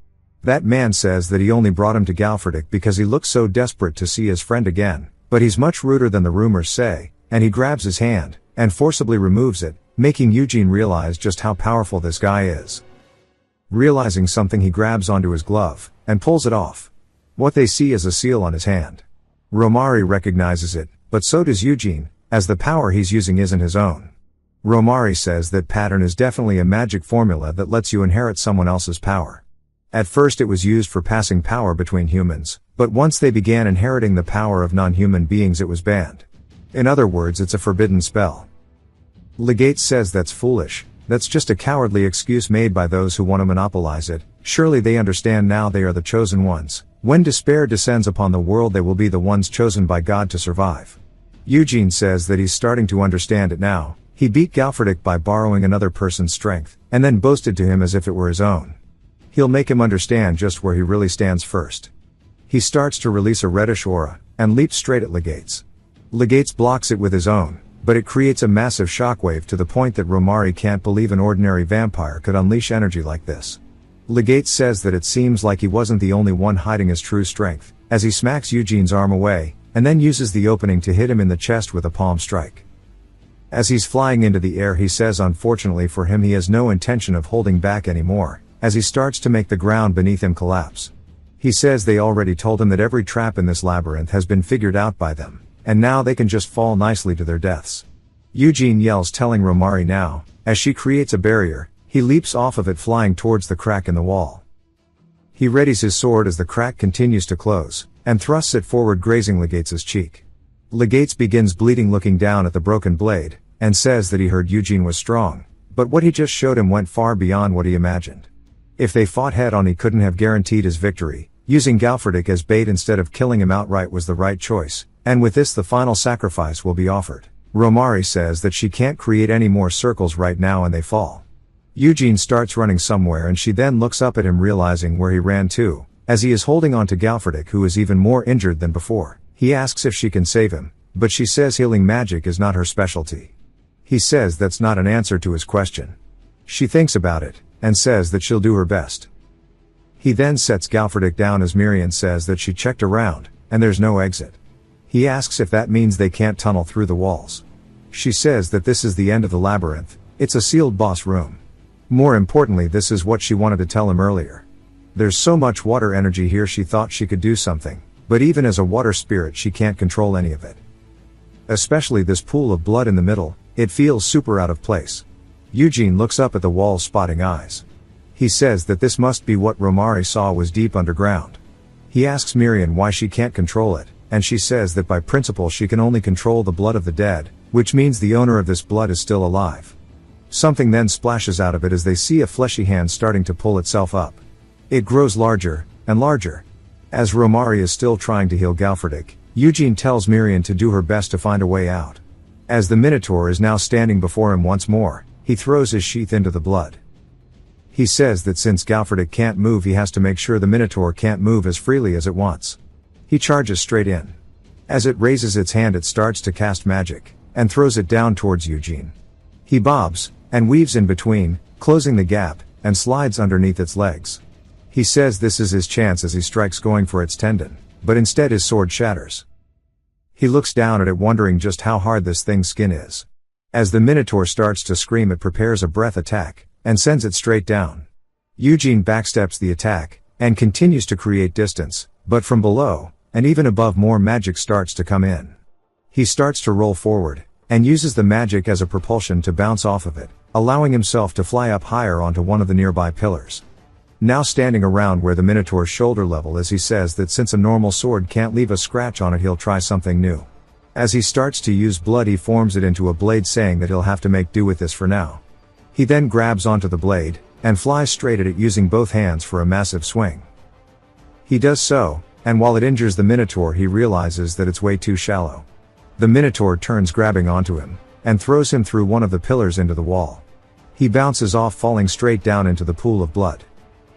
That man says that he only brought him to Galfredik because he looked so desperate to see his friend again, but he's much ruder than the rumors say, and he grabs his hand, and forcibly removes it, making Eugene realize just how powerful this guy is. Realizing something, he grabs onto his glove, and pulls it off. What they see is a seal on his hand. Romari recognizes it, but so does Eugene, as the power he's using isn't his own. Romari says that pattern is definitely a magic formula that lets you inherit someone else's power. At first it was used for passing power between humans, but once they began inheriting the power of non-human beings, it was banned. In other words, it's a forbidden spell. Legates says that's foolish. That's just a cowardly excuse made by those who want to monopolize it. Surely they understand now they are the chosen ones. When despair descends upon the world, they will be the ones chosen by God to survive. Eugene says that he's starting to understand it now. He beat Galfredik by borrowing another person's strength, and then boasted to him as if it were his own. He'll make him understand just where he really stands first. He starts to release a reddish aura, and leaps straight at Legates. Legates blocks it with his own, but it creates a massive shockwave to the point that Romari can't believe an ordinary vampire could unleash energy like this. Legate says that it seems like he wasn't the only one hiding his true strength, as he smacks Eugene's arm away, and then uses the opening to hit him in the chest with a palm strike. As he's flying into the air, he says unfortunately for him he has no intention of holding back anymore, as he starts to make the ground beneath him collapse. He says they already told him that every trap in this labyrinth has been figured out by them, and now they can just fall nicely to their deaths. Eugene yells, telling Romari now, as she creates a barrier, he leaps off of it, flying towards the crack in the wall. He readies his sword as the crack continues to close, and thrusts it forward, grazing Legates' cheek. Legates begins bleeding, looking down at the broken blade, and says that he heard Eugene was strong, but what he just showed him went far beyond what he imagined. If they fought head-on, he couldn't have guaranteed his victory. Using Galfridic as bait instead of killing him outright was the right choice, and with this the final sacrifice will be offered. Romari says that she can't create any more circles right now, and they fall. Eugene starts running somewhere, and she then looks up at him, realizing where he ran to, as he is holding on to Galfridic, who is even more injured than before. He asks if she can save him, but she says healing magic is not her specialty. He says that's not an answer to his question. She thinks about it, and says that she'll do her best. He then sets Galfridic down as Mirian says that she checked around, and there's no exit. He asks if that means they can't tunnel through the walls. She says that this is the end of the labyrinth, it's a sealed boss room. More importantly, this is what she wanted to tell him earlier. There's so much water energy here, she thought she could do something, but even as a water spirit she can't control any of it. Especially this pool of blood in the middle, it feels super out of place. Eugene looks up at the wall, spotting eyes. He says that this must be what Romari saw was deep underground. He asks Mirian why she can't control it, and she says that by principle she can only control the blood of the dead, which means the owner of this blood is still alive. Something then splashes out of it as they see a fleshy hand starting to pull itself up. It grows larger, and larger. As Romari is still trying to heal Galfridic, Eugene tells Mirian to do her best to find a way out. As the Minotaur is now standing before him once more, he throws his sheath into the blood. He says that since Galfridic can't move, he has to make sure the Minotaur can't move as freely as it wants. He charges straight in. As it raises its hand, it starts to cast magic, and throws it down towards Eugene. He bobs, and weaves in between, closing the gap, and slides underneath its legs. He says this is his chance as he strikes, going for its tendon, but instead his sword shatters. He looks down at it, wondering just how hard this thing's skin is. As the Minotaur starts to scream, it prepares a breath attack, and sends it straight down. Eugene backsteps the attack, and continues to create distance, but from below, and even above, more magic starts to come in. He starts to roll forward, and uses the magic as a propulsion to bounce off of it, allowing himself to fly up higher onto one of the nearby pillars. Now standing around where the Minotaur's shoulder level is, he says that since a normal sword can't leave a scratch on it, he'll try something new. As he starts to use blood, he forms it into a blade, saying that he'll have to make do with this for now. He then grabs onto the blade, and flies straight at it, using both hands for a massive swing. He does so, and while it injures the Minotaur, he realizes that it's way too shallow. The Minotaur turns, grabbing onto him, and throws him through one of the pillars into the wall. He bounces off, falling straight down into the pool of blood.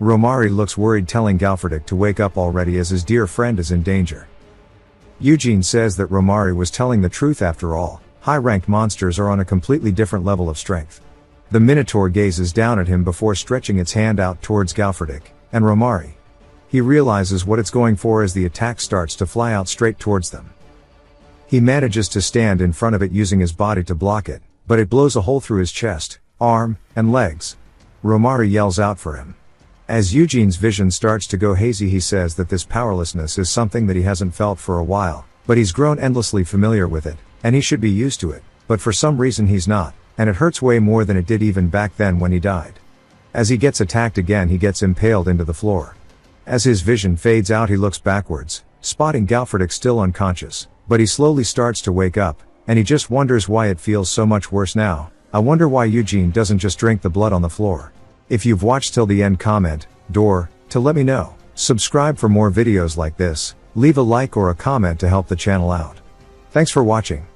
Romari looks worried, telling Galfridic to wake up already as his dear friend is in danger. Eugene says that Romari was telling the truth after all. High-ranked monsters are on a completely different level of strength. The Minotaur gazes down at him before stretching its hand out towards Galfridic and Romari. He realizes what it's going for as the attack starts to fly out straight towards them. He manages to stand in front of it, using his body to block it, but it blows a hole through his chest, arm, and legs. Romari yells out for him. As Eugene's vision starts to go hazy, he says that this powerlessness is something that he hasn't felt for a while, but he's grown endlessly familiar with it, and he should be used to it, but for some reason he's not, and it hurts way more than it did even back then when he died. As he gets attacked again, he gets impaled into the floor. As his vision fades out, he looks backwards, spotting Galfridic still unconscious, but he slowly starts to wake up, and he just wonders why it feels so much worse now. I wonder why Eugene doesn't just drink the blood on the floor. If you've watched till the end, comment, door, to let me know. Subscribe for more videos like this, leave a like or a comment to help the channel out. Thanks for watching.